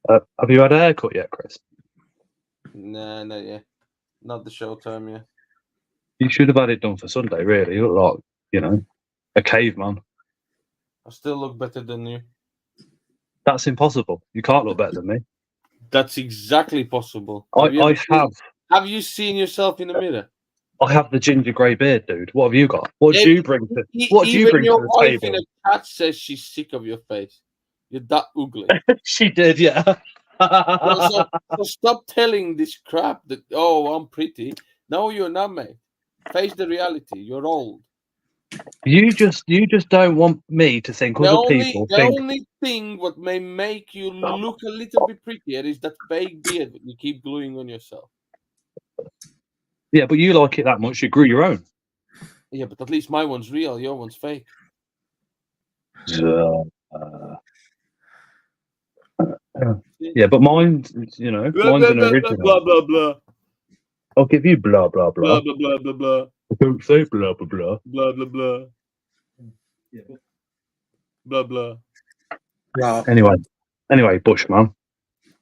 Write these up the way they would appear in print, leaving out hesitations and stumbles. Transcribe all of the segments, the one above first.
Have you had a haircut yet, Chris? Nah, not yet. Not the show time yet. You should have had it done for Sunday, really. You look like, a caveman. I still look better than you. That's impossible. You can't look better than me. That's exactly possible. Have you seen yourself in the mirror? I have the ginger grey beard, dude. What have you got? What do you bring to the Your wife table? in a chat says she's sick of your face. You're that ugly. She did, yeah. so stop telling this crap that, oh, I'm pretty. No, you're not, mate. Face the reality. You're old. You just don't want me to think other people think. The only thing what may make you look a little bit prettier is that fake beard that you keep gluing on yourself. Yeah, but you like it that much, you grew your own. Yeah, but at least my one's real, your one's fake. Yeah, but mine's, mine's an original. Blah, blah, blah. I'll give you blah, blah, blah. Blah, blah, blah, blah, blah. I don't say blah, blah, blah. Blah, blah, blah. Yeah. Blah, blah. Wow. Anyway, Bushman.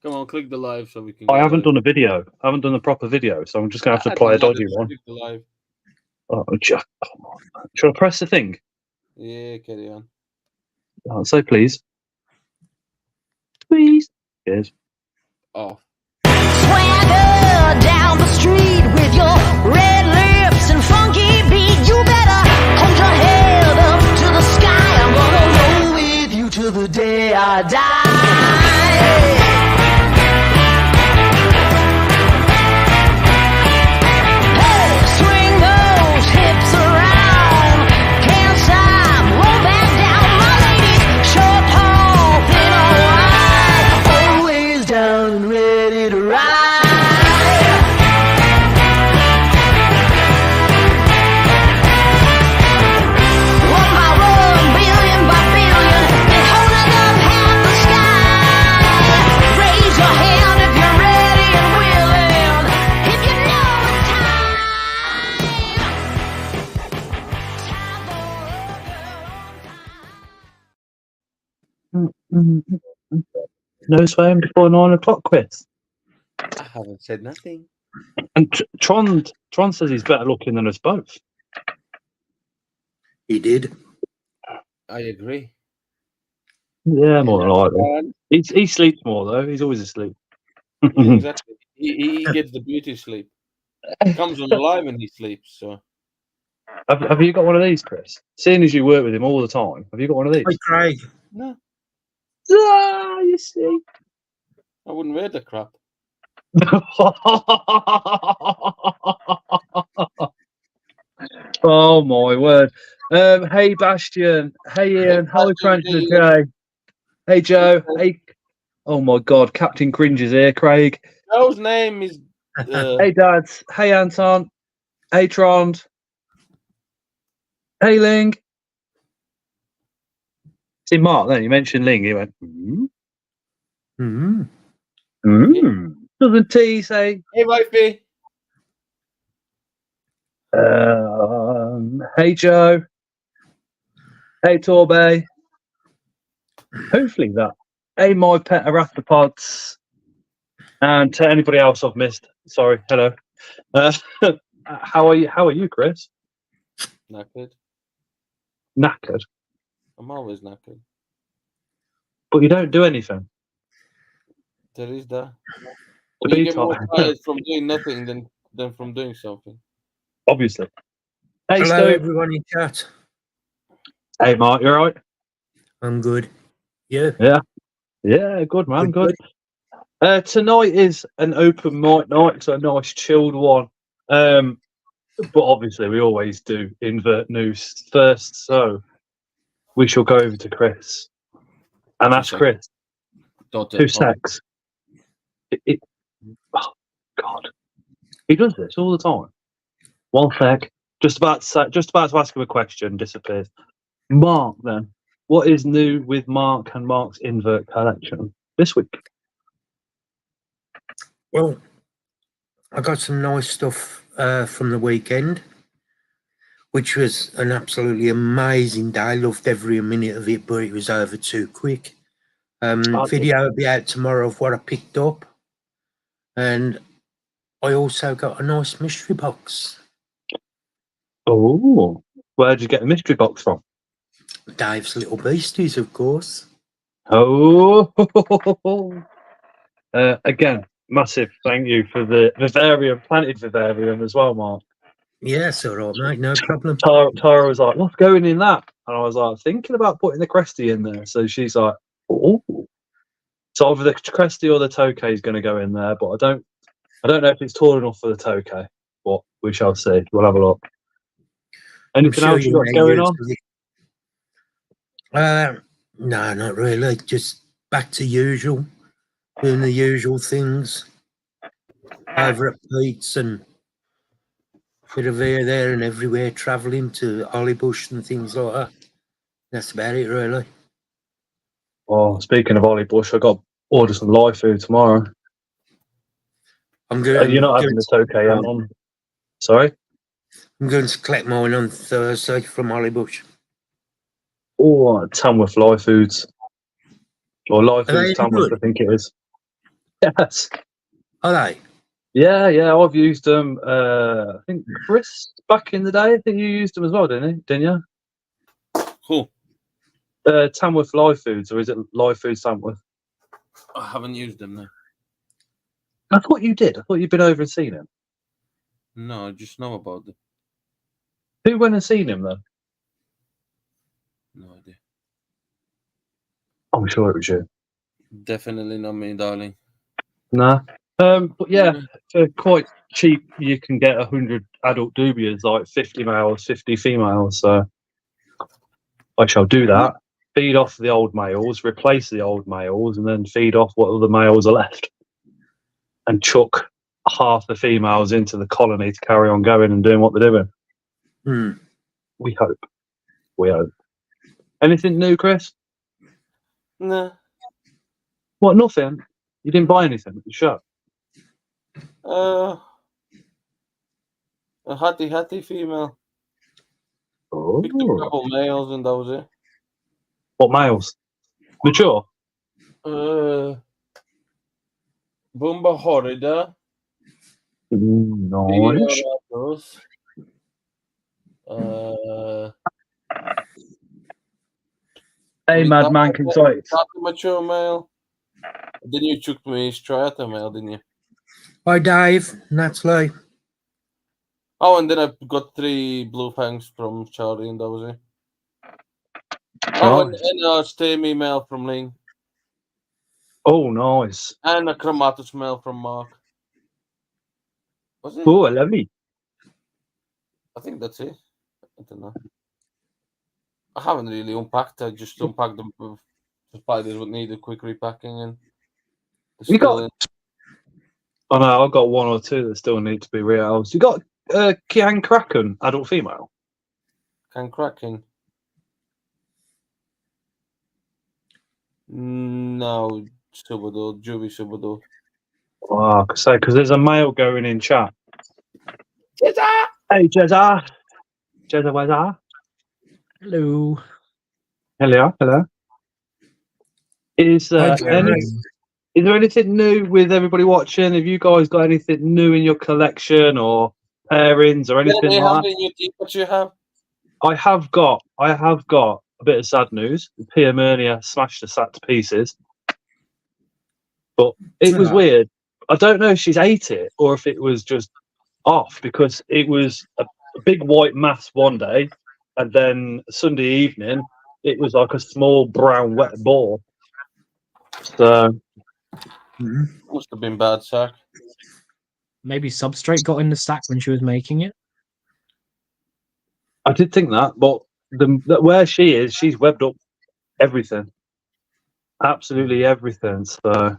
Come on, click the live so we can. I haven't done a video. I haven't done the proper video, so I'm just going to have to play a dodgy one. Click the live. Oh, should I press the thing? Yeah, carry on. Oh, say please. Please. Cheers. Off. Swagger down the street with your red lips and funky beat. You better hold your head up to the sky. I'm gonna roll with you till the day I die. No swearing before 9 o'clock, Chris. I haven't said nothing. And Tron says he's better looking than us both. He did. I agree. Yeah, more than likely. He sleeps more though. He's always asleep. Yeah, exactly. He gets the beauty sleep. He comes on alive when he sleeps. So. Have you got one of these, Chris? Seeing as you work with him all the time, have you got one of these? Hey, Craig. No. Ah, you see. I wouldn't wear the crap. Oh my word. Hey Bastian. Hey Ian. How are we Jay? Hey Joe. Hey. Oh my God. Captain Cringe is here. Craig. Joe's name is. Hey Dads. Hey Anton. Hey Trond. Hey Ling. See Mark. Then you mentioned Ling. He went. Doesn't T say? Hey wifey. Hey Joe. Hey Torbay. Hopefully that. Hey my pet arthropods. And to anybody else I've missed. Sorry. Hello. How are you? How are you, Chris? Knackered. Knackered. I'm always knackered. But you don't do anything. There is that. You get more tired from doing nothing than from doing something. Obviously. Hey, hello, Stu. everyone in chat. Hey, Mark, you all right? I'm good. Yeah. Yeah, good, man, good. Tonight is an open mic night, so a nice chilled one. But obviously, we always do invert news first, so we shall go over to Chris and ask Chris. 2 secs. Oh, God. He does this all the time. 1 sec. Just about to ask him a question, disappears. Mark, then. What is new with Mark and Mark's invert collection this week? Well, I got some nice stuff from the weekend, which was an absolutely amazing day. I loved every minute of it, but it was over too quick. Video will be out tomorrow of what I picked up. And I also got a nice mystery box. Oh, where'd you get the mystery box from? Dave's Little Beasties, of course. Oh, again, massive thank you for the vivarium, planted vivarium as well, Mark. Yes, all right, mate, no problem. Tara was like, "What's going in that?" And I was like, "Thinking about putting the Cresty in there." So she's like, "Oh." So either the Cresty or the Tokay is going to go in there, but I don't know if it's tall enough for the Tokay, but we shall see. We'll have a look. Anything else you got going on? No, not really. Just back to usual, doing the usual things. Over at Pete's and bit of here, there, and everywhere, travelling to Hollybush and things like that. That's about it, really. Oh, speaking of Hollybush, I got to order some live food tomorrow. I'm going. You're not having the Tokay on? Sorry? I'm going to collect mine on Thursday from Hollybush. Oh, Tamworth Live Foods. Or Live Are they Foods any Tamworth, good? I think it is. Yes. Are they? Yeah, I've used them. I think Chris, back in the day, I think you used them as well, didn't you? Cool. Tamworth Live Foods, or is it Live Foods Tamworth? I haven't used them now. I thought you did. I thought you'd been over and seen him. No, I just know about them. Who went and seen him, then? No idea. I'm sure it was you. Definitely not me, darling. Nah. But yeah, for quite cheap, you can get 100 adult dubias, like 50 males, 50 females. So I shall do that. Feed off the old males, replace the old males, and then feed off what other males are left. And chuck half the females into the colony to carry on going and doing what they're doing. We hope. Anything new, Chris? Nah. What, nothing? You didn't buy anything at the shop? A hatty female. Oh. Picked up a couple males and that was it. What males? Mature? Bumba Horrida. Nice. Hey, Madman Consight. Mature male. Then you took me Striata male, didn't you? Hi, Dave. Natalie. Oh, and then I got 3 blue fangs from Charlie, and that was it. Oh, and a Stamy male from Ling. Oh, nice. And a Chromatus male from Mark. Was it? Oh, lovely. I think that's it. I don't know. I haven't really unpacked. I just unpacked them with the spiders would need a quick repacking and. You got. Oh no, I've got 1 or 2 that still need to be rehoused. You got Kian Kraken, adult female. Can Kraken? No, Subador, Juby Subador. Oh, I could say because there's a male going in chat. Jezza! Hey, Jezza! Jezza, where's that? Hello. Hello. Is there anything new with everybody watching? Have you guys got anything new in your collection or pairings or anything like that? How many what you have? I have got a bit of sad news. Pia Murnia smashed the set to pieces. But it was weird. I don't know if she's ate it or if it was just off because it was a big white mass one day and then Sunday evening it was like a small brown wet ball. So must have been bad sack. Maybe substrate got in the sack when she was making it. I did think that, but where she is, she's webbed up everything, absolutely everything. So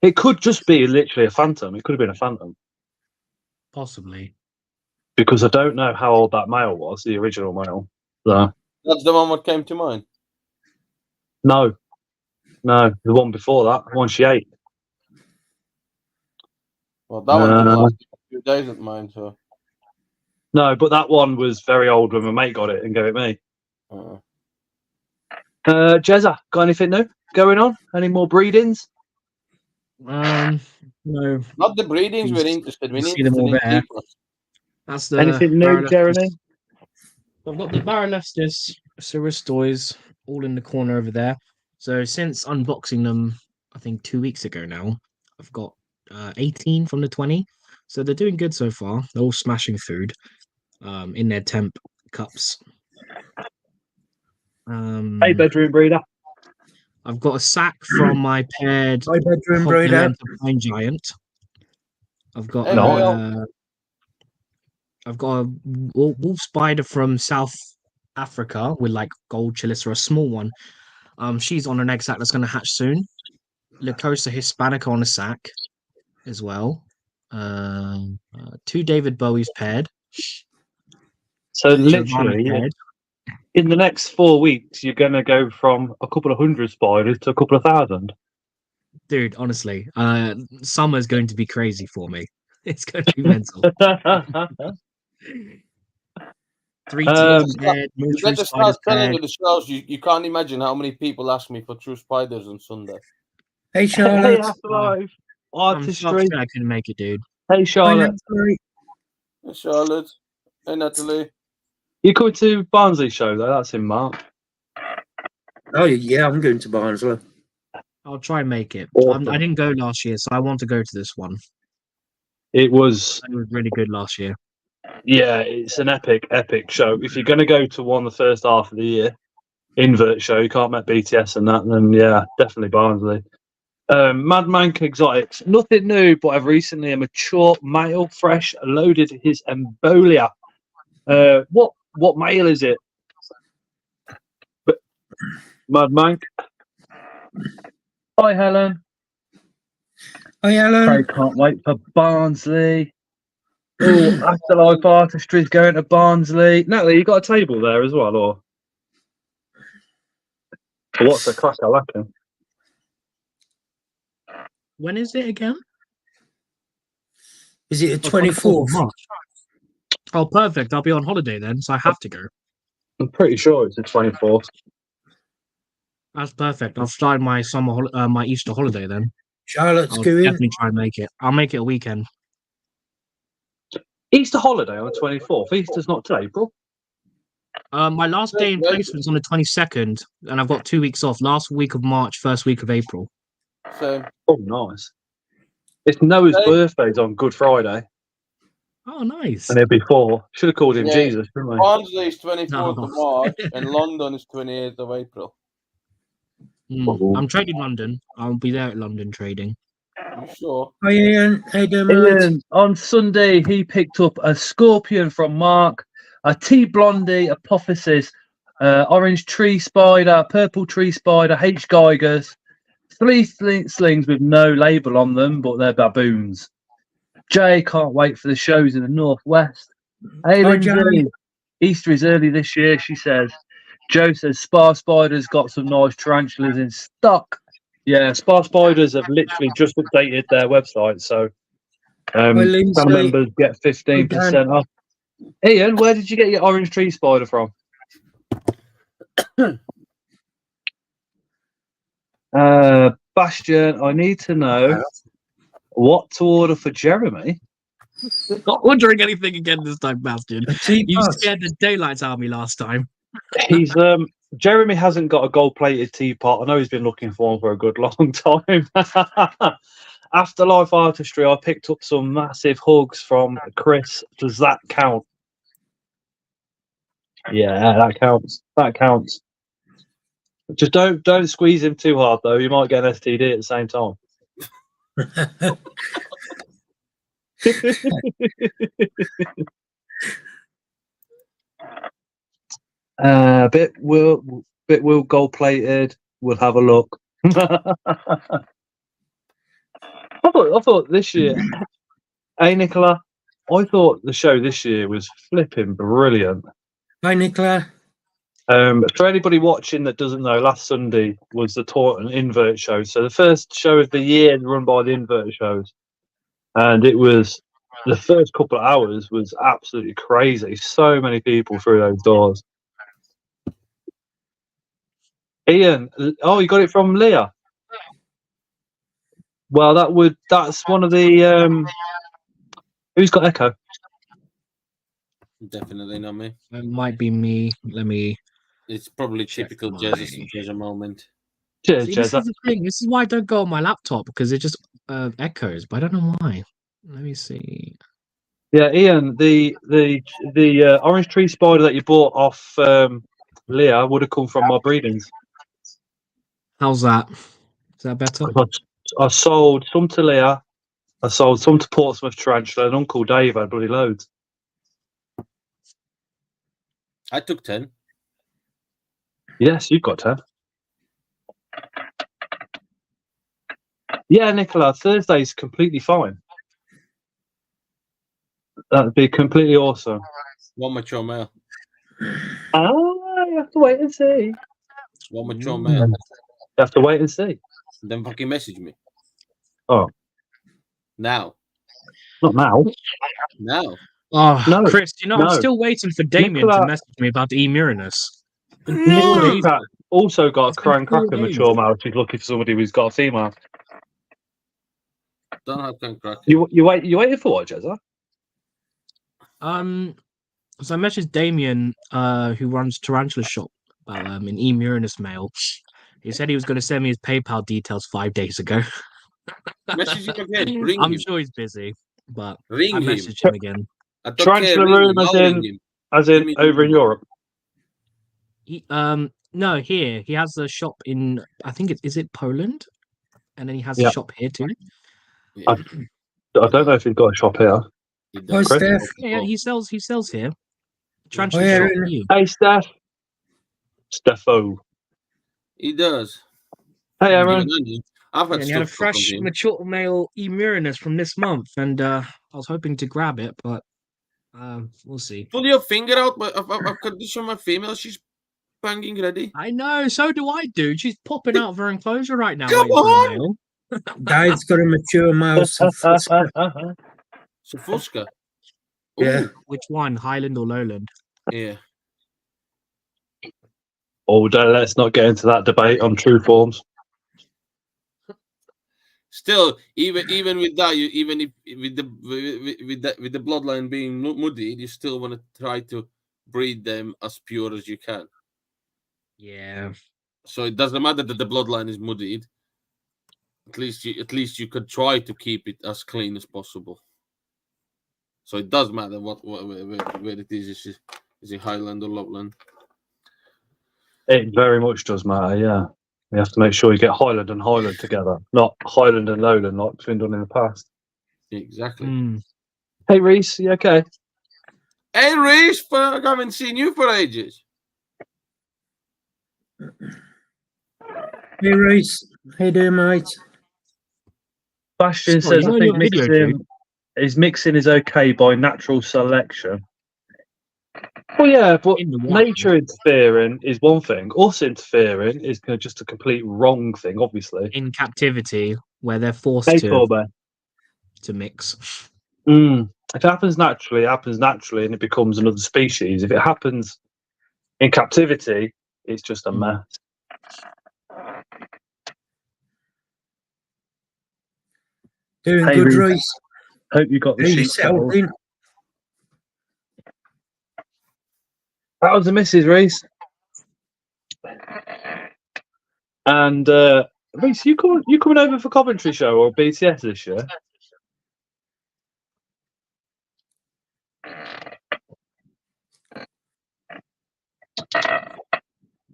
it could just be literally a phantom. It could have been a phantom, possibly, because I don't know how old that male was, the original male. So that's the one that came to mind. No, the one before that, the one she ate. Well, that one didn't last a few days at mine, so. No, but that one was very old when my mate got it and gave it me. Jezza, got anything new? going on? Any more breedings? No, Not the breedings we're Please, interested. We're you see them interested all in there. keepers. that's the Anything new, Baroness- Jeremy? I've got the Baronestis, Siristoys, all in the corner over there. So since unboxing them, I think 2 weeks ago now, I've got 18 from the 20. So they're doing good so far. They're all smashing food in their temp cups. Hey, bedroom breeder. I've got a sack from my paired My bedroom Hog the breeder. Length of Pine Giant. I've got Hey, Nice. I've got a wolf spider from South Africa with like gold chalice, or a small one. She's on an egg sack that's going to hatch soon. Lycosa hispanica on a sack as well. 2 David Bowies paired. So Giovanna literally, paired. in the next 4 weeks, you're going to go from a couple of hundred spiders to a couple of thousand. Dude, honestly, summer's going to be crazy for me. It's going to be mental. 3 Um, teams paired, more You true better spiders start telling paired. you the shows. You can't imagine how many people ask me for true spiders on Sunday. Hey, hey, Charlotte. Afterlife. I'm shocked Artistry. that I couldn't make it, dude. Hey, Hi, Charlotte. Natalie. Hey, Charlotte. Hey, Natalie. You coming to Barnsley show, though? That's in March. Oh, yeah, I'm going to Barnsley. I'll try and make it. Awesome. I didn't go last year, so I want to go to this one. It was, It was really good last year. yeah, it's an epic show. If you're going to go to one the first half of the year, invert show, you can't make BTS and that, then yeah, definitely Barnsley. Mad Mank Exotics, nothing new, but I've recently a mature male, fresh, loaded his embolia. What male is it? Mad Mank. Hi, Helen. Hi, Alan. Craig can't wait for Barnsley. Oh, Afterlife Artistry's going to Barnsley. Natalie, you got a table there as well, or what's the crack? I reckon. When is it again? Is it the Oh, 24th of 24th? March. Oh, perfect. I'll be on holiday then, so I have to go. I'm pretty sure it's the 24th. That's perfect. I'll start my my Easter holiday then. Charlotte's I'll going. definitely try and make it. I'll make it a weekend. Easter holiday on the 24th. Easter's not till April. My last day in Right. placement's on the 22nd, and I've got 2 weeks off. Last week of March, first week of April. Same. Oh, nice. It's Noah's Hey. birthday's on Good Friday, Oh, nice. and it'll be 4. Should have called him Yeah. Jesus, shouldn't we? Barnsley is 24th No. of March and London is 28th of April. I'm trading London. I'll be there at London trading. You sure? Hi, Ian. Hey, Dermot. Ian, on Sunday, he picked up a Scorpion from Mark, a T Blondie, Apophysis, Orange Tree Spider, Purple Tree Spider, H Geigers, 3 slings with no label on them, but they're baboons. Jay can't wait for the shows in the Northwest. Hey, Hi, Lindsay. Jay. Easter is early this year, she says. Joe says Spar Spider's got some nice tarantulas in stock. Yeah, Spar Spiders have literally just updated their website, so Lindsay. some members get 15% off. Ian, where did you get your Orange Tree Spider from? Bastian, I need to know what to order for Jeremy. Not ordering anything again this time, Bastian. A tea You pot. scared the daylights out of me last time. He's Jeremy hasn't got a gold-plated teapot. I know he's been looking for one for a good long time. Afterlife Artistry, I picked up some massive hugs from Chris. Does that count? Yeah, that counts. That counts. Just don't squeeze him too hard, though. You might get an STD at the same time. Bit will gold plated. We'll have a look. I thought this year, hey Nicola, I thought the show this year was flipping brilliant. Hi, Nicola. For anybody watching that doesn't know, last Sunday was the Taunton Invert Show. So the first show of the year run by the Invert Shows, and it was the first couple of hours was absolutely crazy. So many people through those doors. Ian. Oh, you got it from Leah. Well, that's one of the who's got Echo? Definitely not me. It might be me. Let me It's probably check typical my- Jezza signature moment. Cheers, See, this Jezza. is the thing. This is why I don't go on my laptop because it just echoes, but I don't know why. Let me see. Yeah, Ian, the orange tree spider that you bought off Leah would have come from my breedings. How's that? Is that better? I sold some to Leah. I sold some to Portsmouth Tarantula, and Uncle Dave had bloody loads. I took 10. Yes, you've got 10. Yeah, Nicola, Thursday's completely fine. That'd be completely awesome. One mature male. Ah, you have to wait and see. One mature Mm. male. You have to wait and see. Then fucking message me. Oh. Now. Not now. Now. Oh, No, Chris, I'm no. still waiting for Damien Nicola- to message me about the Emurinus. Nicola Pratt also got a It's been Cran 4 Cracker days. mature male. She's looking for somebody who's got a female. Don't have can crack. You waiting for what, Jezza? So I messaged Damien, who runs Tarantula Shop, about an Emurinus male. He said he was going to send me his PayPal details 5 days ago. Message him again. Ring I'm him. sure he's busy, but Ring I him. messaged him again. I don't care. Tarantula Ring room him. as I'll in- ring him. As Let in me over in know. Europe. He no, here he has a shop in, I think is it Poland, and then he has Yeah. a shop here too. Yeah, I don't know if he's got a shop here. he Hi, does. Steph. Yeah, he sells here. Yeah. Tarantula Oh, yeah, Shop. really? You. Hey, Steph. Steffo. He does. Hey, Even Aaron. I knew. I've Yeah, had and he had a stuff from fresh him. mature male Emurinus from this month, and I was hoping to grab it, but we'll see. Pull your finger out. But I've conditioned my female. She's banging ready. I know, so do I, dude. She's popping out of her enclosure right now. Come waiting for a on! male. Dave's got a mature mouse. Safuska. Yeah. Ooh, Which one, Highland or Lowland? yeah. Oh, let's not get into that debate on true forms. Still, even with that, even if with the bloodline being muddied, you still want to try to breed them as pure as you can. Yeah. So it doesn't matter that the bloodline is muddied. At least you could try to keep it as clean as possible. So it does matter where it is. Is it Highland or Lowland? It very much does matter, yeah. We have to make sure you get Highland and Highland together, not Highland and Lowland like it's been done in the past. Exactly. Mm. Hey, Reese, you okay? Hey, Reese, I haven't seen you for ages. Hey, Reese. How you doing, mate? Bastion Scott, says, you know I think your video, mixing is okay by natural selection. Well, yeah, but In the wild. nature interfering is one thing. Us interfering is just a complete wrong thing, obviously. In captivity, where they're forced Hey, to Torbe. mix. If it happens naturally, it happens naturally and it becomes another species. If it happens in captivity, it's just a mess. Doing Hey, good, Reese. Reese. Hope you got the Are you sheep settled. settled in? How's the missus, Reese? And Reese, you coming over for Coventry show or BTS this year?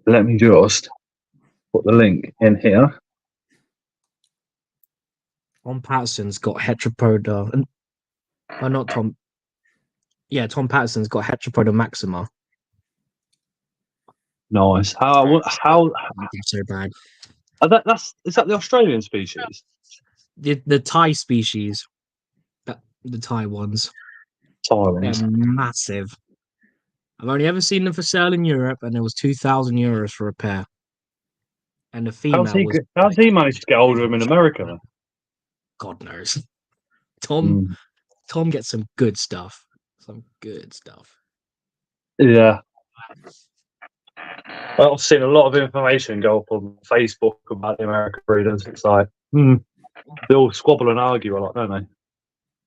Let me just put the link in here. Tom Patterson's got Heteropoda. Oh, not Tom. Yeah, Tom Patterson's got Heteropoda maxima. Nice. How That's so bad. is that the Australian species? The Thai species, the Thai ones, Sirens. they're massive. I've only ever seen them for sale in Europe, and it was €2,000 for a pair. And the female was How's he managed to get hold of them in America? Then? God knows. Tom gets some good stuff. Some good stuff. Yeah. I've seen a lot of information go up on Facebook about the American breeders. It's like, they all squabble and argue a lot, don't they?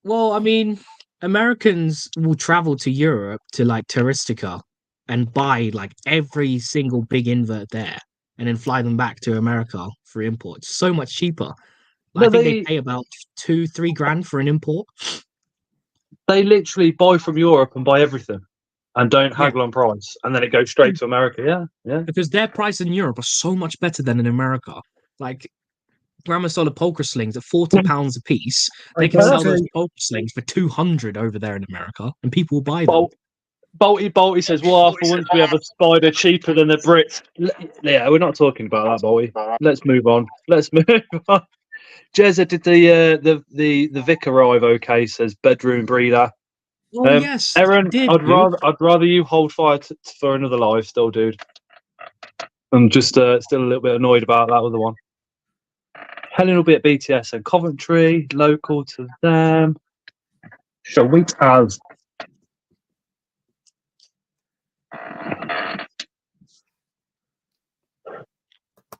Well, I mean, Americans will travel to Europe to like Touristica and buy like every single big invert there and then fly them back to America for imports. So much cheaper. Like, No, I think they pay about 2-3 grand for an import. they literally buy from Europe and buy everything and don't Yeah. haggle on price. And then it goes straight to America. Yeah, yeah. Because their price in Europe are so much better than in America. Like Gramasola poker slings at £40 a piece. They can sell those poker slings for 200 over there in America, and people will buy them. Bolty says, "Well, for once we have a spider cheaper than the Brits." Yeah, we're not talking about that, Bolty. Let's move on. Jezza, did the Vic arrive? Okay, says bedroom breeder. Oh yes, Aaron, did, I'd rather you hold fire for another live still, dude. I'm just still a little bit annoyed about that other one. Helen will be at BTS and Coventry, local to them. Sweet as.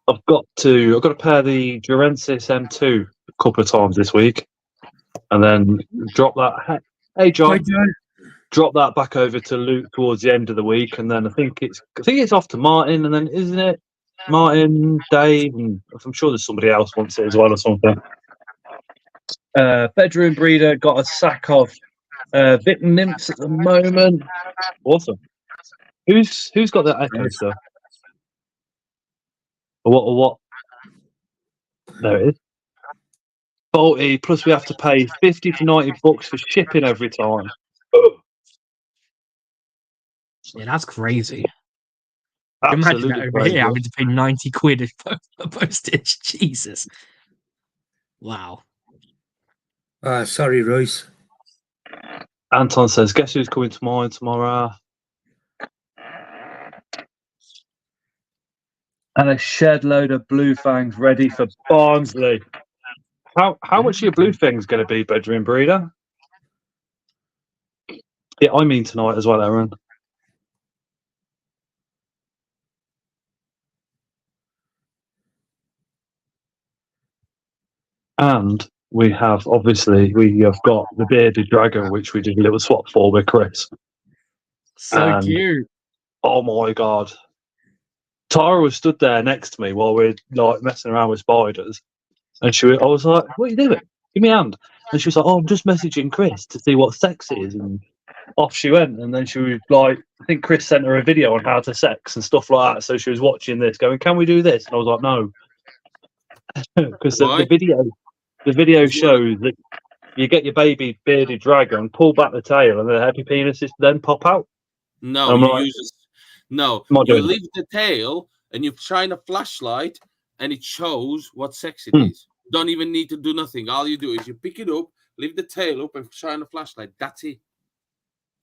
I've got to pair the Durensis M2 a couple of times this week, and then drop that. Hey John, drop that back over to Luke towards the end of the week, and then I think it's off to Martin, and then isn't it Martin, Dave, and I'm sure there's somebody else wants it as well or something. Bedroom breeder got a sack of Vic nymphs at the moment. Awesome. Who's got that echo stuff? Or what? There it is. Bolty, plus we have to pay 50 to 90 bucks for shipping every time. Yeah, that's crazy. Absolutely Imagine that over crazy. here having to pay 90 quid for postage. Jesus. Wow. Sorry, Royce. Anton says, guess who's coming to mine tomorrow? And a shed load of blue fangs ready for Barnsley. How much are your blue fangs going to be, bedroom breeder? Yeah, I mean tonight as well, Aaron. And we have got the bearded dragon, which we did a little swap for with Chris. So cute. Oh my god. Tara was stood there next to me while we're like messing around with spiders. And I was like, what are you doing? Give me a hand. And she was like, oh, I'm just messaging Chris to see what sex is. And off she went. And then she was like, I think Chris sent her a video on how to sex and stuff like that. So she was watching this going, can we do this? And I was like, no. Because the video shows that you get your baby bearded dragon, pull back the tail, and the happy penises then pop out. No, you leave the tail and you shine a flashlight and it shows what sex it is. Don't even need to do nothing. All you do is you pick it up, leave the tail up, and shine a flashlight. That's it.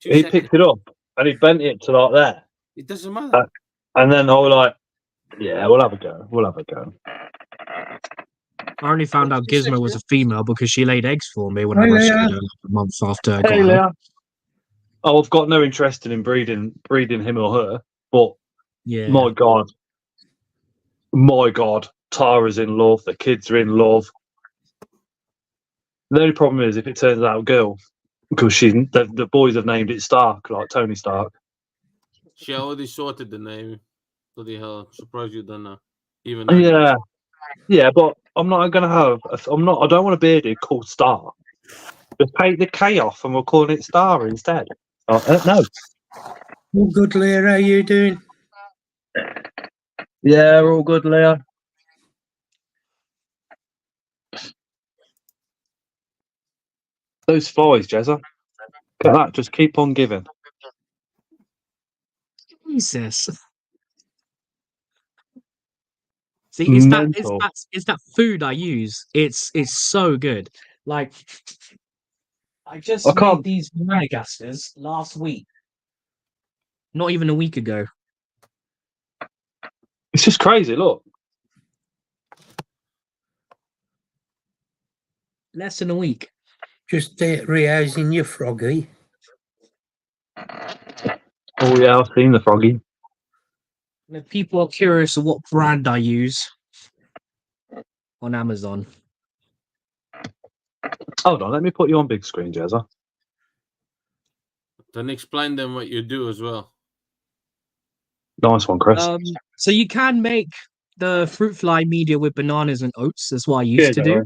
He picked it up and he bent it to like there. It doesn't matter. And then I was like, yeah, we'll have a go. I only found out Gizmo was a female because she laid eggs for me when I rescued her a month after I got her. Oh, I've got no interest in breeding him or her, but yeah, my God, Tara's in love. The kids are in love. The only problem is if it turns out a girl, because the boys have named it Stark, like Tony Stark. She already sorted the name. Bloody hell! Surprised you done that. Even yeah, but I'm not gonna have. I don't want a bearded called Star. Just take the K off and we're calling it Star instead. No. All good, Leah. How you doing? Yeah, we're all good, Leah. Those flies, Jezza. Look at that. Just keep on giving. Jesus. See, it's that food I use. It's so good. Like, I just made these Managasters last week. Not even a week ago. It's just crazy. Look. Less than a week. Just rehousing your froggy. Oh yeah, I've seen the froggy. And if people are curious of what brand I use on Amazon, Hold on, let me put you on big screen, Jezza. Then explain them what you do as well. Nice one, Chris. so you can make the fruit fly media with bananas and oats. That's what I used to do.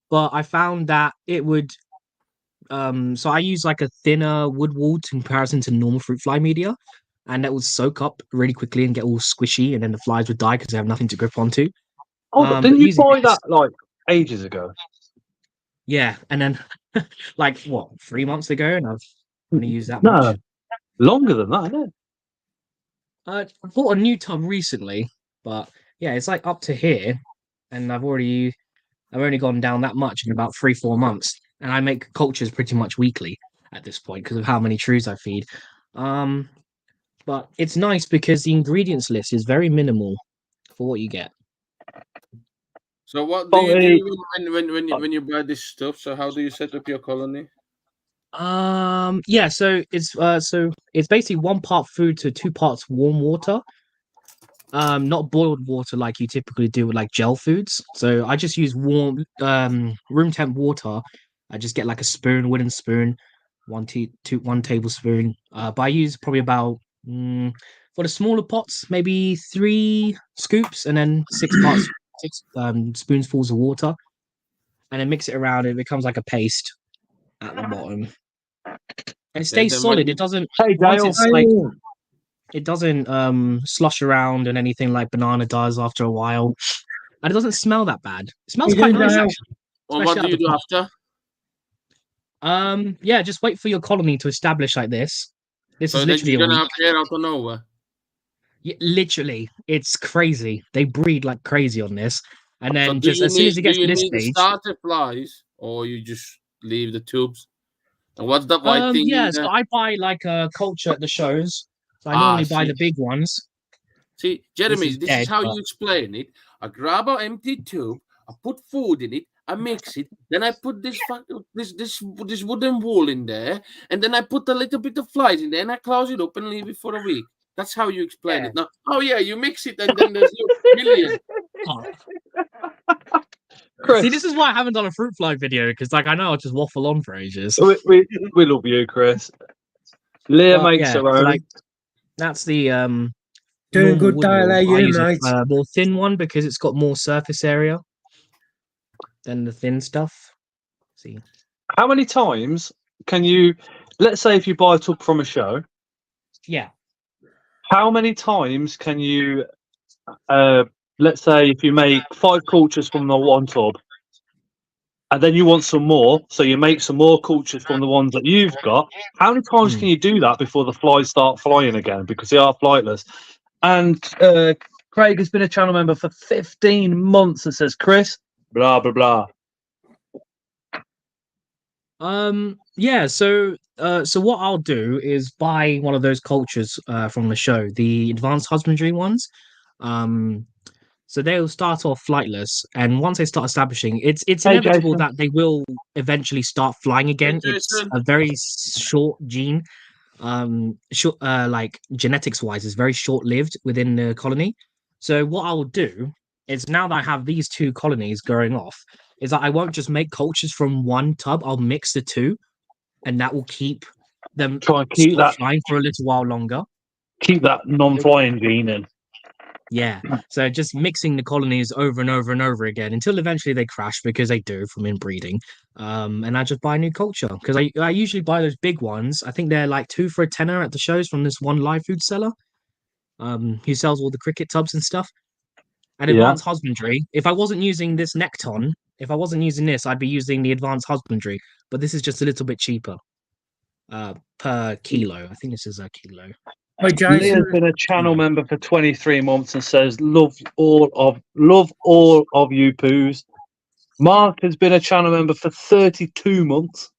But I found that it would. So I use like a thinner wood wool in comparison to normal fruit fly media, and that would soak up really quickly and get all squishy, and then the flies would die because they have nothing to grip onto. Oh, didn't but you using buy this- that like ages ago? Yeah, and then like what 3 months ago, and I've only used that No, much. longer than that, isn't it? I bought a new tub recently, but yeah, it's like up to here, and I've only gone down that much in about 3-4 months, and I make cultures pretty much weekly at this point because of how many trees I feed. But it's nice because the ingredients list is very minimal for what you get. So what do Oh, you do when you buy this stuff? So how do you set up your colony? Yeah, so it's basically 1 part food to 2 parts warm water. Not boiled water like you typically do with like gel foods. So I just use warm room temp water. I just get like a wooden spoon, 1 tablespoon. But I use probably about for the smaller pots, maybe 3 scoops, and then 6 spoonfuls of water, and then mix it around. It becomes like a paste at the bottom, and it stays then solid. when- It doesn't. Hey, Once Dale. it's like it doesn't slush around and anything like banana does after a while, and it doesn't smell that bad. It smells You quite do nice now. actually. Well, what Especially do you out do the after? Yeah, just wait for your colony to establish like this. This So is then literally you're a gonna week. appear out of nowhere. Literally, it's crazy. They breed like crazy on this, and So then do just you as soon as need it do gets to you this need stage, starter flies, or you just leave the tubes? And what's that white thing yeah. in So there? I buy like a culture at the shows. So I Ah, normally buy see. the big ones. See, Jeremy, is this dead, is how but- you explain it. I grab an empty tube, I put food in it, I mix it, then I put this wooden wall in there, and then I put a little bit of flies in there, and I close it up and leave it for a week. That's how you explain Yeah. it. Now, oh yeah, you mix it, and then there's million. Oh. Chris, See, this is why I haven't done a fruit fly video because, like, I know I'll just waffle on for ages. we love you, Chris. Leah But, makes yeah, her so, own. like, that's the Doing normal good, wood Dale, wool. how I you, use mate? a more thin one because it's got more surface area than the thin stuff. See, How many times can you, let's say if you buy a tub from a show, yeah, how many times can you, let's say if you make 5 cultures from the one tub, and then you want some more, so you make some more cultures from the ones that you've got, how many times Hmm. can you do that before the flies start flying again? Because they are flightless. And Craig has been a channel member for 15 months and says, Chris, blah, blah, blah. yeah. So what I'll do is buy one of those cultures from the show, the advanced husbandry ones. So they'll start off flightless, and once they start establishing, it's Hey, inevitable Jason. that they will eventually start flying again. Hey, It's Jason. a very short gene, short like genetics wise, is very short lived within the colony. So what I will do is now that I have these 2 colonies going off, is that I won't just make cultures from one tub. I'll mix the 2, and that will keep them Try and keep stop that, flying for a little while longer. keep that non-flying gene in. Yeah. So just mixing the colonies over and over and over again until eventually they crash because they do from inbreeding. And I just buy a new culture because I usually buy those big ones. I think they're like 2 for a tenner at the shows from this one live food seller who sells all the cricket tubs and stuff. And Yeah. advanced husbandry, if I wasn't using this Necton, if I wasn't using this, I'd be using the advanced husbandry. But this is just a little bit cheaper per kilo. I think this is a kilo. Hey, Leah's Jason. been a channel member for 23 months and says, love all of you poos. Mark has been a channel member for 32 months.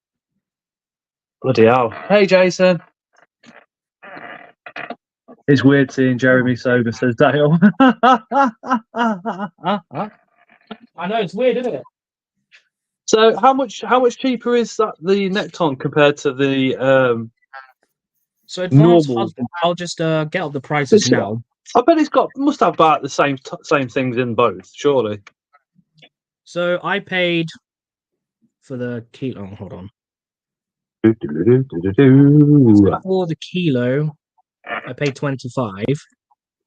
Bloody hell. Hey, Jason. It's weird seeing Jeremy sober, says Dale. I know, it's weird, isn't it? So how much cheaper is that the Necton compared to the So advanced normal? husband, I'll just get up the prices Sure. now. I bet it's must have about the same things in both, surely. So I paid for the kilo. Oh, hold on. Do-do-do-do-do-do. For the kilo, I paid 25,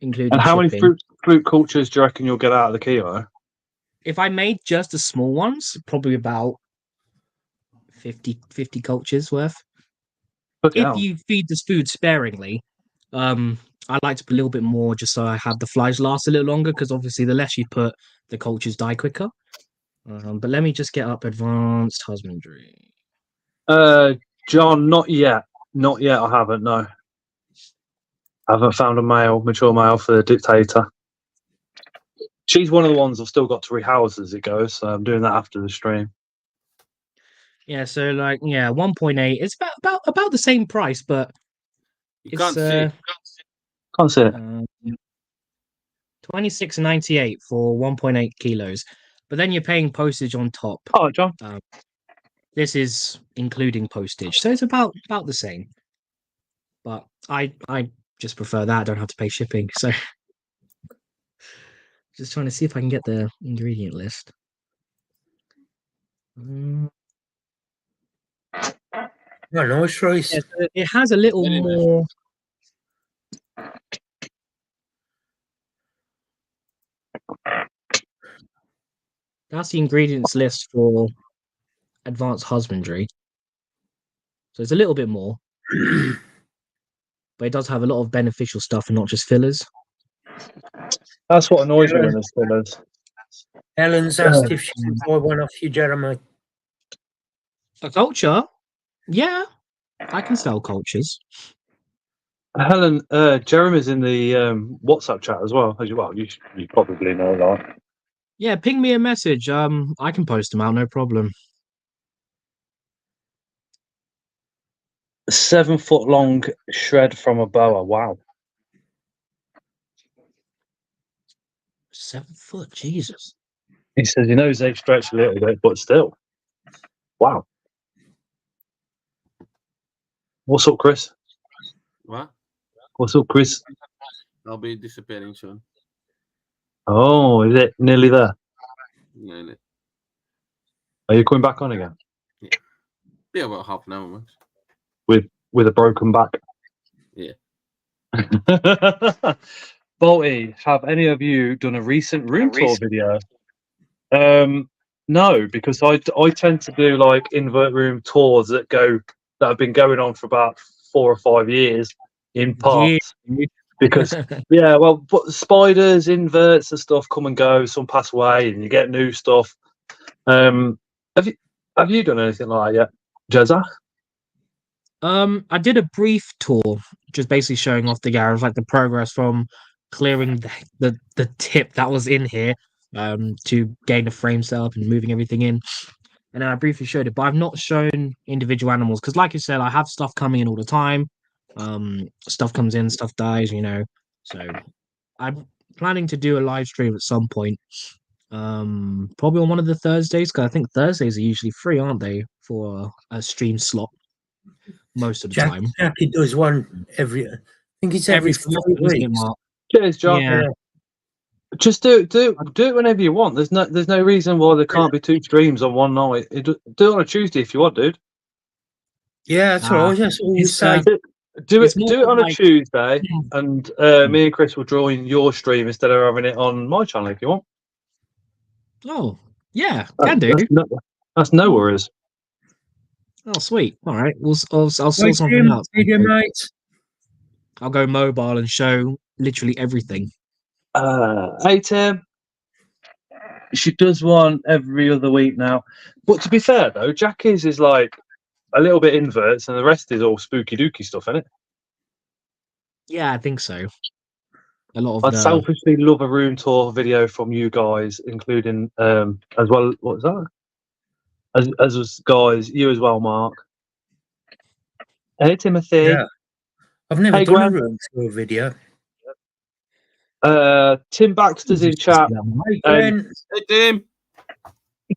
including And how many shipping. fruit cultures do you reckon you'll get out of the kilo? If I made just the small ones, probably about 50 cultures worth. Fucking If hell. you feed this food sparingly, I like to put a little bit more just so I have the flies last a little longer, because obviously the less you put, the cultures die quicker. But let me just get up advanced husbandry. John, not yet. Not yet, I haven't, no. I haven't found a mature male for the dictator. She's one of the ones I've still got to rehouse as it goes, so I'm doing that after the stream. Yeah, so like 1.8. It's about the same price, but You it's can't see. Can't see it. 26.98 for 1.8 kilos. But then you're paying postage on top. Oh, John. This is including postage, so it's about the same. But I just prefer that. I don't have to pay shipping. So just trying to see if I can get the ingredient list. Yeah, nice rice. Yeah, so it has a little Very nice. more. That's the ingredients list for advanced husbandry. So it's a little bit more, but it does have a lot of beneficial stuff and not just fillers. That's what annoys me when there's fillers. Helen's asked if she can buy one off you, Jeremy. A culture? Yeah, I can sell cultures. Helen, Jeremy's in the WhatsApp chat as well. You probably know that. Yeah, ping me a message. I can post them out, no problem. 7 foot long shred from a boa. Wow. 7 foot, Jesus. He says he knows they stretch a little bit, but still. Wow. What's up, Chris? What? What's up, Chris? I'll be disappearing soon. Oh, is it nearly there? Nearly. Are you coming back on again? Be about half an hour, max. With a broken back? Yeah. Bolty, have any of you done a recent room tour video? No, because I tend to do like invert room tours that have been going on for about 4 or 5 years in parts. Yeah. Because but the spiders, inverts, and stuff come and go. Some pass away, and you get new stuff. Have you done anything like that yet, Jezza? I did a brief tour, just basically showing off the garage, like the progress from clearing the tip that was in here, to getting the frame set up and moving everything in. And then I briefly showed it, but I've not shown individual animals because, like you said, I have stuff coming in all the time. Stuff comes in, stuff dies, So I'm planning to do a live stream at some point. Probably on one of the Thursdays, because I think Thursdays are usually free, aren't they, for a stream slot most of the time. Jackie does one I think it's every 3 isn't it, weeks. Mark? Cheers, John. Yeah. Just do it whenever you want. There's no reason why there can't be 2 streams on one night. Do it on a Tuesday if you want, dude. Yeah, that's what I was always say. Do It's it more on a like- Tuesday, and me and Chris will join your stream instead of having it on my channel if you want. Oh, yeah, can do. That's no worries. Oh, sweet. All right, I'll sort Right, something Tim, out. how you doing, mate? I'll go mobile and show literally everything. Hey Tim, she does one every other week now. But to be fair though, Jackie's is like a little bit inverts, and the rest is all spooky dooky stuff, isn't it? Yeah, I think so. A lot of I the selfishly love a room tour video from you guys, including as well. What was that? As was guys, you as well, Mark. Hey Timothy. Yeah. I've never Hey, done a Gwen. room tour video. Tim Baxter's in chat. Hey, Gwen. Hey, Tim.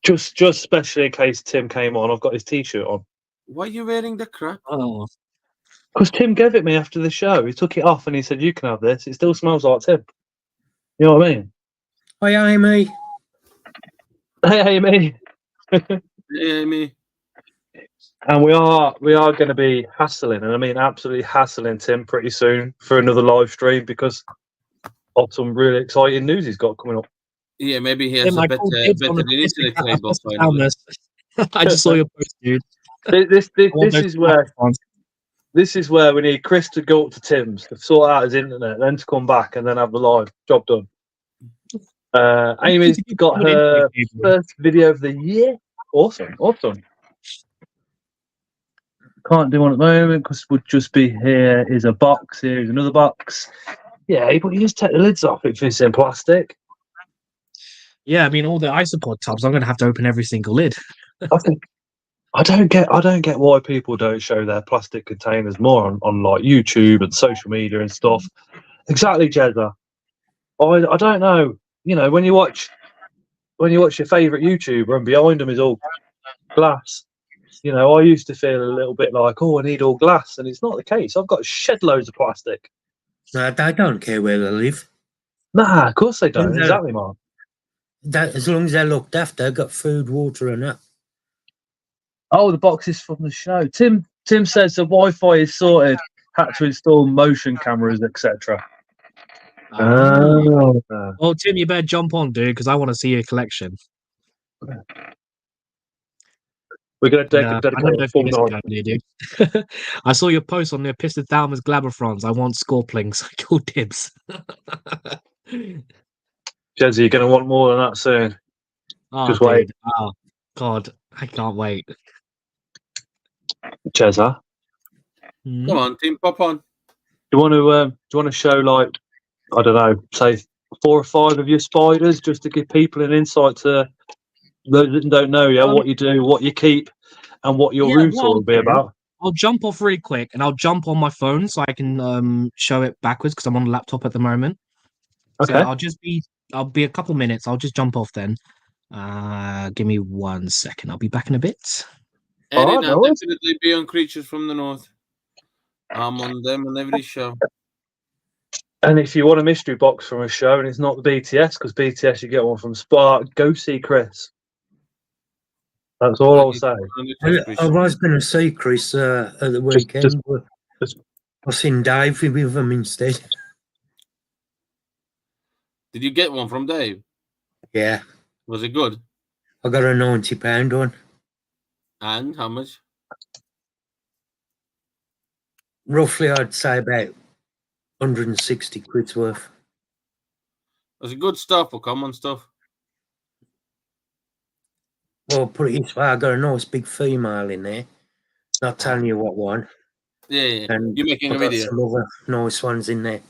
Just especially in case Tim came on, I've got his t-shirt on. Why are you wearing the crap? Oh, Because Tim gave it me after the show. He took it off and he said, "You can have this. It still smells like Tim." You know what I mean? Hi, Amy. Hey, Amy. Hey, Amy. And we are going to be hassling, and I mean absolutely hassling Tim pretty soon for another live stream because of some really exciting news he's got coming up. Yeah, maybe he has Tim, a I better, called dibs on better the internet Piston cable. Finally. Thalmus. I just saw your post, dude. This I want those is where microphones. this is where we need Chris to go up to Tim's to sort out his internet, then to come back and then have the live job done. Amy's got her first video of the year. Awesome. Can't do one at the moment because would just be here is a box. Here is another box. Yeah, but you just take the lids off. It fits in plastic. Yeah, I mean, all the Isopod tubs, I'm going to have to open every single lid. I think I don't get why people don't show their plastic containers more on like YouTube and social media and stuff. Exactly, Jezza. I don't know. You know, when you watch your favourite YouTuber and behind them is all glass. You know, I used to feel a little bit like, oh, I need all glass, and it's not the case. I've got shed loads of plastic. No, they don't care where they live. Nah, of course they don't. No. Exactly, Mark. That, as long as they're looked after, got food, water, and that. Oh, the boxes from the show. Tim says the Wi-Fi is sorted. Had to install motion cameras, etc. Oh. Well, Tim, you better jump on, dude, because I want to see your collection. We're going to Yeah, I dedicate don't know a if full you listen night. to that, dude. I saw your post on the Piston Thalmus Glabrafrons. I want Scorplings. Cool dibs. Jezzy, you're going to want more than that soon. Oh, Just wait. dude. Oh, God. I can't wait. Jezza, Hmm? Come on, Tim, pop on. do you want to show like, I don't know, say 4 or 5 of your spiders just to give people an insight to those that don't know what you do, what you keep, and what your Yeah, room what tour will be I'll do- about. I'll jump off really quick and I'll jump on my phone so I can show it backwards because I'm on the laptop at the moment. Okay. So I'll be a couple minutes. I'll just jump off then. Give me 1 second. I'll be back in a bit. Erin, no I'll worries. definitely be on Creatures from the North. I'm on them on every show. And if you want a mystery box from a show and it's not the BTS, because BTS you get one from Spark, go see Chris. That's all I'll say. I was going to say, Chris, at the weekend, but I seen Dave with them instead. Did you get one from Dave? Yeah, Was it good? I got a £90 one. And how much? Roughly, I'd say about 160 quid's worth. Was it good stuff or common stuff? Well, put it this way, I got a nice big female in there. Not telling you what one. Yeah. And You're making I a got video. some other nice ones in there.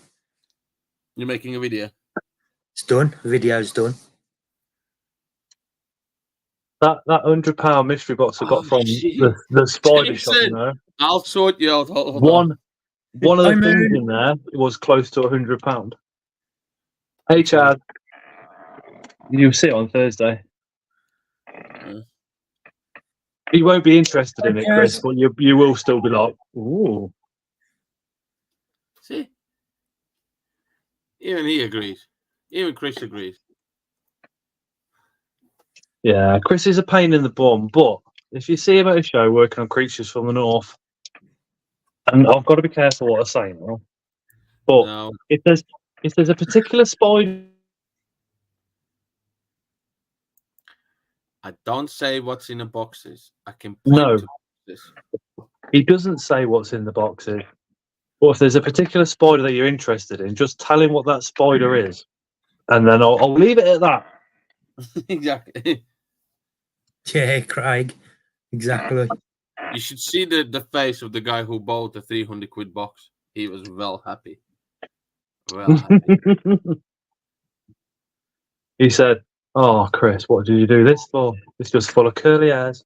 You're making a video. It's done. The video's done. That £100 mystery box I got Oh, from shit. the spider Jason. shop, you know. I'll sort you out. Hold on. One of the I things mean- in there was close to £100. Hey Chad, you'll see it on Thursday. Yeah. You won't be interested in it, Okay. Chris, but you will still be like, ooh. See? Even he agrees. Even Chris agrees. Yeah, Chris is a pain in the bum, but if you see him at a show working on Creatures from the North, and I've got to be careful what I say now, but No. if there's a particular spider, I don't say what's in the boxes. I can point No. to boxes. he doesn't say what's in the boxes. But if there's a particular spider that you're interested in, just tell him what that spider is, and then I'll leave it at that. Exactly. Yeah, Craig. Exactly. You should see the face of the guy who bought the 300 quid box. He was well happy. Well happy. He said, "Oh, Chris, what did you do this for? It's just full of curly hairs."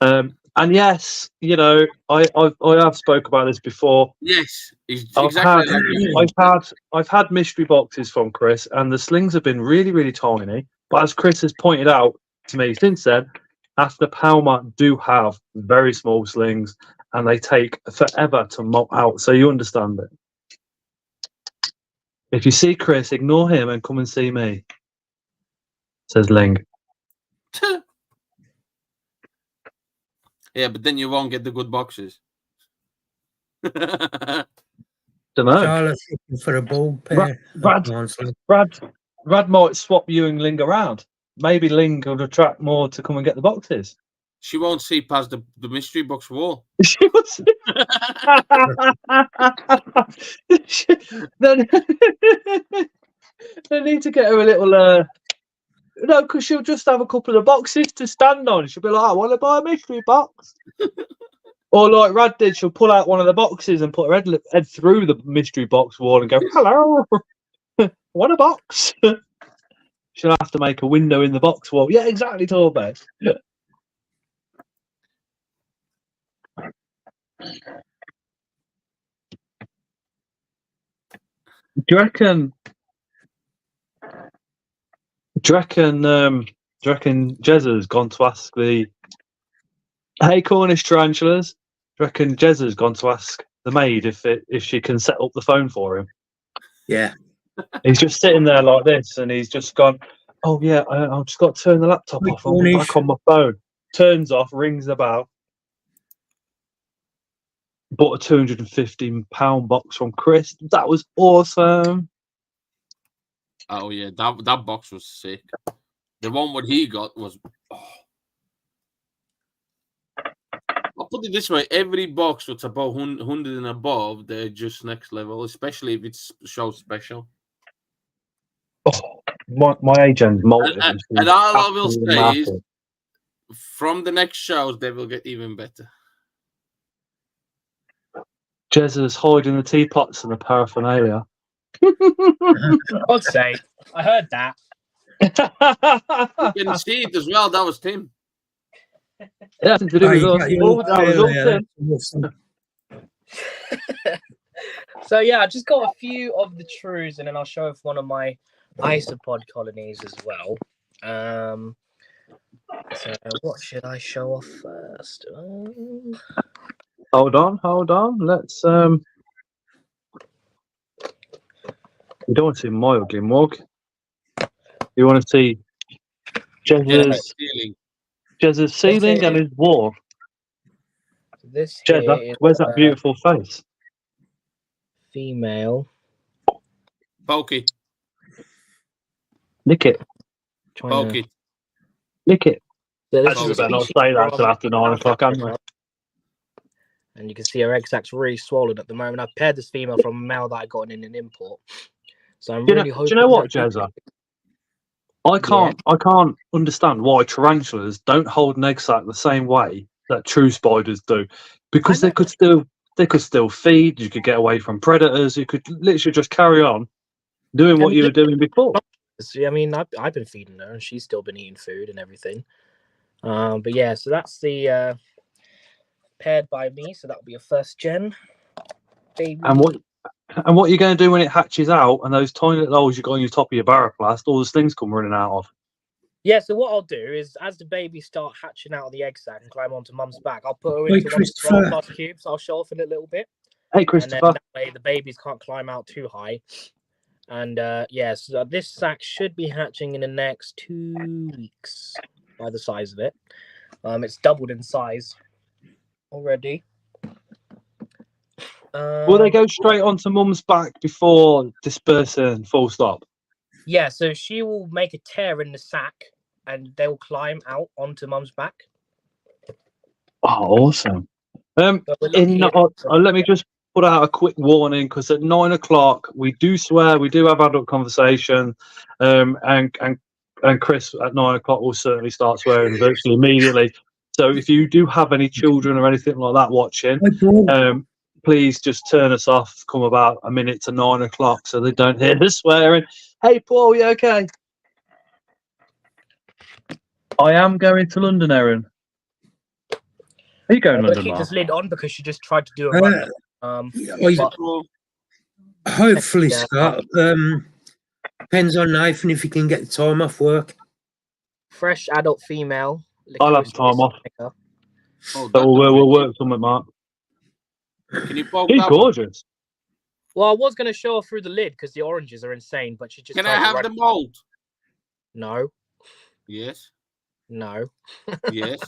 And yes, you know, I have spoke about this before. Yes, he's I've exactly had, like you. I've had mystery boxes from Chris, and the slings have been really, really tiny. But as Chris has pointed out to me since then, After Palmer do have very small slings, and they take forever to mop out. So you understand it. If you see Chris, ignore him and come and see me. Says Ling. Yeah, but then you won't get the good boxes. Don't know. Charlotte's looking for a bald pair. Brad might swap you and Ling around. Maybe Ling would attract more to come and get the boxes. She won't see past the mystery box wall. She was. Then they need to get her a little. No, because she'll just have a couple of boxes to stand on. She'll be like, I want to buy a mystery box. Or like Rad did, she'll pull out one of the boxes and put her head through the mystery box wall and go, hello, want a box? She'll have to make a window in the box wall. Yeah, exactly, Torbay. Yeah. Do you reckon Jezza's gone to ask the hey Cornish tarantulas? Do you reckon Jezza's gone to ask the maid if she can set up the phone for him? Yeah. He's just sitting there like this, and he's just gone, oh yeah, I've just got to turn the laptop off. I'll be back on my phone. Turns off, rings the bell. Bought a £215 box from Chris. That was awesome. Oh yeah, that box was sick. The one what he got was. Oh. I'll put it this way: every box that's about 100 and above, they're just next level. Especially if it's show special. Oh, my agent's molten. And all I will say is, from the next shows, they will get even better. Jezza's hiding the teapots and the paraphernalia. I'd say. I heard that. You can see it as well. That was Tim. Yeah, nothing to do with us. That was all Tim. So yeah, I just got a few of the trues, and then I'll show off one of my isopod colonies as well. So what should I show off first? Hold on. Let's you don't want to see my ugly mug. You want to see Jezza's ceiling and his wall. This Jezza, here is, where's that beautiful face? Female. Pokey. Lick it. Pokey. Lick it. So this Actually, we is a better not species say that from till after 9 o'clock, haven't we? And you can see her egg sack's really swollen at the moment. I've paired this female from a male that I got in an import. So I'm really hoping. Do you know what, Jezza? I can't understand why tarantulas don't hold an egg sac the same way that true spiders do, because they could still feed. You could get away from predators. You could literally just carry on doing what you were doing before. See, I mean, I've been feeding her, and she's still been eating food and everything. But yeah, so that's the paired by me. So that'll be a first gen baby. And what are you going to do when it hatches out and those tiny little holes you got on your top of your baroplast, all those things come running out of? Yeah, so what I'll do is, as the babies start hatching out of the egg sac and climb onto mum's back, I'll put her into one of the 12+ cubes. I'll show off in a little bit. Hey, Christopher. And then that way the babies can't climb out too high. And yeah, so this sac should be hatching in the next 2 weeks by the size of it. It's doubled in size already. Will they go straight onto mum's back before dispersing full stop? Yeah, so she will make a tear in the sac and they'll climb out onto mum's back. Oh, awesome. Let me just put out a quick warning, because at 9 o'clock we do swear, we do have adult conversation, and Chris at 9 o'clock will certainly start swearing virtually immediately. So if you do have any children or anything like that watching, please just turn us off. Come about a minute to 9 o'clock so they don't hear the swearing. Hey Paul, you okay? I am going to London, Erin. Are you going to London? Keep this lid on because she just tried to do a run. Hopefully, Scott. Depends on Nathan if he can get the time off work. Fresh adult female I'll have Lycosa time off. seneca. Oh, So we'll work something, Mark. Can you poke He's that one? gorgeous. Well, I was going to show her through the lid because the oranges are insane, but she just Can I tried to have run- the mold? No, Yes. no. Yes.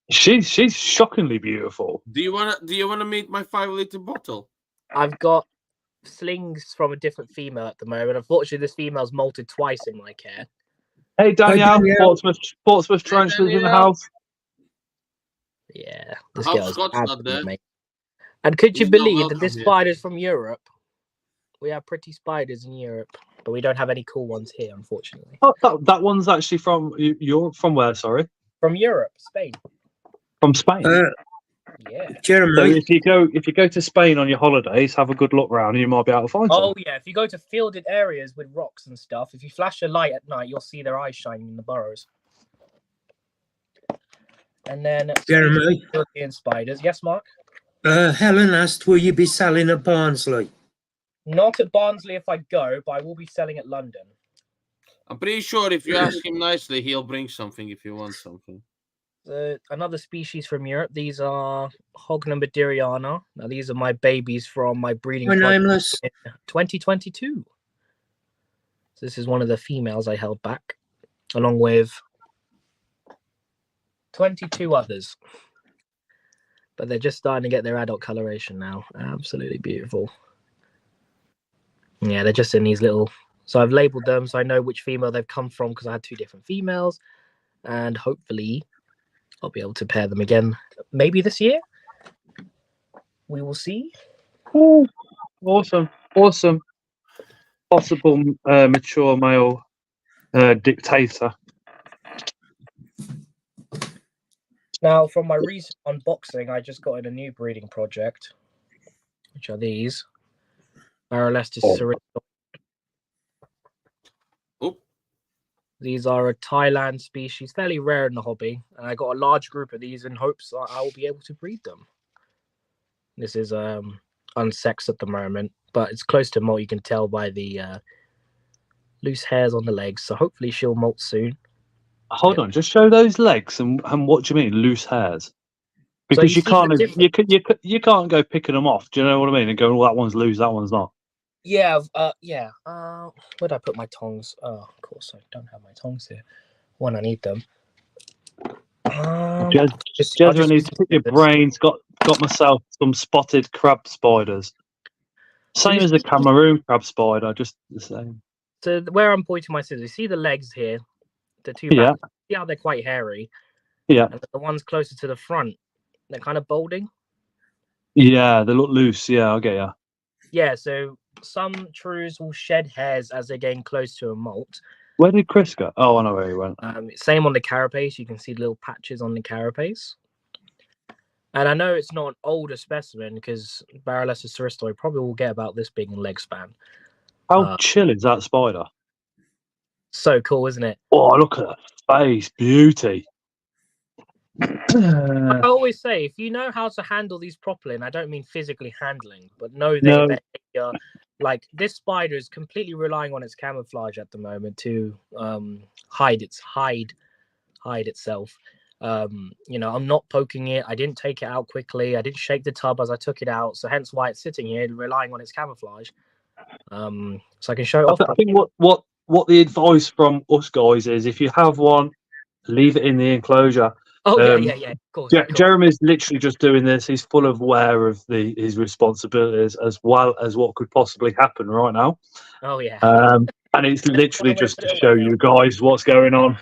She's shockingly beautiful. Do you wanna meet my 5-liter bottle? I've got slings from a different female at the moment. Unfortunately, this female's molted twice in my care. Hey Danielle, Danielle. Portsmouth transfers in the Danielle. house. Yeah, this Hope girl's Scott's not absolutely dead. amazing. And could you He's not believe that welcome this here. spider's from Europe? We have pretty spiders in Europe, but we don't have any cool ones here, unfortunately. Oh, that one's actually from you're from where? Sorry, From Europe, Spain. from Spain. Yeah. So Jeremy, if you go to Spain on your holidays, have a good look round, and you might be able to find some. Oh yeah, if you go to fielded areas with rocks and stuff, if you flash a light at night, you'll see their eyes shining in the burrows. And then Jeremy. European spiders. Yes, Mark. Helen asked, will you be selling at Barnsley? Not at Barnsley if I go, but I will be selling at London. I'm pretty sure if you ask him nicely, he'll bring something if you want something. Another species from Europe. These are Hogna Maderiana. Now these are my babies from my breeding My project nameless. in 2022. So this is one of the females I held back, along with 22 others. But they're just starting to get their adult coloration now. Absolutely beautiful. Yeah, they're just in these little. So I've labeled them so I know which female they've come from because I had 2 different females, and hopefully I'll be able to pair them again. Maybe this year. We will see. Ooh, awesome. Possible mature male dictator. Now, from my recent unboxing, I just got in a new breeding project, which are these. Barolestis cereus. Oh, These are a Thailand species, fairly rare in the hobby, and I got a large group of these in hopes that I will be able to breed them. This is unsexed at the moment, but it's close to molt. You can tell by the loose hairs on the legs, so hopefully she'll molt soon. Hold on, just show those legs and what do you mean loose hairs? Because you you see can't the you can't go picking them off. Do you know what I mean? And go, well, that one's loose, that one's not. Yeah, where'd I put my tongs? Oh, of course, I don't have my tongs here when I need them. I'll Jezra needs to use pick your this. brains. Got myself some spotted crab spiders. Same Who's- as a Cameroon crab spider, just the same. So where I'm pointing my scissors, you see the legs here, the 2 Yeah. backs? See how they're quite hairy? Yeah. And the ones closer to the front, they're kind of balding. Yeah, they look loose. Yeah, I'll get you. Yeah, so some shrews will shed hairs as they're getting close to a molt. Where did Chris go? Oh, I know where he went. Same on the carapace. You can see little patches on the carapace. And I know it's not an older specimen because Barolestis cereus probably will get about this big in leg span. How chill is that spider? So cool, isn't it? Oh, look at that face, beauty. I always say, if you know how to handle these properly, and I don't mean physically handling, but know No. their behavior, like this spider is completely relying on its camouflage at the moment to hide itself. You know, I'm not poking it. I didn't take it out quickly. I didn't shake the tub as I took it out. So hence why it's sitting here relying on its camouflage. So I can show it off. I think what the advice from us guys is, if you have one, leave it in the enclosure. Oh yeah. Of course. of course. Jeremy's literally just doing this. He's full of aware of his responsibilities as well as what could possibly happen right now. Oh yeah. And it's literally just to show you guys what's going on.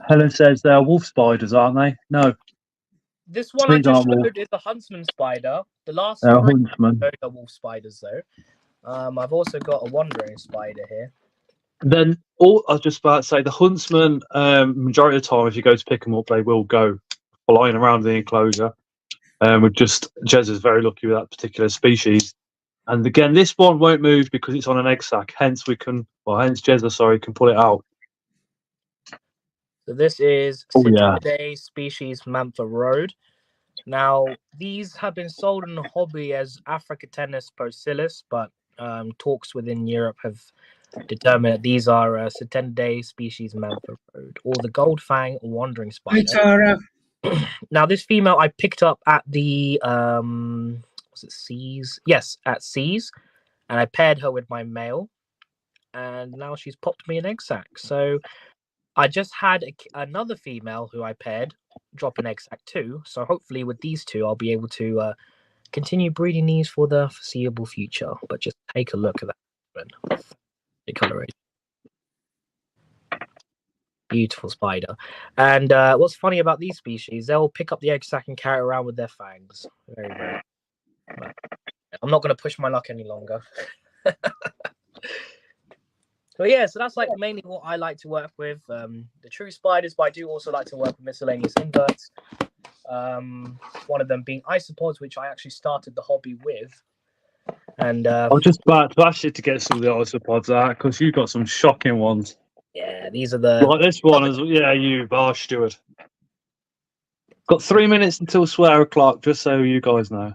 Helen says they're wolf spiders, aren't they? No, This one I these just aren't wolf. showed is the huntsman spider. The last they're three huntsmen. are wolf spiders though. I've also got a wandering spider here. Then I was just about to say the huntsman. Majority of the time, if you go to pick them up, they will go flying around the enclosure. Jez is very lucky with that particular species. And again, this one won't move because it's on an egg sac. Hence, Jez, can pull it out. So this is Oh, yeah. Cittidae species Mantha Road. Now, these have been sold in the hobby as Africatennis Procillus, but talks within Europe have determine that these are Sitendae species Mamphorode, or the gold fang wandering Hey, spider. Tara. Now, this female I picked up at the was it Seas? Yes, at Seas, and I paired her with my male, and now she's popped me an egg sac. So I just had another female who I paired drop an egg sac too. So hopefully with these two, I'll be able to continue breeding these for the foreseeable future. But just take a look at that. The coloration. Beautiful spider. And what's funny about these species, they'll pick up the egg sac and carry it around with their fangs. Very, very. But I'm not going to push my luck any longer. But yeah, so that's like mainly what I like to work with. The true spiders, but I do also like to work with miscellaneous inverts. One of them being isopods, which I actually started the hobby with. And I was just about to ask you to get some of the isopods out because you got some shocking ones. yeah, these are the Like this one is, yeah, you bar steward. Got 3 minutes until swear o'clock, just so you guys know.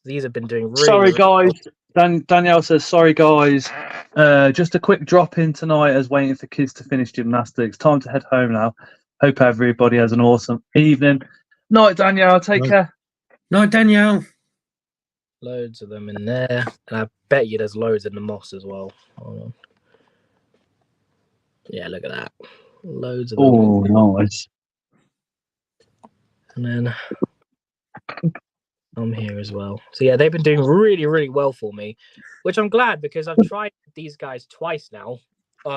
these have been doing really Sorry, really guys. Danielle says, sorry, guys. Just a quick drop in tonight as waiting for kids to finish gymnastics. Time to head home now. Hope everybody has an awesome evening. Night, Danielle. Take Night. care. No, Danielle. loads of them in there. And I bet you there's loads in the moss as well. Hold on. Yeah, look at that. Loads of them. Oh, nice. And then I'm here as well. So yeah, they've been doing really, really well for me, which I'm glad because I've tried these guys twice now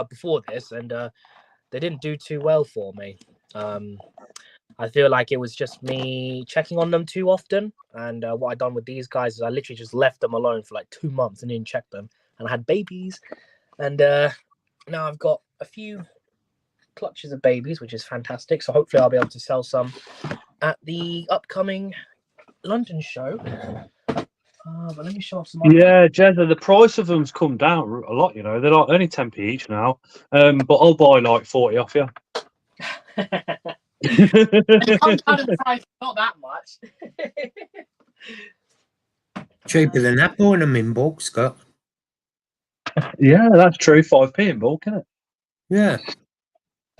before this, and they didn't do too well for me. I feel like it was just me checking on them too often. And what I done with these guys is I literally just left them alone for like 2 months and didn't check them. And I had babies. And now I've got a few clutches of babies, which is fantastic. So hopefully I'll be able to sell some at the upcoming London show. But let me show off some. Yeah, Jezza, the price of them's come down a lot, you know. They're like only 10p each now. But I'll buy like 40 off you. Come down in price, not that much. Cheaper than that, buying them in bulk, Scott. Yeah, that's true. 5p in bulk, isn't it? Yeah.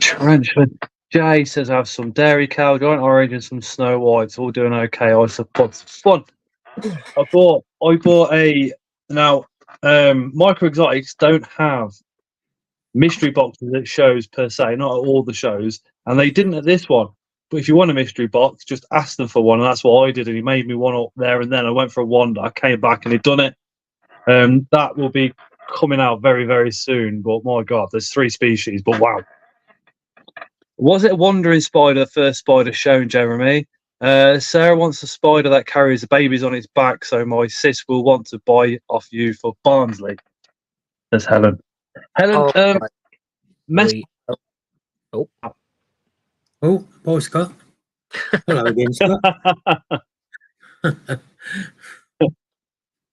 Tarantula. Jay says I have some dairy cow, giant orange, and some snow whites. All doing okay. I support fun. I bought a now. Micro Exotics don't have mystery boxes at shows per se, not at all the shows, and they didn't at this one. But if you want a mystery box, just ask them for one, and that's what I did. And he made me one up there and then. I went for a wonder. I came back and he'd done it. That will be coming out very, very soon. But my God, there's 3 species. But wow. Was it a wandering spider, first spider shown, Jeremy? Sarah wants a spider that carries the babies on its back, so my sis will want to buy off you for Barnsley. Says Helen. Helen, Oh, message. Oh, Oh, boy, Scott. Hello again, Scott.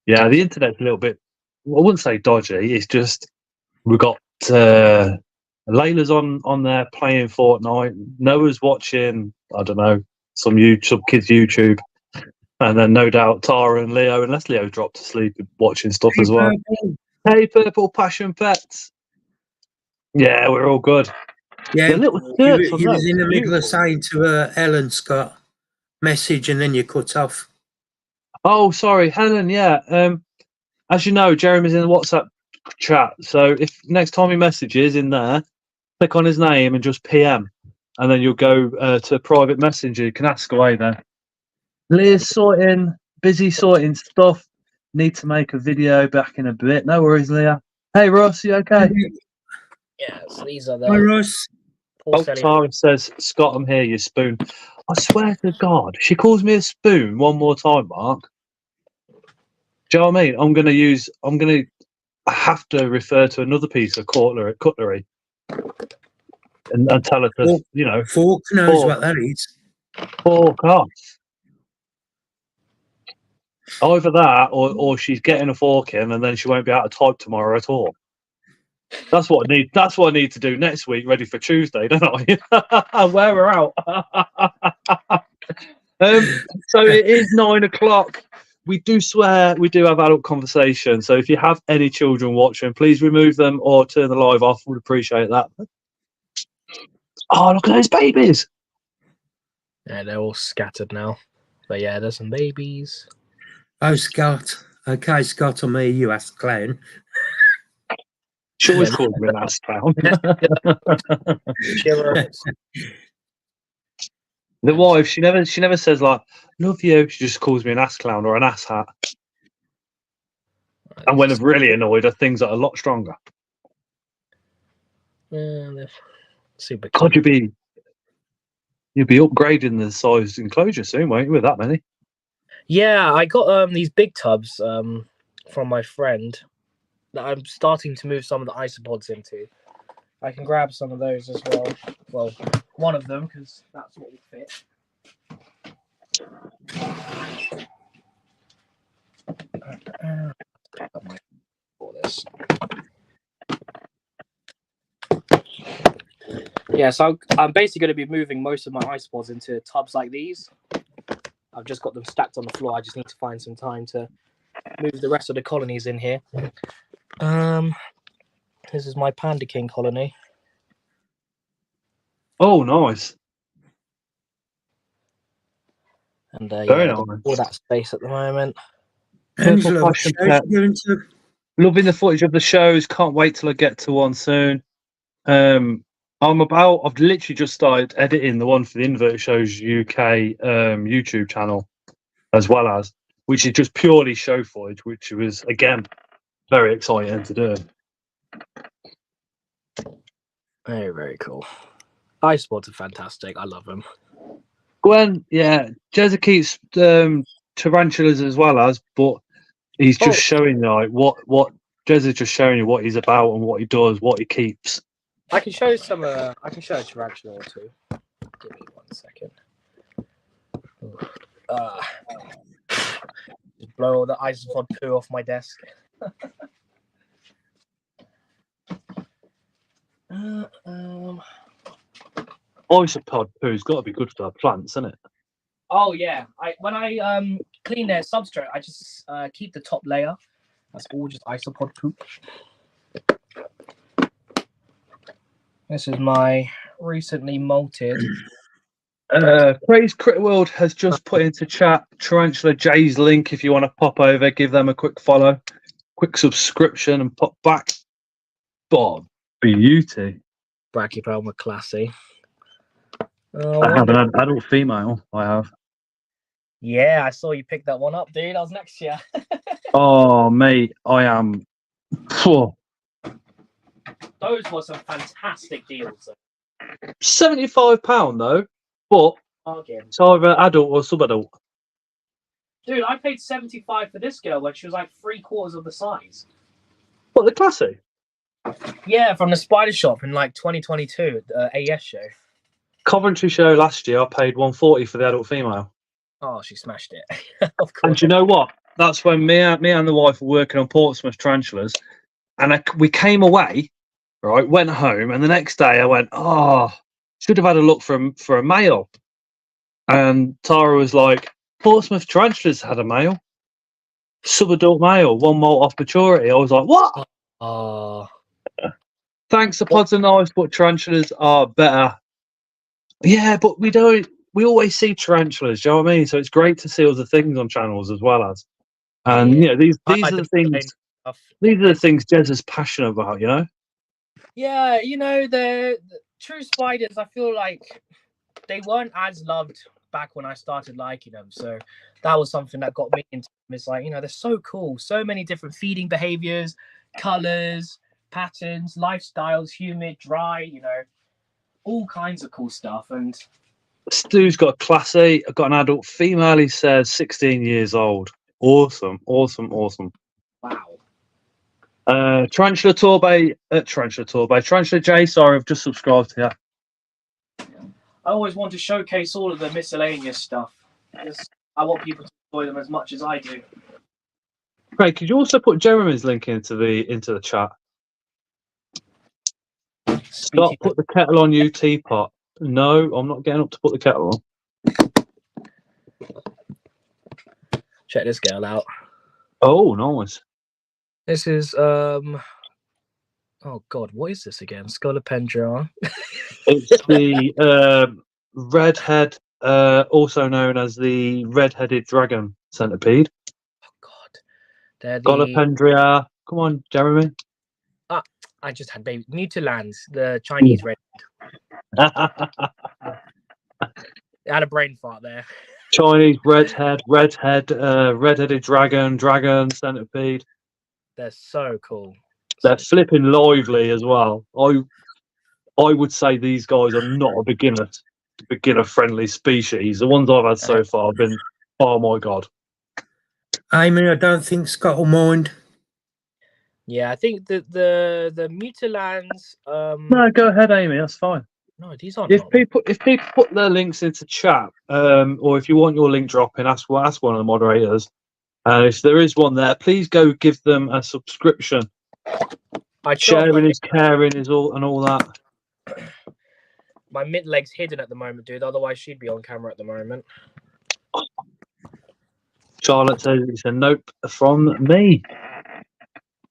Yeah, the internet's a little bit, I wouldn't say dodgy. It's just we've got Layla's on there playing Fortnite. Noah's watching, I don't know, some kids' YouTube. And then no doubt Tara and Leo, unless Leo dropped to sleep watching stuff as well. Hey, Purple Passion Pets. Yeah, we're all good. Yeah, The little you, skirts on you was them, in the middle of beautiful. saying to Ellen, Scott, message, and then you cut off. Oh, sorry, Helen. Yeah. As you know, Jeremy's in the WhatsApp chat. So if next time he messages in there, click on his name and just PM, and then you'll go to private messenger. You can ask away there. Leah's busy sorting stuff. Need to make a video back in a bit. No worries, Leah. Hey, Ross, you okay? yeah. So these are Hi, the Ross. Oh, Tara says, Scott, I'm here, you spoon. I swear to God, she calls me a spoon one more time, Mark. Do you know what I mean? I have to refer to another piece of cutlery and tell her to, Fork knows Fork. what that is. fork off. Either that or she's getting a fork in and then she won't be able to type tomorrow at all. That's what I need to do next week, ready for Tuesday, don't I? Where we're out. So it is 9 o'clock. we do swear we do have adult conversation. So if you have any children watching, please remove them or turn the live off. Would appreciate that. Oh, look at those babies! Yeah, they're all scattered now. But yeah, there's some babies. Oh, Scott. Okay, Scott, or me, you asked clown. She always calls me an ass clown. Shivers. The wife, she never says like "love you." She just calls me an ass clown or an ass hat. And when I'm really annoyed, her things are a lot stronger. They're super God, cute. you'll be upgrading the size enclosure soon, won't you? With that many. Yeah, I got these big tubs from my friend that I'm starting to move some of the isopods into. I can grab some of those as well. Well, one of them because that's what will fit. For this. Yeah, so I'm basically going to be moving most of my isopods into tubs like these. I've just got them stacked on the floor. I just need to find some time to move the rest of the colonies in here. This is my Panda King colony. Oh, nice. And Very yeah, nice. all that space at the moment. Angela, what Fashion shows pet. you going to? Loving the footage of the shows. Can't wait till I get to one soon. I've literally just started editing the one for the Invert Shows UK YouTube channel, as well as, which is just purely show footage, which was again very exciting to do. Very, very cool. Icepods are fantastic. I love them. Gwen, yeah, Jezza keeps tarantulas as well as, but he's just showing like what Jezza's just showing you what he's about and what he does, what he keeps. I can show some. I can show a tarantula or two. Give me 1 second. Just blow all the isopod poo off my desk. Isopod poo's got to be good for plants, isn't it? Oh yeah. When I clean their substrate, I just keep the top layer. That's all just isopod poop. This is my recently molted. Praise Crit World has just put into chat Tarantula J's link if you want to pop over, give them a quick follow, quick subscription, and pop back. Bob, beauty. Brachypelma classy. I have an adult female. I have. Yeah, I saw you pick that one up, dude. I was next to you. Oh, mate, I am. Phew. Those were some fantastic deals. £75 though, but Bargain. it's either adult or subadult. Dude, I paid 75 for this girl when she was like 3/4 of the size. What, the classic? Yeah, from the Spider Shop in like 2022, the AES show. Coventry show last year, I paid £140 for the adult female. Oh, she smashed it. Of course. And do you know what? That's when me and the wife were working on Portsmouth tarantulas, and we came away, right? Went home, and the next day I went, should have had a look for a male. And Tara was like, Portsmouth tarantulas had a male, subadult male, 1 molt off maturity. I was like, what? Oh, Thanks, the pods are nice, but tarantulas are better. Yeah, but we always see tarantulas, do you know what I mean? So it's great to see other things on channels as well as. And you know, these are the things. These are the things Jez is passionate about, you know. Yeah, you know the true spiders. I feel like they weren't as loved back when I started liking them, so that was something that got me into them. It's like, you know, they're so cool, so many different feeding behaviors, colors, patterns, lifestyles, humid, dry, you know, all kinds of cool stuff. And Stu's got a class A. I've got an adult female. He says 16 years old. Awesome. wow. Tarantula J. Sorry, I've just subscribed to you. I always want to showcase all of the miscellaneous stuff. I want people to enjoy them as much as I do. Craig, could you also put Jeremy's link into the chat? Scott, put the kettle on, you teapot. No, I'm not getting up to put the kettle on. Check this girl out. Oh, nice. This is oh god, what is this again? Scolopendra. It's the redhead, also known as the red-headed dragon centipede. Oh god. They're the Scolopendria. Come on, Jeremy. I just had baby Mutilans, the Chinese red. I had a brain fart there. Chinese red-headed dragon centipede. They're so cool. They're flipping lively as well. I would say these guys are not a beginner-friendly species. The ones I've had so far have been, oh my god. Amy, I don't think Scott will mind. Yeah, I think the Mutilans. No, go ahead, Amy. That's fine. No, these aren't. If people put their links into chat, or if you want your link dropping, ask one of the moderators. And if there is one there, please go give them a subscription. Sharing is caring is all that. My mid leg's hidden at the moment, dude. Otherwise, she'd be on camera at the moment. Charlotte says it's a nope from me.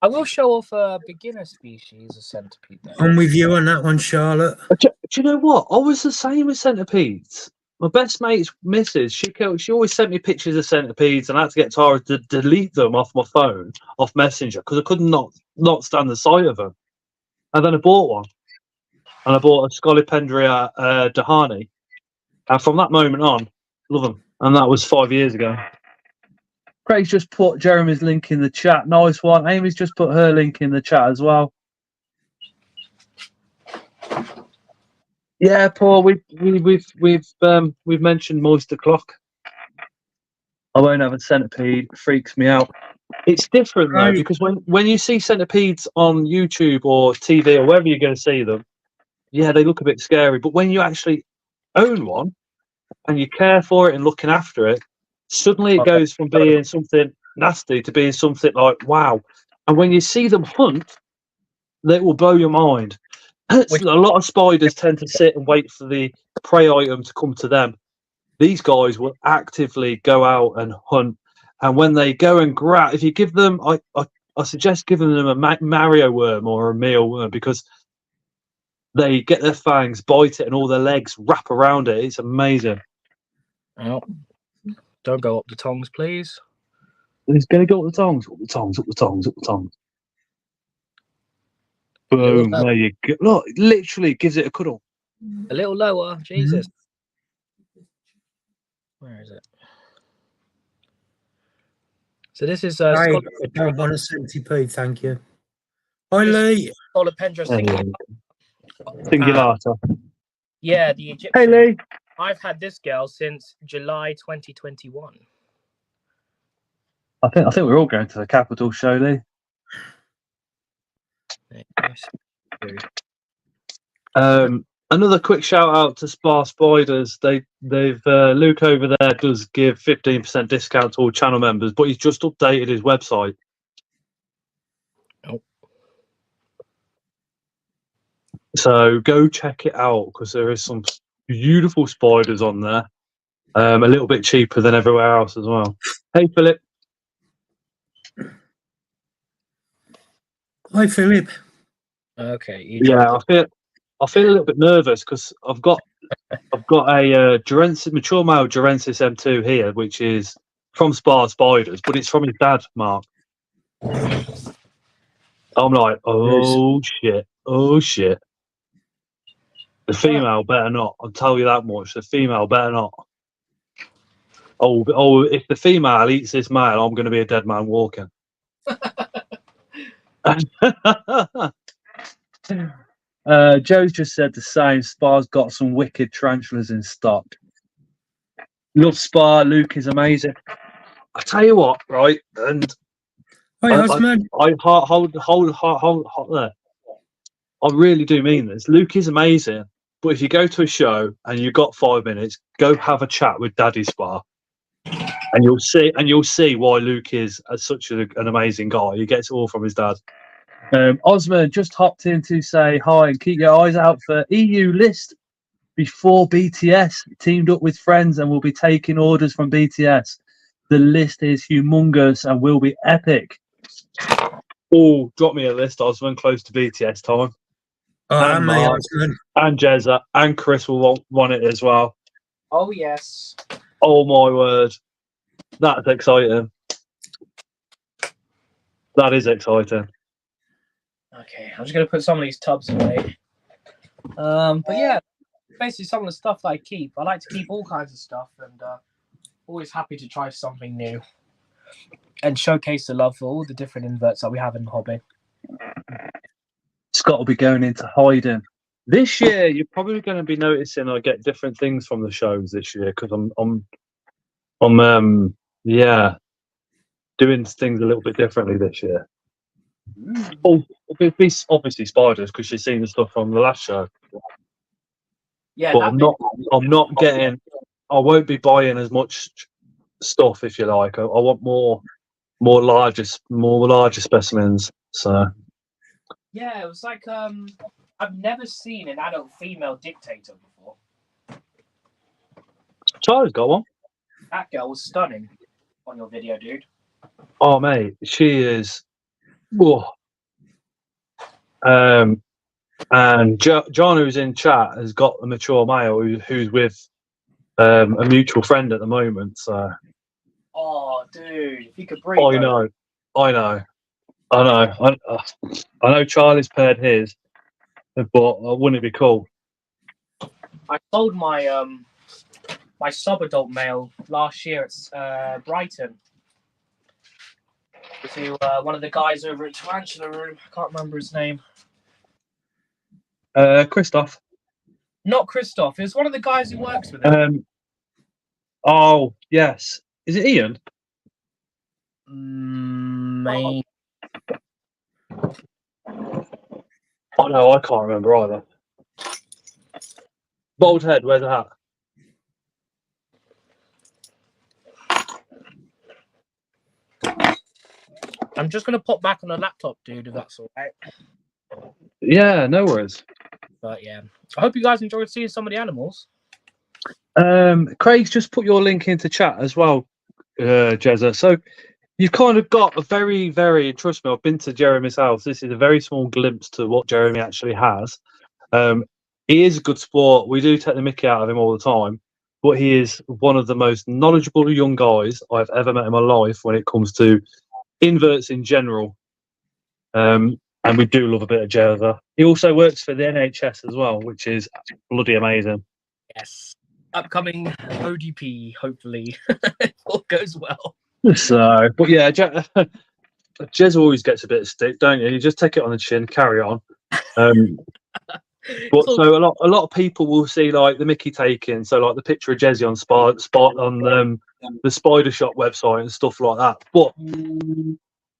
I will show off a beginner species, a centipede. Though. I'm with you on that one, Charlotte. Do you know what? I was the same with centipedes. My best mate's missus, she always sent me pictures of centipedes, and I had to get Tara to delete them off my phone, off Messenger, because I could not stand the sight of them. And then I bought one, and I bought a Scolopendria Dahani, and from that moment on, love them. And that was 5 years ago. Craig's just put Jeremy's link in the chat. Nice one. Amy's just put her link in the chat as well. Yeah, Paul, we've mentioned Moisture Clock. I won't have a centipede. It freaks me out. It's different though, because when you see centipedes on YouTube or TV or wherever you're going to see them, yeah, they look a bit scary. But when you actually own one and you care for it and looking after it, suddenly it goes from being something nasty to being something like wow. And when you see them hunt, they will blow your mind. A lot of spiders tend to sit and wait for the prey item to come to them. These guys will actively go out and hunt. And when they go and grab, if you give them, I suggest giving them a Mario worm or a meal worm, because they get their fangs, bite it, and all their legs wrap around it. It's amazing. Oh. Don't go up the tongs, please. He's going to go up the tongs, up the tongs, up the tongs, up the tongs. Boom, there you go. Look, it literally gives it a cuddle. A little lower, Jesus. Where is it? So this is I don't want a centipede, thank you. Hi, Lee. Scolopendra Singulata. Yeah, the Egyptian. Hey, Lee. I've had this girl since July 2021. I think we're all going to the Capital show, Lee. Another quick shout out to Spar Spiders. They've Luke over there does give 15% discount to all channel members, but he's just updated his website. Oh. So go check it out, because there is some beautiful spiders on there. A little bit cheaper than everywhere else as well. Hey, Philip. Hi, Philip. Okay. Yeah, I feel a little bit nervous because I've got a mature male Durensis M2 here, which is from Spar Spiders, but it's from his dad, Mark. I'm like, oh shit. The female better not. I'll tell you that much. The female better not. Oh! If the female eats this male, I'm going to be a dead man walking. Joe's just said the same. Spar's got some wicked tarantulas in stock. Love Spar. Luke is amazing. I tell you what, right? And Hi, Osman. I hold there. I really do mean this. Luke is amazing, but if you go to a show and you've got 5 minutes, go have a chat with Daddy Spar, and you'll see why Luke is such an amazing guy. He gets it all from his dad. Osman just hopped in to say hi and keep your eyes out for EU list before BTS teamed up with friends and will be taking orders from BTS. The list is humongous and will be epic. Oh, drop me a list. I was running close to BTS time. Oh, And and me, Mark. Osman. And Jezza and Chris will want it as well. Oh yes. Oh my word. That's exciting. That is exciting. Okay, I'm just gonna put some of these tubs away. But yeah, basically some of the stuff that I keep. I like to keep all kinds of stuff, and always happy to try something new and showcase the love for all the different inverts that we have in the hobby. Scott will be going into hiding. This year, you're probably going to be noticing I get different things from the shows this year because I'm doing things a little bit differently this year. Oh, obviously spiders because she's seen the stuff from the last show. Yeah, But I'm not getting. I won't be buying as much stuff if you like. I want more larger specimens. So yeah, it was like I've never seen an adult female dictator before. Charlie's got one. That girl was stunning on your video, dude. Oh mate, she is. Whoa. And John, who's in chat, has got a mature male who's with a mutual friend at the moment. So. Oh, dude, if you could breathe. I know. I know Charlie's paired his, but wouldn't it be cool? I sold my my sub-adult male last year at Brighton to one of the guys over at Tarantula Room. I can't remember his name. Christoph. Not Christoph. It was one of the guys who works with him. Oh yes. Is it Ian? Mate. Oh no, I can't remember either. Bald head, wears a hat. I'm just gonna pop back on the laptop, dude, if that's all right. Yeah, no worries. But yeah, I hope you guys enjoyed seeing some of the animals. Craig's just put your link into chat as well, Jezza. So you've kind of got a very, very, trust me, I've been to Jeremy's house. This is a very small glimpse to what Jeremy actually has. He is a good sport. We do take the mickey out of him all the time, but he is one of the most knowledgeable young guys I've ever met in my life when it comes to inverts in general. And we do love a bit of Jezza. He also works for the NHS as well, which is bloody amazing. Yes. Upcoming ODP, hopefully. If all goes well. So, but yeah, Jez always gets a bit of stick, don't you? You just take it on the chin, carry on. But so a lot of people will see like the Mickey taking, so like the picture of Jezzy on spot on the Spider Shop website and stuff like that. But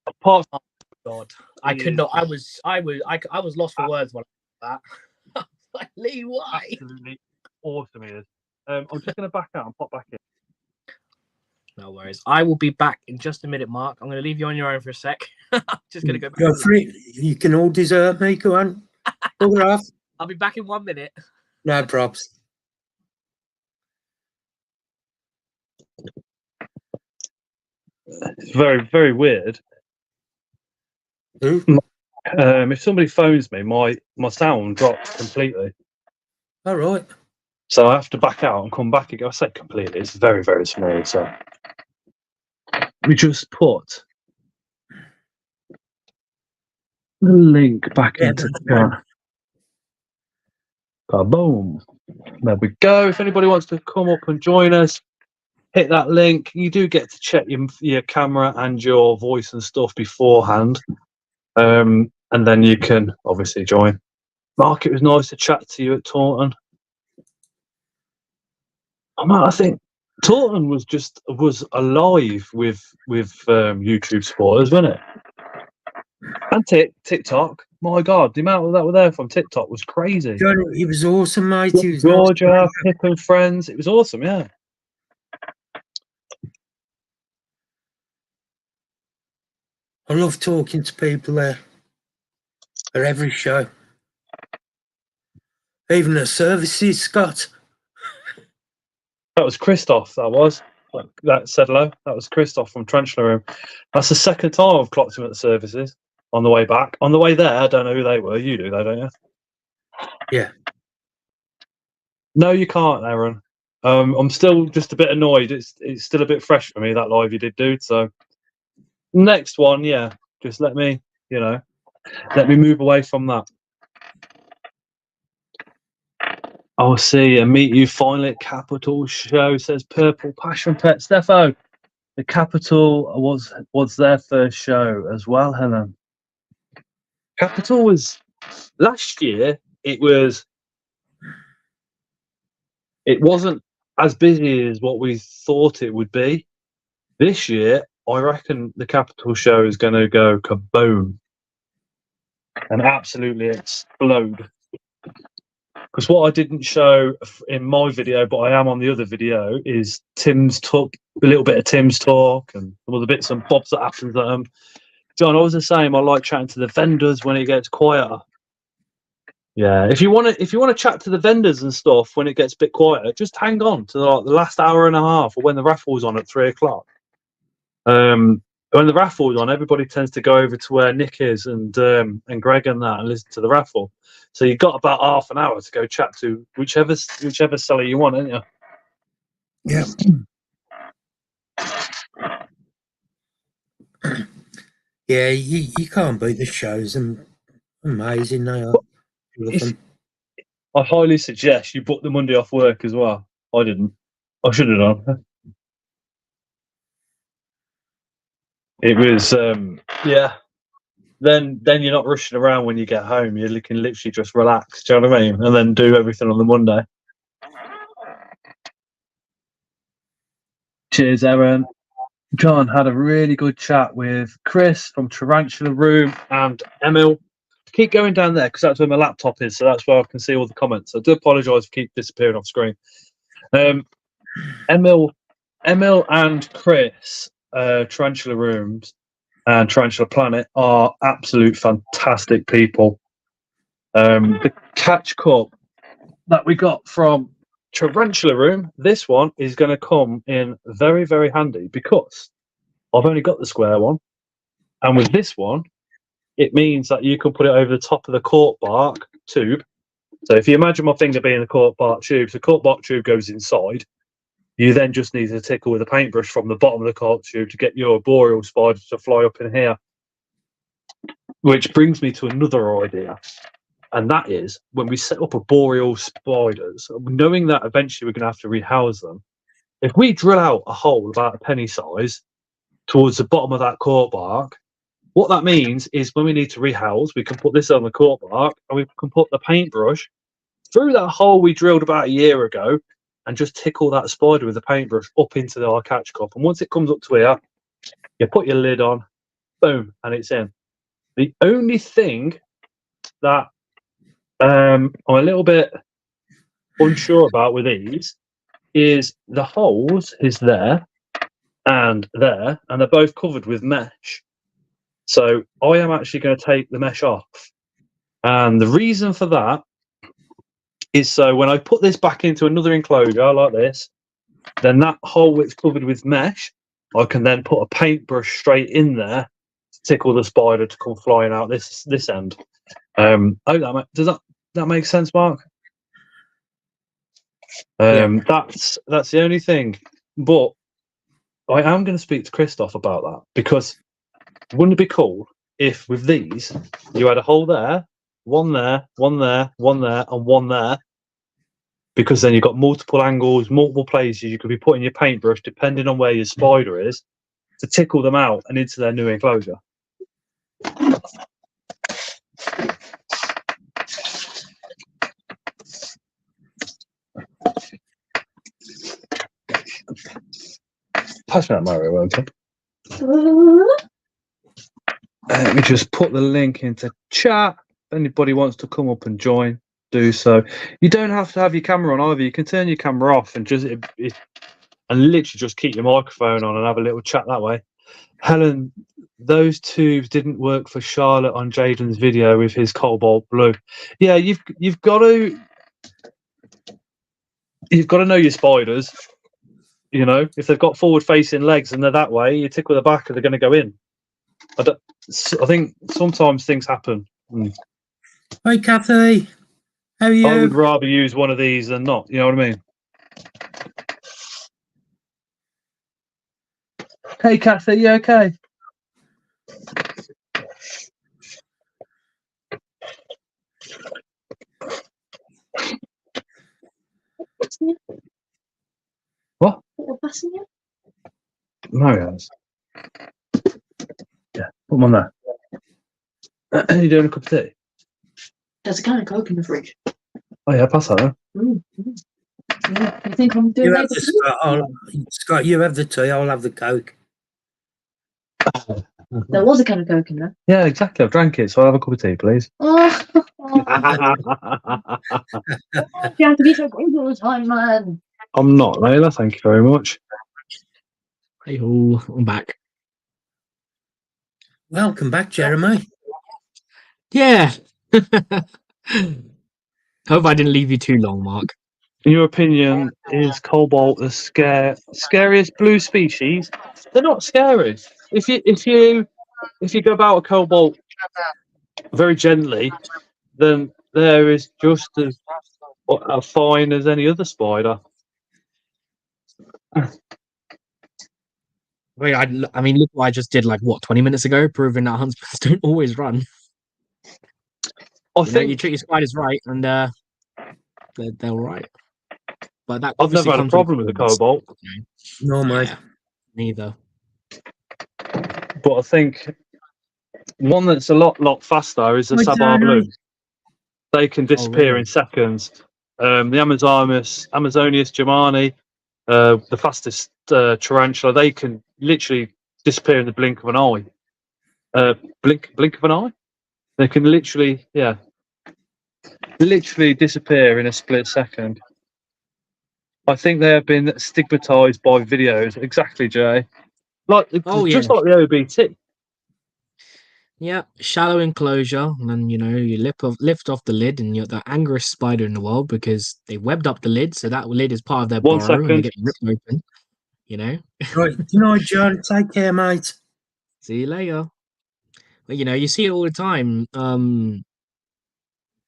apart from God, I could not. I was lost for words when I heard that. Like, Lee, why? Absolutely awesome, he is. I'm just going to back out and pop back in. No worries. I will be back in just a minute, Mark. I'm going to leave you on your own for a sec. Just going to go back. Go free. You can all desert me. Go on. Bugger off. I'll be back in 1 minute. No props. It's very, very weird. Who? If somebody phones me, my sound drops completely. All right. So I have to back out and come back again. I say completely. It's very, very small. So we just put the link back into the chat. Boom. There we go. If anybody wants to come up and join us, hit that link. You do get to check your camera and your voice and stuff beforehand. And then you can obviously join. Mark, it was nice to chat to you at Taunton. Oh, man, I think Taunton was alive with YouTube supporters, wasn't it? And TikTok. My God, the amount that were there from TikTok was crazy. John, he was awesome, mate. He was Georgia, Pip and friends. It was awesome, yeah. I love talking to people there at every show. Even the services, Scott. That was Christoph, that was. that said hello. That was Christoph from Tarantula Room. That's the second time I've clocked him at the services on the way back. On the way there, I don't know who they were. You do, though, don't you? Yeah. No, you can't, Aaron. I'm still just a bit annoyed. It's still a bit fresh for me, that live you did, dude. So next one, yeah, just let me move away from that. I'll see and meet you finally at Capital Show, says Purple Passion Pet. Stefo, the Capital was their first show as well, Helen. Capital was last year. It wasn't as busy as what we thought it would be. This year, I reckon the Capital Show is going to go kaboom and absolutely explode. Because what I didn't show in my video, but I am on the other video, is Tim's talk, a little bit of Tim's talk and some of the bits and bobs that happens at them. John, I was the same. I like chatting to the vendors when it gets quieter. Yeah, if you want to chat to the vendors and stuff when it gets a bit quieter, just hang on to the last hour and a half, or when the raffle's on at 3:00. When the raffle's on, everybody tends to go over to where Nick is and Greg and that, and listen to the raffle. So you've got about half an hour to go chat to whichever seller you want, haven't you? Yeah. Yeah, you can't beat the shows. And amazing they are. I highly suggest you book the Monday off work as well. I didn't. I should have done. It was, yeah. Then you're not rushing around when you get home. You can literally just relax. Do you know what I mean? And then do everything on the Monday. Cheers, Aaron. John had a really good chat with Chris from Tarantula Room and Emil. Keep going down there because that's where my laptop is, so that's where I can see all the comments. I do apologise for keep disappearing off screen. Emil and Chris, Tarantula Rooms and Tarantula Planet are absolute fantastic people. The catch cup that we got from Tarantula Room, this one is going to come in very, very handy because I've only got the square one, and with this one, it means that you can put it over the top of the cork bark tube. So if you imagine my finger being the cork bark tube, the cork bark tube goes inside. You then just need to tickle with a paintbrush from the bottom of the cork tube to get your boreal spider to fly up in here. Which brings me to another idea. And that is when we set up a boreal spiders, knowing that eventually we're going to have to rehouse them, if we drill out a hole about a penny size towards the bottom of that cork bark, what that means is when we need to rehouse, we can put this on the cork bark and we can put the paintbrush through that hole we drilled about a year ago and just tickle that spider with the paintbrush up into our catch cup. And once it comes up to here, you put your lid on, boom, and it's in. The only thing that I'm a little bit unsure about with these is the holes is there, and they're both covered with mesh. So I am actually going to take the mesh off. And the reason for that is so when I put this back into another enclosure like this, then that hole that's covered with mesh, I can then put a paintbrush straight in there to tickle the spider to come flying out this end. Does that make sense, Mark? That's the only thing. But I am going to speak to Christoph about that because wouldn't it be cool if with these you had a hole there, one there, one there, one there, and one there? Because then you've got multiple angles, multiple places you could be putting your paintbrush depending on where your spider is to tickle them out and into their new enclosure. Pass me that Mario, okay? Let me just put the link into chat. If anybody wants to come up and join, do so. You don't have to have your camera on either. You can turn your camera off and just and literally just keep your microphone on and have a little chat that way. Helen, those tubes didn't work for Charlotte on Jaden's video with his cobalt blue. Yeah, you've got to know your spiders. You know, if they've got forward-facing legs and they're that way, you tickle the back and they're going to go in. I think sometimes things happen. Hi, Kathy. How are I would you? rather use one of these than not. You know what I mean? Hey, Kathy, you okay? What? Mario's. Yeah, put them on there. Are you doing a cup of tea? There's a can of Coke in the fridge. Oh yeah, pass that then. Yeah, you think I'm doing You have that? the Scott, you have the tea, I'll have the Coke. There was a can of Coke in there. Yeah, exactly. I've drank it, so I'll have a cup of tea, please. Oh, you have to be so grumpy all the time, man. I'm not, Layla. Thank you very much. Hey ho, I'm back. Welcome back, Jeremy. Yeah. Hope I didn't leave you too long, Mark. In your opinion, is cobalt the scariest blue species? They're not scary. If you go about a cobalt very gently, then there is just as fine as any other spider. Wait, I mean, look what I just did, like, what, 20 minutes ago, proving that huntsmans don't always run. I You know, you think treat your spiders right, and they're all right. But that I've never obviously had a comes problem with the performance. cobalt, No, mate. Yeah, neither. but I think one that's a lot faster is the Hi, Sabar Jeremy. Blue. They can disappear really? in seconds. The Amazonius Germani, the fastest tarantula, they can literally disappear in the blink of an eye. Blink of an eye? They can literally disappear in a split second. I think they have been stigmatized by videos. Exactly, Jay. Oh, Just yeah. like the OBT. Yeah, shallow enclosure, and then you lift off the lid, and you're the angriest spider in the world because they webbed up the lid, so that lid is part of their 1 burrow, and they second. get ripped open. You know. Right, good night, John. Take care, mate. See you later. But you see it all the time.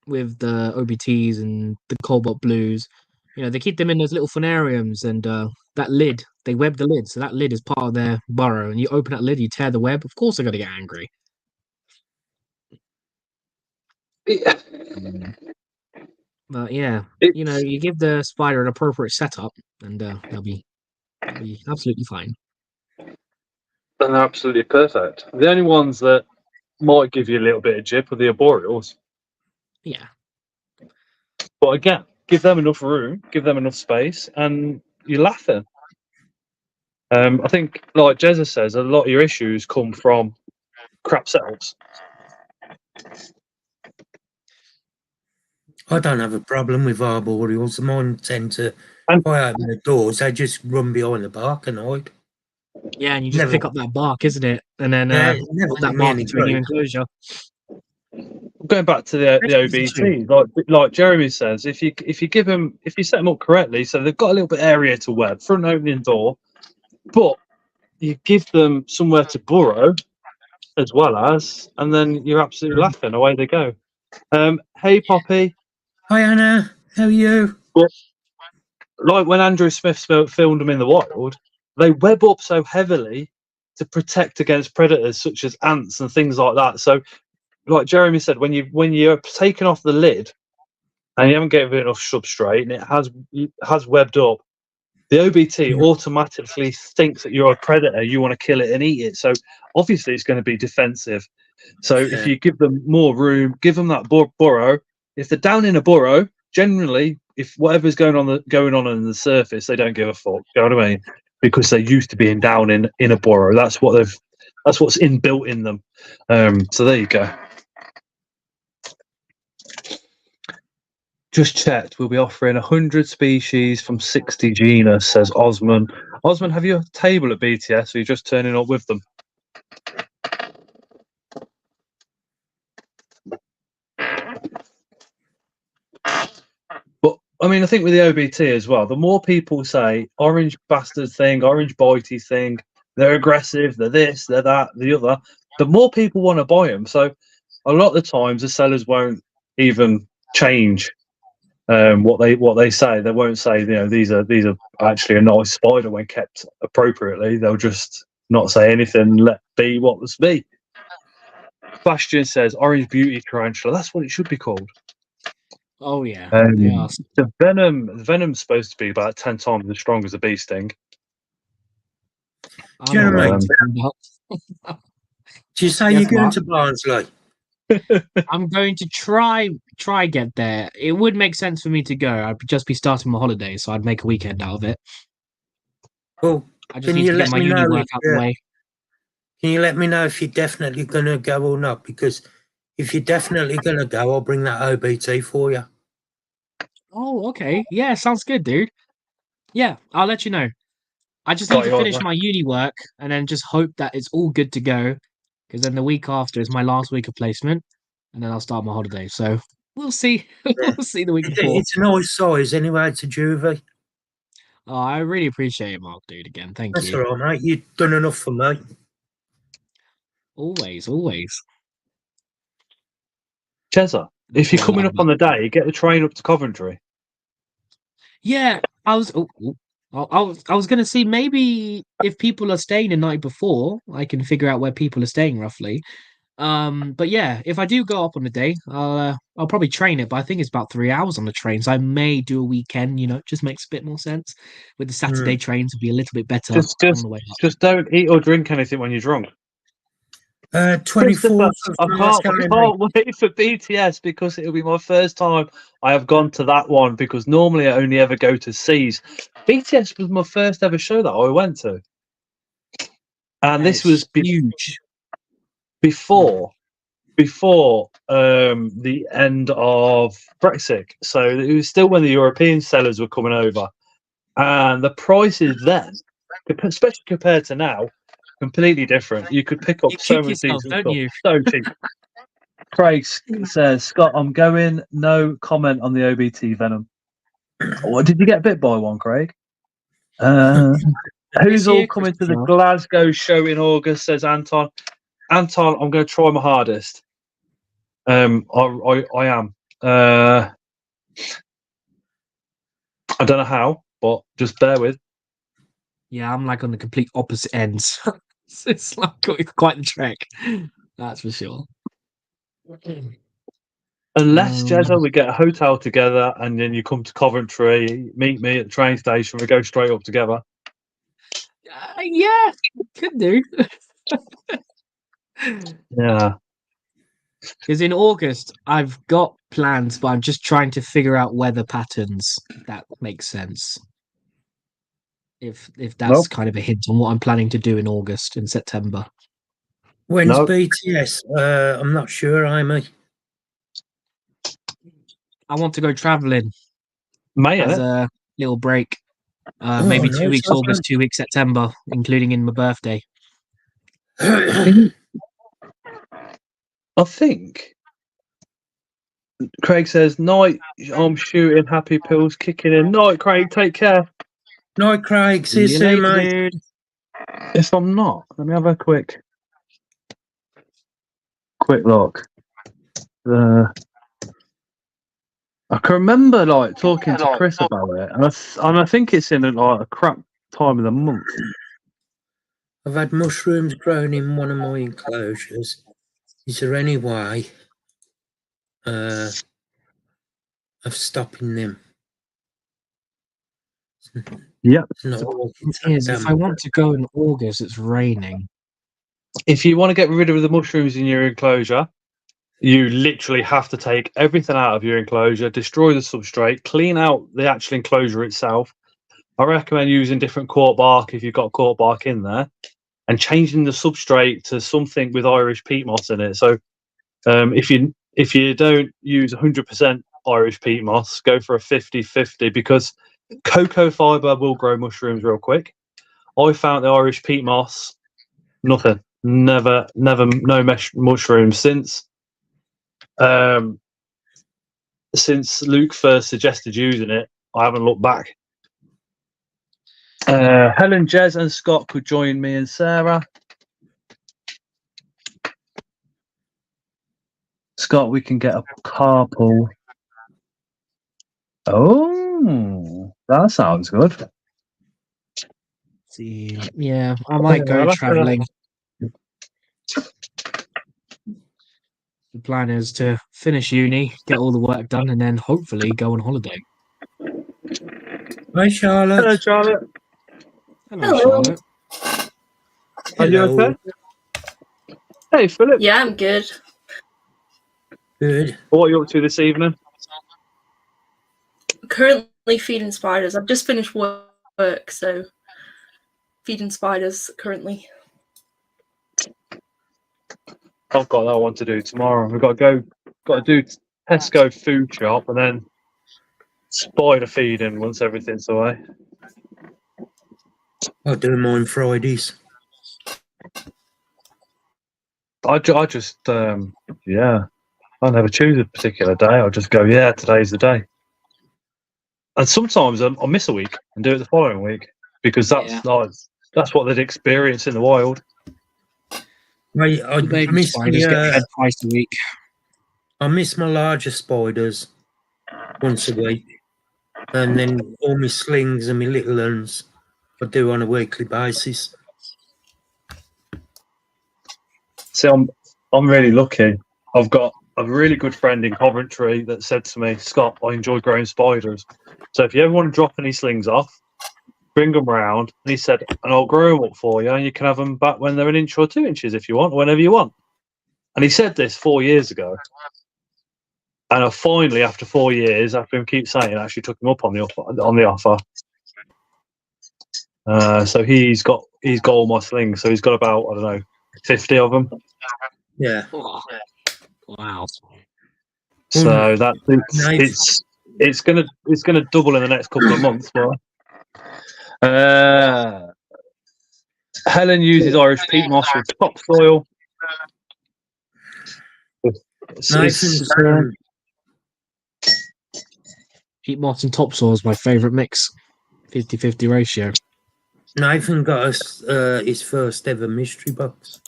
With the OBTs and the cobalt blues, they keep them in those little phanariums, and that lid, they web the lid, so that lid is part of their burrow. And you open that lid, you tear the web. Of course, they're gonna get angry. But yeah, you give the spider an appropriate setup, and they'll be absolutely fine. And they're absolutely perfect. The only ones that might give you a little bit of jip are the arboreals. Yeah. But again, give them enough room, give them enough space, and you're laughing. I think, like Jezza says, a lot of your issues come from crap setups. I don't have a problem with arboreals. Mine tend to, And- if I open the doors, they just run behind the bark and hide. Yeah, and you just Never- pick up that bark, isn't it? And then Yeah, never put that did me bark any into a new good. enclosure. Going back to the OBT, like Jeremy says, if you set them up correctly, so they've got a little bit of area to web, front opening door, but you give them somewhere to burrow as well as, and then you're absolutely laughing. Away they go. Hey, Poppy. Hi, Anna. How are you? Like when Andrew Smith filmed them in the wild, they web up so heavily to protect against predators such as ants and things like that. So, like Jeremy said, when you're taking off the lid and you haven't given it enough substrate and it has webbed up, the OBT automatically thinks that you're a predator, you want to kill it and eat it. So obviously it's going to be defensive. So if you give them more room, give them that burrow. If they're down in a burrow, generally, if whatever's going on in the surface, they don't give a fuck. You know what I mean? Because they're used to being down in a burrow. That's what's inbuilt in them. So there you go. Just checked. We'll be offering 100 species from 60 genus, says Osman. Osman, have you a table at BTS, or are you just turning up with them? But I mean, I think with the OBT as well, the more people say orange bastard thing, orange bitey thing, they're aggressive, they're this, they're that, the other, the more people want to buy them. So a lot of the times the sellers won't even change what they say. They won't say, you know, these are actually a nice spider when kept appropriately. They'll just not say anything and let be what was be. Bastion says orange beauty tarantula. That's what it should be called. Oh yeah. They are. The venom's supposed to be about 10 times as strong as a bee sting. I don't know what Jeremy, you're talking about. do you say Yes, you're going Mark? to Barnsley? I'm going to try get there. It would make sense for me to go. I'd just be starting my holiday, so I'd make a weekend out of it. Well, I just can need you to let get my me uni know work if, out the way. Can you let me know if you're definitely going to go or not? Because if you're definitely going to go, I'll bring that OBT for you. Oh, okay. Yeah, sounds good, dude. Yeah, I'll let you know. I just need Got to you, finish Oliver. my uni work and then just hope that it's all good to go. Because then the week after is my last week of placement, and then I'll start my holiday. So we'll see. We'll see the week before. It's a nice size anyway to Juvie. Oh, I really appreciate it, Mark, dude. Again, thank That's you. all right, mate. You've done enough for me. Always, always. Cheza, if you're coming up on the day, get the train up to Coventry. Yeah, I was. I was gonna see maybe if people are staying the night before, I can figure out where people are staying roughly. But yeah, if I do go up on the day, I'll probably train it. But I think it's about 3 hours on the train, so I may do a weekend. You know, it just makes a bit more sense. With the Saturday trains, would be a little bit better Just on the way up. just don't eat or drink anything when you're drunk. 24th of I March, can't wait for BTS because it'll be my first time I have gone to that one, because normally I only ever go to C's. BTS was my first ever show that I went to. And this was huge. before the end of Brexit. So it was still when the European sellers were coming over. And the prices then, especially compared to now, completely different. You could pick up You so kick many yourself, decent don't stuff. you? So cheap. Craig says, Scott, I'm going. No comment on the OBT Venom. What, did you get bit by one, Craig? Who's all year, coming to the Christopher? Glasgow show in August, says Anton. Anton, I'm going to try my hardest. I am. I don't know how, but just bear with. Yeah, I'm like on the complete opposite ends. It's like quite the trek. That's for sure. Unless, Jezza, we get a hotel together and then you come to Coventry, meet me at the train station, we go straight up together. Yeah, could do. Yeah. Because in August, I've got plans, but I'm just trying to figure out weather patterns that make sense. If that's Well- kind of a hint on what I'm planning to do in August and September. When's No. BTS? I'm not sure, Amy. I want to go traveling May, as innit? a little break. Maybe 2 nice, weeks awesome. August, 2 weeks September, including in my birthday. I think Craig says, night, I'm shooting, happy pills kicking in. Night, Craig, take care. Night, Craig. See you soon, later, mate. dude. If I'm not, let me have a quick look. I can remember like talking to Chris about it, and I think it's in like a crap time of the month. I've had mushrooms grown in one of my enclosures. Is there any way of stopping them? Yep. It's not all If I want to go in August, it's raining. If you want to get rid of the mushrooms in your enclosure, you literally have to take everything out of your enclosure, destroy the substrate, clean out the actual enclosure itself. I recommend using different cork bark if you've got cork bark in there, and changing the substrate to something with Irish peat moss in it. So if you don't use 100% Irish peat moss, go for a 50-50, because cocoa fibre will grow mushrooms real quick. I found the Irish peat moss, nothing. Never, no mushrooms since Luke first suggested using it. I haven't looked back. Helen, Jez, and Scott could join me and Sarah. Scott, we can get a carpool. Oh, that sounds good. See, yeah, I might go traveling. The plan is to finish uni, get all the work done, and then hopefully go on holiday. Hi, Charlotte. Hello, Charlotte. Hello, Hello. Charlotte. Are you Hello. okay? Hey, Philip. Yeah, I'm good. Good. What are you up to this evening? Currently feeding spiders. I've just finished work, so feeding spiders currently. I've got that one to do tomorrow. We've got to do Tesco food shop and then spider feeding once everything's away. I do mine Fridays. I just yeah, I never choose a particular day. I'll just go, yeah, today's the day. And sometimes I'll miss a week and do it the following week because that's what they'd experience in the wild. I Baby miss spiders get fed twice a week. I miss my larger spiders once a week, and then all my slings and my little ones I do on a weekly basis. See, I'm really lucky. I've got a really good friend in Coventry that said to me, Scott, I enjoy growing spiders. So if you ever want to drop any slings off, bring them round. And he said, and I'll grow them up for you, and you can have them back when they're 1 inch or 2 inches if you want, whenever you want. And he said this 4 years ago. And I finally, after 4 years, after him keep saying, actually took him up on the offer. So he's got all my slings. So he's got about, I don't know, 50 of them. Yeah. Wow. So that Nice. it's gonna double in the next couple of months. But Helen uses Irish peat moss with topsoil. Nathan's, Peat moss and topsoil is my favourite mix. 50-50 ratio. Nathan got us his first ever mystery box,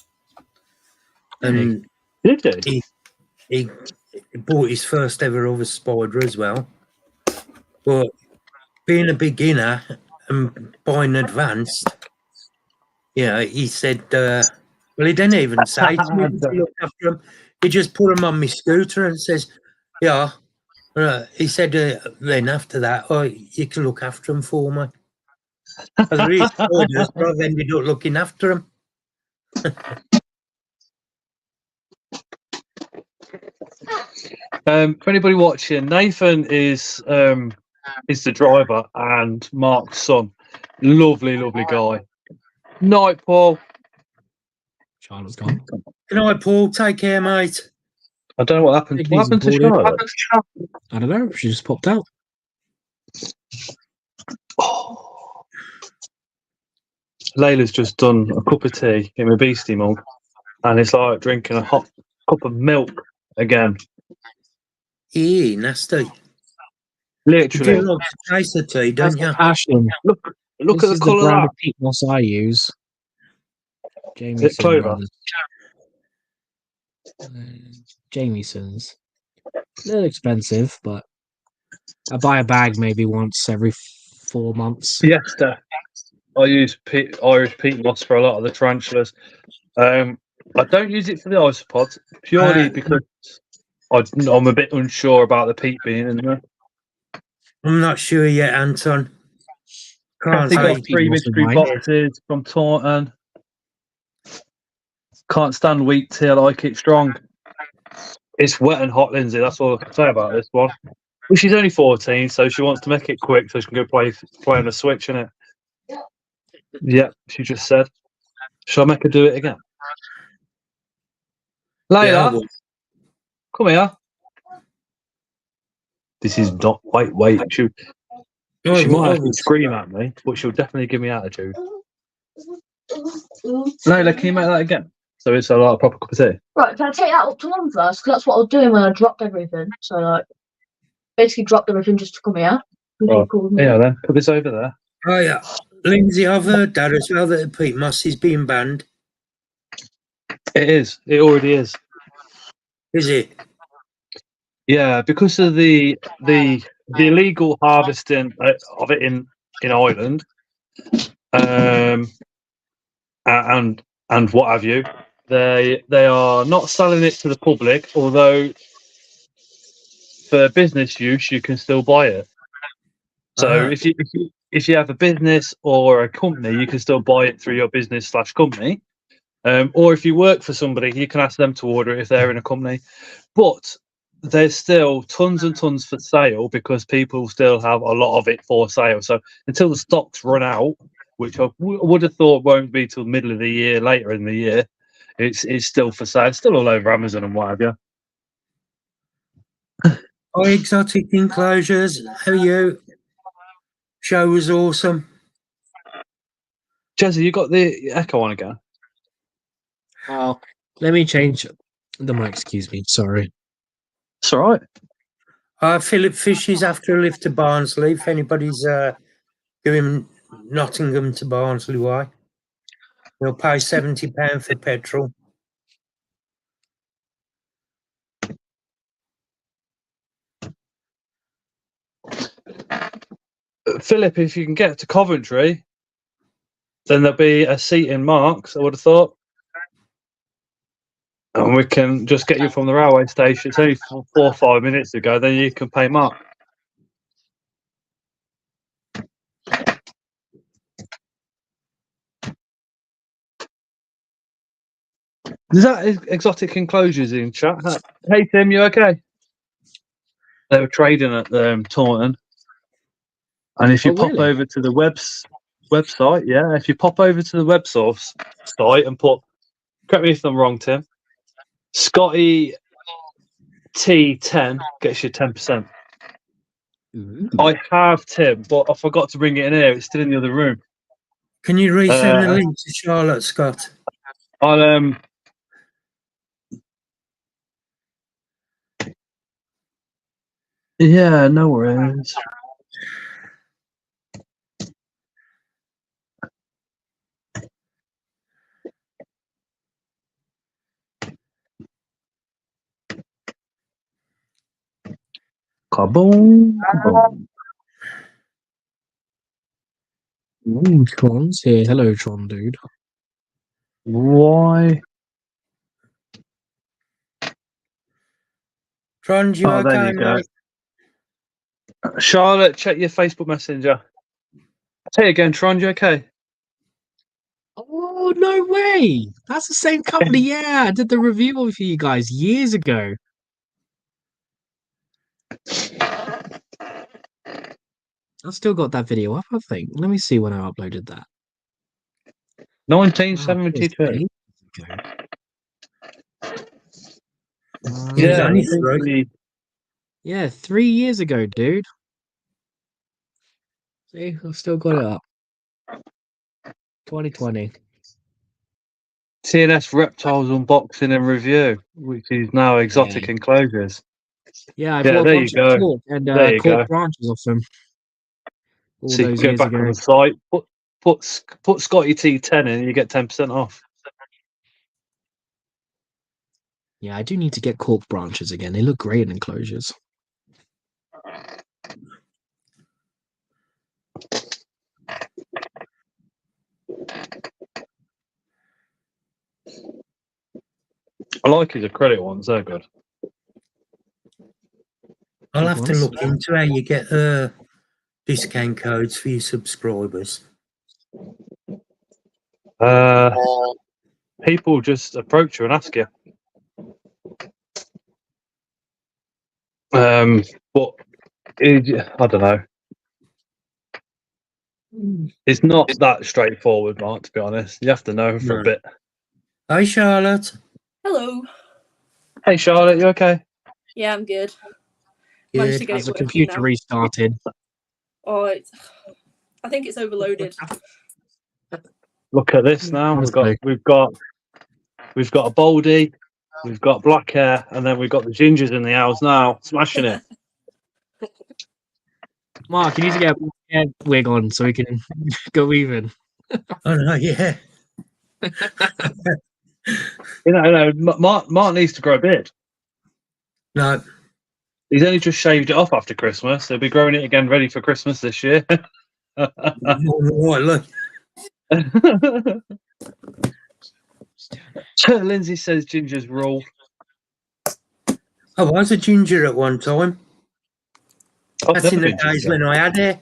and Did he? he bought his first ever other spider as well. But being a beginner and buying advanced, yeah, he said, well, he didn't even say to me to look after him. He just put him on my scooter and says, yeah. He said, then after that, oh, you can look after him for me. There is spiders, but I've ended up looking after him. For anybody watching, Nathan is the driver and Mark's son. Lovely guy. Night, Paul. Charlotte's gone. Good night, Paul. Take care, mate. I don't know what happened. Big What happened to news and Charlotte? I don't know. She just popped out. Oh. Layla's just done a cup of tea in my beastie mug, and it's like drinking a hot cup of milk again. Nasty. Literally. You do like the taste of tea, That's don't you? passion. Look This at is the colour brand of of peat moss I use. Jamieson Clover? Brothers. Jamieson's. A little expensive, but I buy a bag maybe once every 4 months. that. Fiesta. I use Irish peat moss for a lot of the tarantulas. I don't use it for the isopods purely because I'm a bit unsure about the peat being in there. I'm not sure yet, Anton. Can't They got say. 3 moss in mystery mine. boxes from Taunton. Can't stand wheat tea. I like it strong. It's wet and hot, Lindsay. That's all I can say about this one. Well, she's only 14, so she wants to make it quick so she can go play on the Switch, innit? Yeah, she just said. Shall I make her do it again? Layla, Yeah, well, come here. This is not. Wait. She might have to scream at me, but she'll definitely give me attitude. Layla, can you make that again? So it's a proper cup of tea. Right, can I take that up to one first? Because that's what I was doing when I dropped everything. So, like, basically dropped everything just to come here. Right. Yeah, then put this over there. Oh yeah, Lindsay, I've heard that as well, that Pete Moss is being banned. It is. It already is. Is it? Yeah, because of the illegal harvesting of it in Ireland, and what have you. They are not selling it to the public, although for business use you can still buy it. So if you have a business or a company, you can still buy it through your business/company. Or if you work for somebody, you can ask them to order it if they're in a company. But there's still tons and tons for sale because people still have a lot of it for sale. So until the stocks run out, which I would have thought won't be till middle of the year, later in the year, it's still for sale. It's still all over Amazon and what have you. Hi, Exotic Enclosures. How are you? Show was awesome. Jesse, you got the echo on again? Oh, let me change the mic. Excuse me. Sorry. It's all right. Philip Fish is after a lift to Barnsley. If anybody's doing Nottingham to Barnsley way, he'll pay £70 for petrol. Philip, if you can get to Coventry, then there'll be a seat in Marks, I would have thought. And we can just get you from the railway station. It's only 4 or 5 minutes to go, then you can pay Mark. Is that Exotic Enclosures in chat? Hey Tim, you okay? They were trading at Taunton. And if you pop really? over to the website, yeah, if you pop over to the website and put, correct me if I'm wrong, Tim, Scotty T10 gets you 10%. I have, Tim, but I forgot to bring it in here. It's still in the other room. Can you resend the link to Charlotte, Scott? I'll yeah, no worries. Kaboom, kaboom. Ooh, Tron's here. Hello, Tron, dude. Why? Tron, you Oh, there okay, you go. mate? Charlotte, check your Facebook Messenger. Say again, Tron, you okay? Oh, no way. That's the same company. Yeah, I did the review of you guys years ago. I've still got that video up, I think. Let me see when I uploaded that. 1972. Yeah, Yeah, only I think three. Yeah, 3 years ago, dude. See, I've still got it up. 2020. TNS Reptiles Unboxing and Review, which is now Exotic Yeah. Enclosures. Yeah, I Yeah, bought a there you bunch go. of cork and There you cork go. branches off them. All So you those go years back ago. on the site, put Scotty T10 in, and you get 10% off. Yeah, I do need to get cork branches again. They look great in enclosures. I like his acrylic ones; they're good. I'll have to ones. look into how you get discount codes for your subscribers. People just approach you and ask you. But I don't know. It's not that straightforward, Mark. To be honest, you have to know for No. a bit. Hi, Charlotte. Hello. Hey, Charlotte, you okay? Yeah, I'm good. Good. Managed to get Has it the working computer now. restarted? Oh, I think it's overloaded. Look at this now. Honestly. We've got a Baldy, we've got black hair, and then we've got the gingers in the house now, smashing it. Mark, you need to get a hair wig on so we can go even. Oh no, yeah. Mark needs to grow a beard. No, He's only just shaved it off after Christmas. He'll be growing it again ready for Christmas this year. more than what, look. Lindsay says Ginger's rule. I was a ginger at one time. I've That's in never the been days ginger. when I had hair.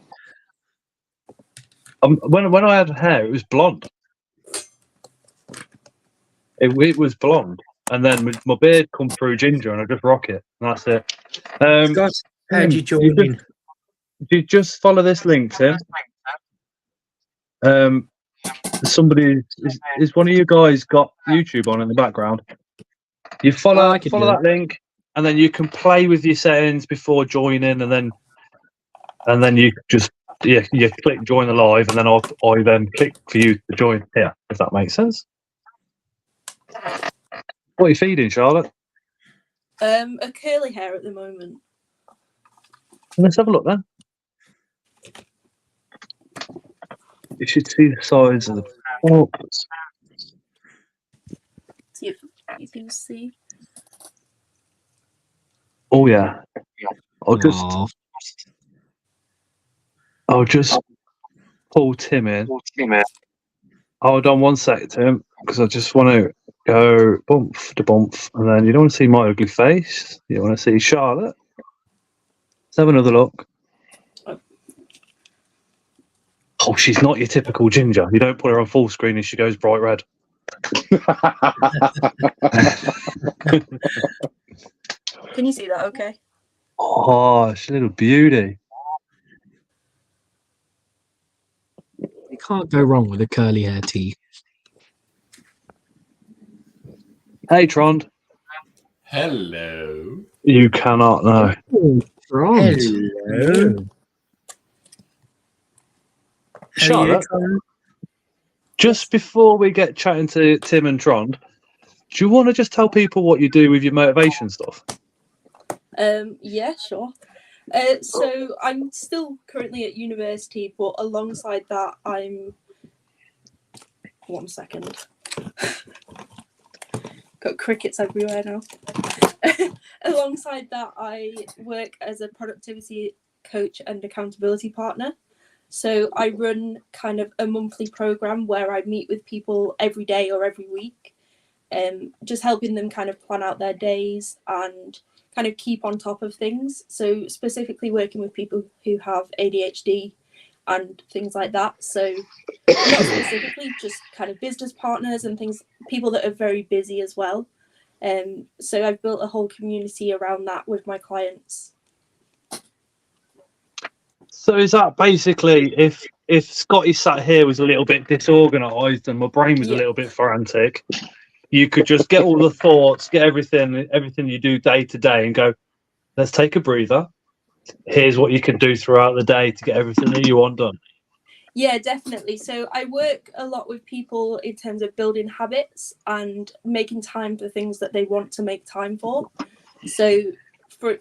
When I had hair, it was blonde. It was blonde, and then my beard come through ginger, and I just rock it. And that's it. Scott, how'd you join in? Do you just follow this link, Tim? Somebody is one of you guys got YouTube on in the background? You follow I could do that link, and then you can play with your settings before joining, and then you just you click join the live, and then I then click for you to join here. If that makes sense. What are you feeding, Charlotte? A curly hair at the moment. Let's have a look then. You should see the size of the box. See if you can see. Oh yeah. Aw. I'll just pull Tim in. Hold on one sec, Tim, because I just want to go bump to bump, and then you don't want to see my ugly face. You want to see Charlotte. Let's have another look. Oh, she's not your typical ginger. You don't put her on full screen and she goes bright red. Can you see that? Okay. Oh, she's a little beauty. You can't go wrong with a curly hair tee. Hey, Trond. Hello. You cannot know. Right. Hello. Charlotte, just before we get chatting to Tim and Trond, do you want to just tell people what you do with your motivation stuff? Yeah, sure. So I'm still currently at university, but alongside that, I'm. 1 second. Got crickets everywhere now. Alongside that, I work as a productivity coach and accountability partner. So I run kind of a monthly program where I meet with people every day or every week, just helping them kind of plan out their days and kind of keep on top of things. So specifically working with people who have ADHD and things like that. So not specifically, just kind of business partners and things, people that are very busy as well. So I've built a whole community around that with my clients. So is that basically if Scotty sat here was a little bit disorganised and my brain was a little bit frantic, you could just get all the thoughts, get everything you do day to day and go, let's take a breather. Here's what you can do throughout the day to get everything that you want done. Yeah, definitely. So I work a lot with people in terms of building habits and making time for things that they want to make time for. So for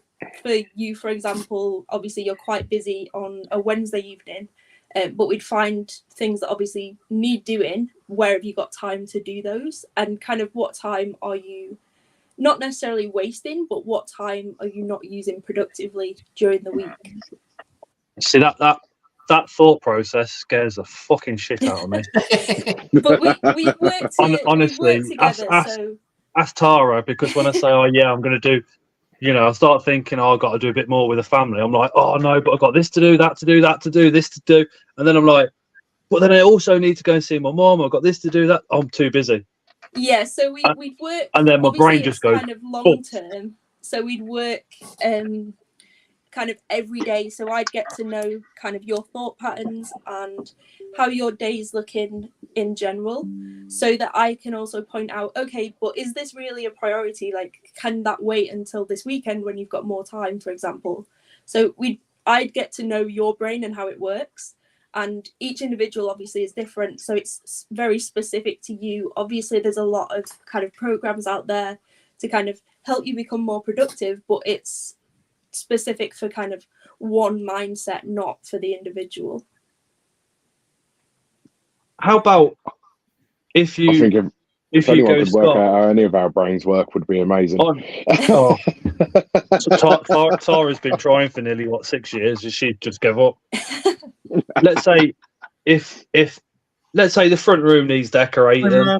you, for example, obviously you're quite busy on a Wednesday evening, but we'd find things that obviously need doing. Where have you got time to do those? And kind of what time are you not necessarily wasting, but what time are you not using productively during the week? See, that thought process scares the fucking shit out of me. But we work Honestly, together. ask Tara, because when I say, oh yeah, I'm going to do, I start thinking, oh, I've got to do a bit more with the family. I'm like, oh no, but I've got this to do, that to do, that to do, this to do. And then I'm like, but then I also need to go and see my mom. I've got this to do, that. I'm too busy. Yeah, so we'd work. And then my brain just goes, kind of long term. So we'd work kind of every day. So I'd get to know kind of your thought patterns and how your day's looking in general, so that I can also point out, okay, but is this really a priority? Like, can that wait until this weekend when you've got more time, for example? So I'd get to know your brain and how it works. And each individual obviously is different, so it's very specific to you. Obviously, there's a lot of kind of programs out there to kind of help you become more productive, but it's specific for kind of one mindset, not for the individual. How about if I think you if anyone go could work start? out how any of our brains work, would be amazing. Oh, so Tara's been trying for nearly 6 years, and she'd just give up. Let's say if let's say the front room needs decorating, Yeah.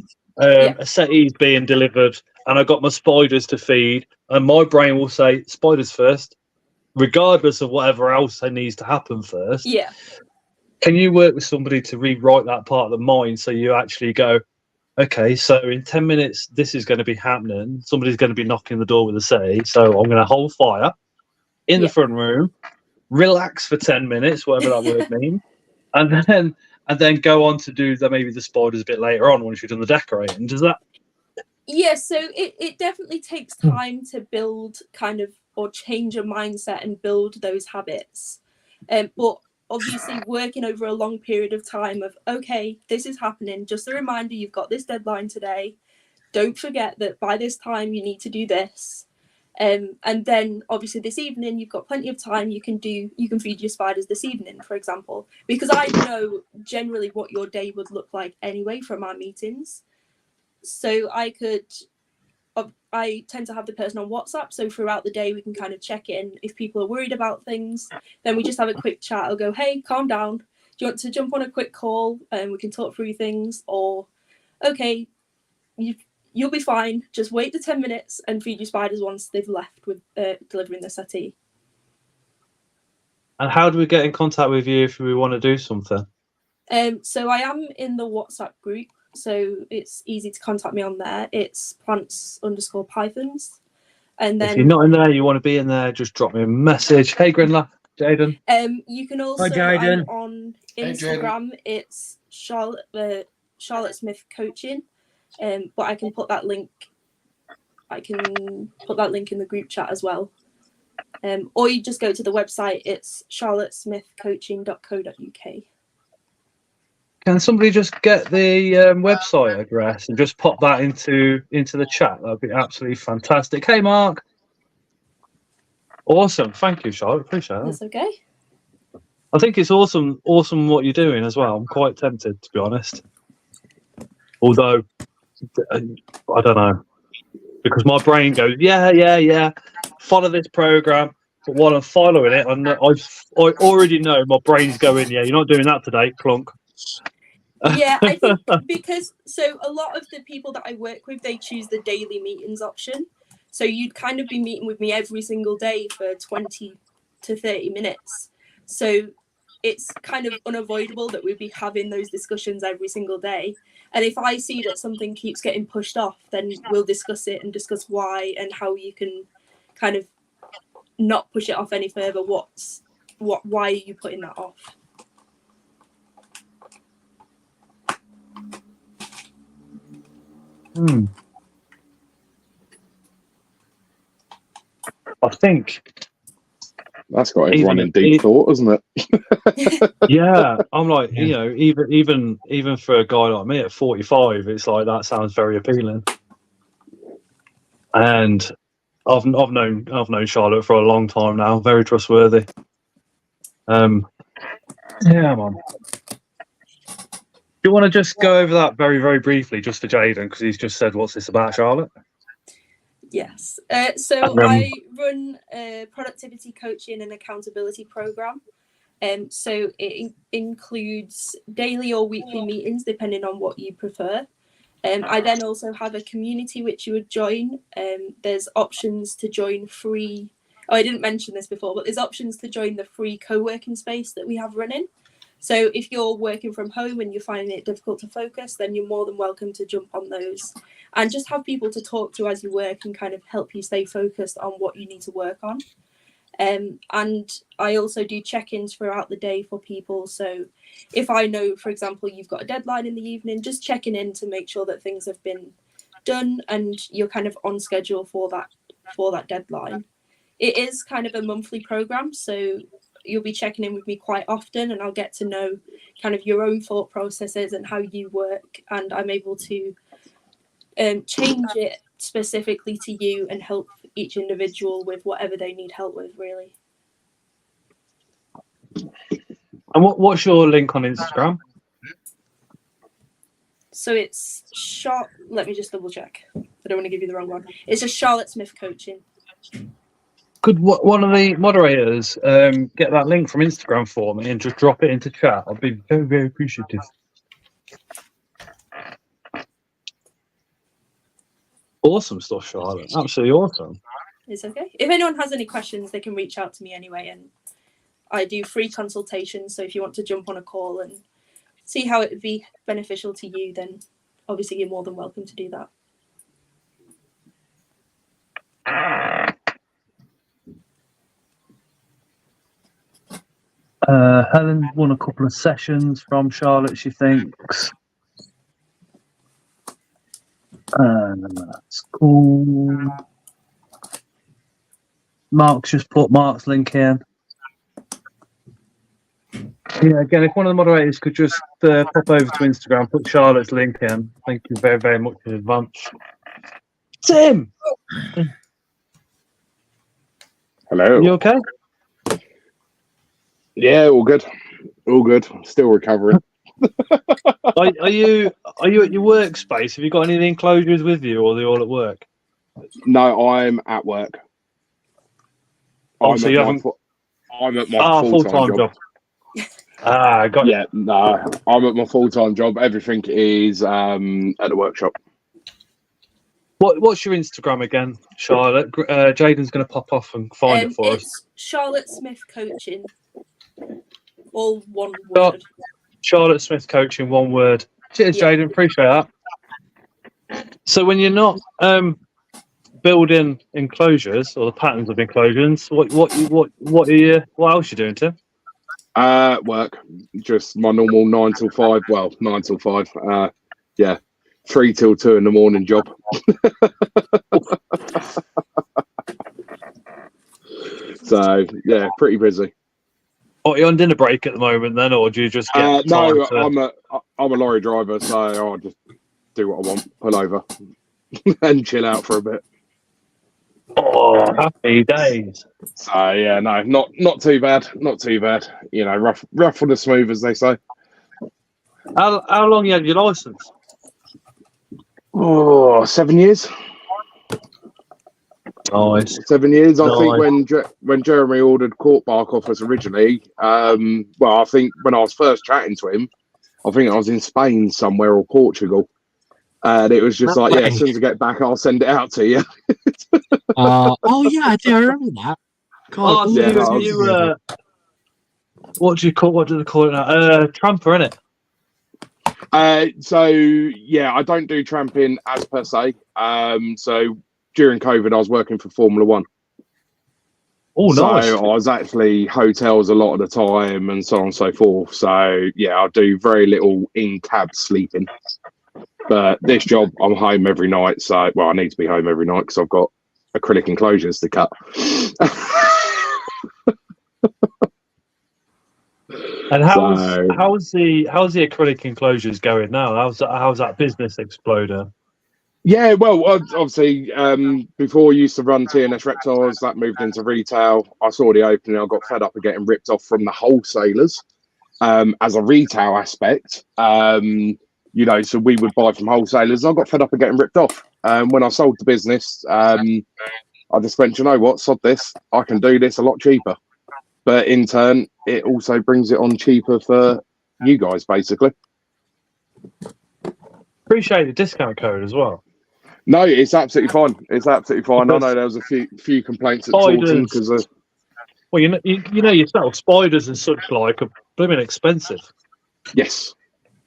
a settee's being delivered, and I got my spiders to feed, and my brain will say spiders first, regardless of whatever else that needs to happen first. Yeah. Can you work with somebody to rewrite that part of the mind so you actually go, okay, so in 10 minutes, this is going to be happening. Somebody's going to be knocking the door with a settee. So I'm going to hold fire in the front room, relax for 10 minutes, whatever that word means, and then go on to do maybe the spiders a bit later on once you've done the decorating. Does that? Yeah, so it definitely takes time to build kind of or change a mindset and build those habits. But obviously working over a long period of time of, okay, this is happening. Just a reminder, you've got this deadline today. Don't forget that by this time you need to do this. And then obviously this evening you've got plenty of time. You can feed your spiders this evening, for example, because I know generally what your day would look like anyway from our meetings. So I tend to have the person on WhatsApp. So throughout the day, we can kind of check in. If people are worried about things, then we just have a quick chat. I'll go, hey, calm down. Do you want to jump on a quick call and we can talk through things? Or, okay, you'll be fine. Just wait the 10 minutes and feed your spiders once they've left with delivering the settee. And how do we get in contact with you if we want to do something? So I am in the WhatsApp group. So it's easy to contact me on there. It's plants_pythons. And then If you're not in there, you want to be in there, just drop me a message. Hey, Grinla, Jaden. You can also, Jaden. I'm on Hey, Jaden. Instagram. It's Charlotte Smith Coaching. But I can put that link. I can put that link in the group chat as well. Or you just go to the website. It's charlottesmithcoaching.co.uk. Can somebody just get the website address and just pop that into the chat? That'd be absolutely fantastic. Hey, Mark. Awesome. Thank you, Charlotte. Appreciate it. That's okay. I think it's awesome what you're doing as well. I'm quite tempted, to be honest. Although, I don't know. Because my brain goes, yeah, follow this program. But while I'm following it, I already know my brain's going, yeah, you're not doing that today, clunk. Yeah, I think because so a lot of the people that I work with, they choose the daily meetings option. So you'd kind of be meeting with me every single day for 20 to 30 minutes. So it's kind of unavoidable that we'd be having those discussions every single day. And if I see that something keeps getting pushed off, then we'll discuss it and discuss why and how you can kind of not push it off any further. Why are you putting that off? I think That's got everyone in deep thought, isn't it? yeah, I'm like, you know, even for a guy like me at 45, it's like that sounds very appealing. And I've known Charlotte for a long time now, very trustworthy. Yeah, man. Do you want to just go over that very, very briefly, just for Jaden, because he's just said, "What's this about, Charlotte?" Yes. So I run a productivity coaching and accountability program. So it includes daily or weekly meetings, depending on what you prefer. I then also have a community which you would join. There's options to join free. Oh, I didn't mention this before, but there's options to join the free co-working space that we have running. So if you're working from home and you're finding it difficult to focus, then you're more than welcome to jump on those and just have people to talk to as you work and kind of help you stay focused on what you need to work on. And I also do check-ins throughout the day for people. So if I know, for example, you've got a deadline in the evening, just checking in to make sure that things have been done and you're kind of on schedule for that deadline. It is kind of a monthly program, so you'll be checking in with me quite often and I'll get to know kind of your own thought processes and how you work, and I'm able to change it specifically to you and help each individual with whatever they need help with, really. And what's your link on Instagram? So it's let me just double check. I don't want to give you the wrong one. It's just Charlotte Smith Coaching. Could one of the moderators get that link from Instagram for me and just drop it into chat? I'd be very, very appreciative. Awesome stuff, Charlotte. Absolutely awesome. It's okay. If anyone has any questions, they can reach out to me anyway. And I do free consultations. So if you want to jump on a call and see how it would be beneficial to you, then obviously you're more than welcome to do that. Helen won a couple of sessions from Charlotte, she thinks. That's cool. Mark's just put Mark's link in. Yeah, again, if one of the moderators could just pop over to Instagram, put Charlotte's link in. Thank you very, very much in advance. Tim! Hello. You okay? Yeah, all good. All good. Still recovering. Are you at your workspace? Have you got any of the enclosures with you, or are they all at work? No, I'm at work. Oh, so you haven't... I'm at my full-time job. Got Yeah, no, I'm at my full-time job. Everything is at the workshop. What's your Instagram again, Charlotte? Jaden's going to pop off and find it for us. It's Charlotte Smith Coaching. All one word. Charlotte Smith Coaching, one word. Cheers, Yeah. Jaden. Appreciate that. So when you're not building enclosures or the patterns of enclosures, what else are you doing, Tim? Work. Just my normal 9 till 5. Well, 9 till 5. Yeah. 3 till 2 in the morning job. So yeah, pretty busy. Are you on dinner break at the moment then, or do you just get no, time to... I'm a lorry driver, so I'll just do what I want, pull over and chill out for a bit. Oh, happy days. So yeah, no, not too bad. Not too bad. You know, rough for the smooth, as they say. How long you had your license? Oh, 7 years. Nice. 7 years. I Nice. think when Jeremy ordered Court Bark off us originally, well, I think when I was first chatting to him, I think I was in Spain somewhere or Portugal. And it was just like, yeah, as soon as I get back, I'll send it out to you. Oh yeah, I do remember that. God, So yeah, you what do they call it now? Tramper, innit? So yeah, I don't do tramping as per se. So during COVID, I was working for Formula One. Oh, nice. So I was actually hotels a lot of the time and so on and so forth. So yeah, I do very little in-cab sleeping. But this job, I'm home every night. So, well, I need to be home every night because I've got acrylic enclosures to cut. And how's the acrylic enclosures going now? How's that business exploding? Yeah, well, obviously, before I used to run TNS Reptiles, that moved into retail. I saw the opening. I got fed up of getting ripped off from the wholesalers as a retail aspect. You know, so we would buy from wholesalers. I got fed up of getting ripped off. When I sold the business, I just went, you know what, sod this. I can do this a lot cheaper. But in turn, it also brings it on cheaper for you guys, basically. Appreciate the discount code as well. No, it's absolutely fine. It's absolutely fine. I Because know there was a few complaints at Taunton because of... Well, you know yourself, spiders and such like are blooming expensive. Yes.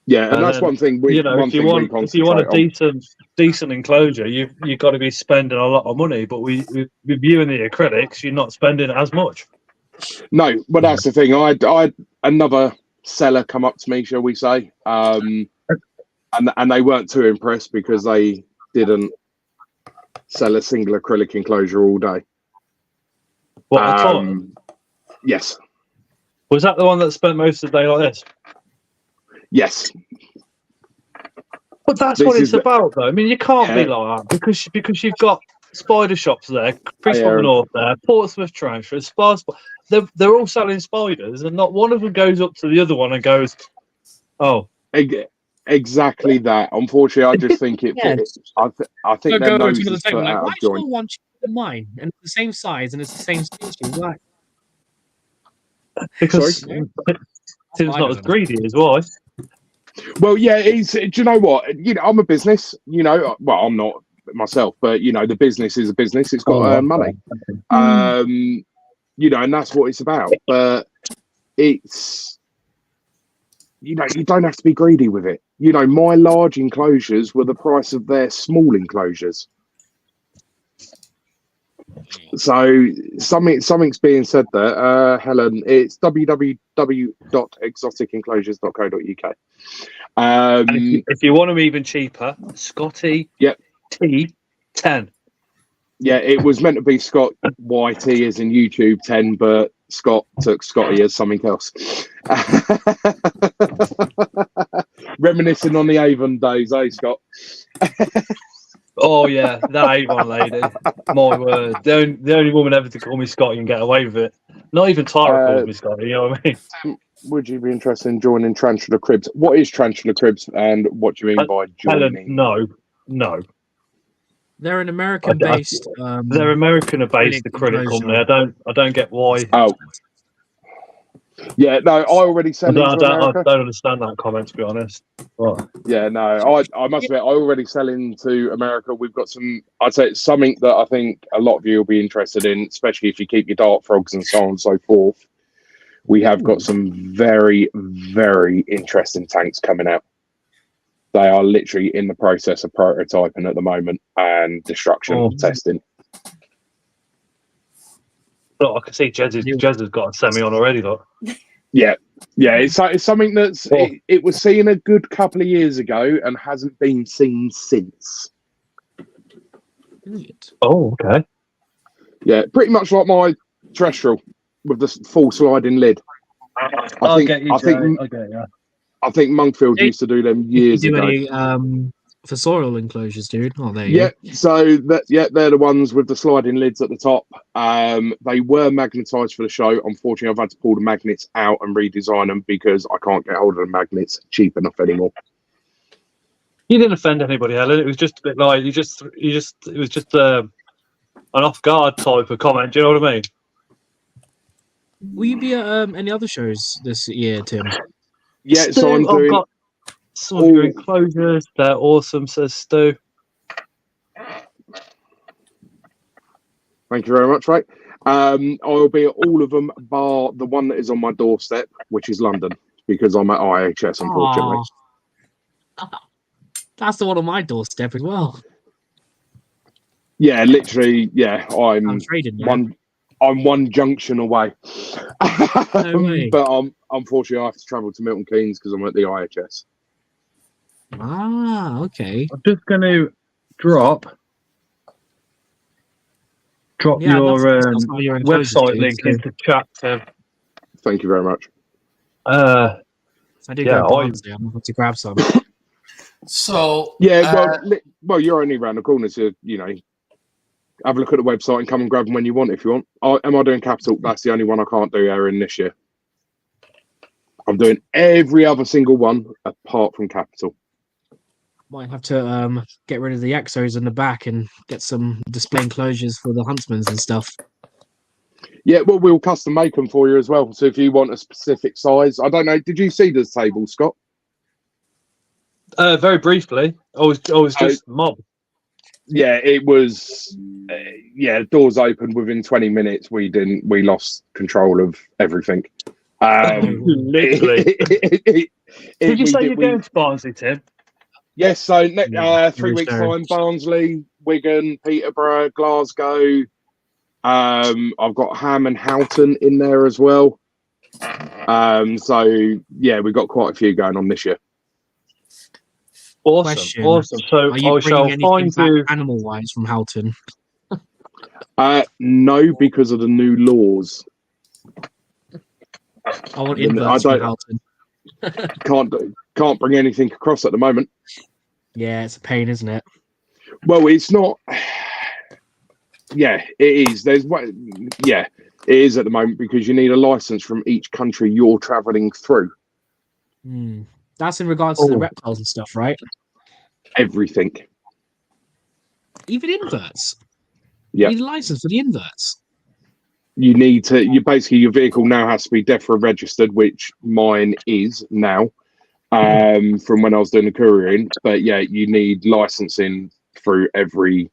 Yeah, and that's one thing we if you want a decent enclosure, you've got to be spending a lot of money. But with you and the acrylics, you're not spending as much. No, but that's the thing. I had another seller come up to me, shall we say, and they weren't too impressed because they didn't sell a single acrylic enclosure all day. What at all? Yes. Was that the one that spent most of the day like this? Yes. But that's what it's about, though. I mean, you can't be like that because you've got spider shops there, Chris Hey, from the Aaron. North there, Portsmouth Transfer, Spar. They're all selling spiders, and not one of them goes up to the other one and goes, "Oh, Exactly that. Unfortunately, I just think it. Yeah. I think their go to nose another is table put like, out why of is your joint. one cheaper than mine? And it's the same size and it's the same species. Why? because Sorry? Tim's I not don't as greedy as why." Well, yeah, do you know what? I'm a business. Well, I'm not myself, but the business is a business. It's got to earn money. And that's what it's about. But it's you don't have to be greedy with it. My large enclosures were the price of their small enclosures. So something's being said there, Helen. It's www.exoticenclosures.co.uk. And if you want them even cheaper, Scotty Yep. T10. Yeah, it was meant to be Scott YT as in YouTube 10, but Scott took Scotty as something else. Reminiscing on the Avon days, eh, Scott? Oh yeah, that Avon lady. My word, the only woman ever to call me Scotty and get away with it. Not even Tyra calls me Scotty. You know what I mean? Would you be interested in joining Tarantula Cribs? What is Tarantula Cribs, and what do you mean by Helen, joining? no. They're an American-based. They're American-based acrylic enclosure. company. I don't get why. Oh, yeah, no, I already sell into America. I don't understand that comment, to be honest. What? Yeah, no, I must admit, I already sell into America. We've got I'd say it's something that I think a lot of you will be interested in, especially if you keep your dart frogs and so on and so forth. We have got some very, very interesting tanks coming out. They are literally in the process of prototyping at the moment and destruction testing. Look, I can see Jez has got a semi on already, look. Yeah, it's something that's it was seen a good couple of years ago and hasn't been seen since. Oh, okay. Yeah, pretty much like my terrestrial with the full sliding lid. I get you. I think Monkfield used to do them years do ago. any for soil enclosures, dude? Oh, there you Yeah, so they're the ones with the sliding lids at the top. They were magnetized for the show. Unfortunately, I've had to pull the magnets out and redesign them because I can't get hold of the magnets cheap enough anymore. You didn't offend anybody, Helen. It was just a bit like it was just an off guard type of comment. Do you know what I mean? Will you be at any other shows this year, Tim? Yeah, Stu, so I'm I've doing. got some of your enclosures. They're awesome, says Stu. Thank you very much, right? I'll be at all of them, bar the one that is on my doorstep, which is London, because I'm at IHS, unfortunately. Aw. That's the one on my doorstep as well. Yeah, literally. Yeah, I'm trading now. I'm one junction away. No way. But unfortunately, I have to travel to Milton Keynes because I'm at the IHS. Ah, okay. I'm just going to drop Yeah, your that's how your enclosures website do, link so- into chat, Tim. Thank you very much. I do Yeah, go to Barnsley. I'm going to grab some. So Yeah, well, you're only around the corner, so have a look at the website and come and grab them when you want if you want. Am I doing Capital? That's the only one I can't do, Aaron, this year. I'm doing every other single one apart from Capital. Might have to get rid of the Exos in the back and get some display enclosures for the Huntsmans and stuff. Yeah, well, we'll custom make them for you as well. So if you want a specific size, I don't know. Did you see the table, Scott? Very briefly, I was just mob. Yeah, it was. Doors opened within 20 minutes. We lost control of everything. Literally. Did you say you're going to Barnsley, Tim? Yes. So 3 really weeks sorry. time, Barnsley, Wigan, Peterborough, Glasgow. I've got Ham and Houghton in there as well. So yeah, we've got quite a few going on this year. Awesome, awesome. So Are you I shall bringing find anything you. back animal-wise from Houghton? No, because of the new laws. I want inverts from Houghton. Can't bring anything across at the moment. Yeah, it's a pain, isn't it? Well, it's not. Yeah, it is. Yeah, it is at the moment because you need a license from each country you're traveling through. That's in regards to the Oh. reptiles and stuff, right? Everything. Even inverts. Yeah. You need a license for the inverts. You need to. You basically your vehicle now has to be DEFRA registered, which mine is now. From when I was doing the couriering, but yeah, you need licensing through every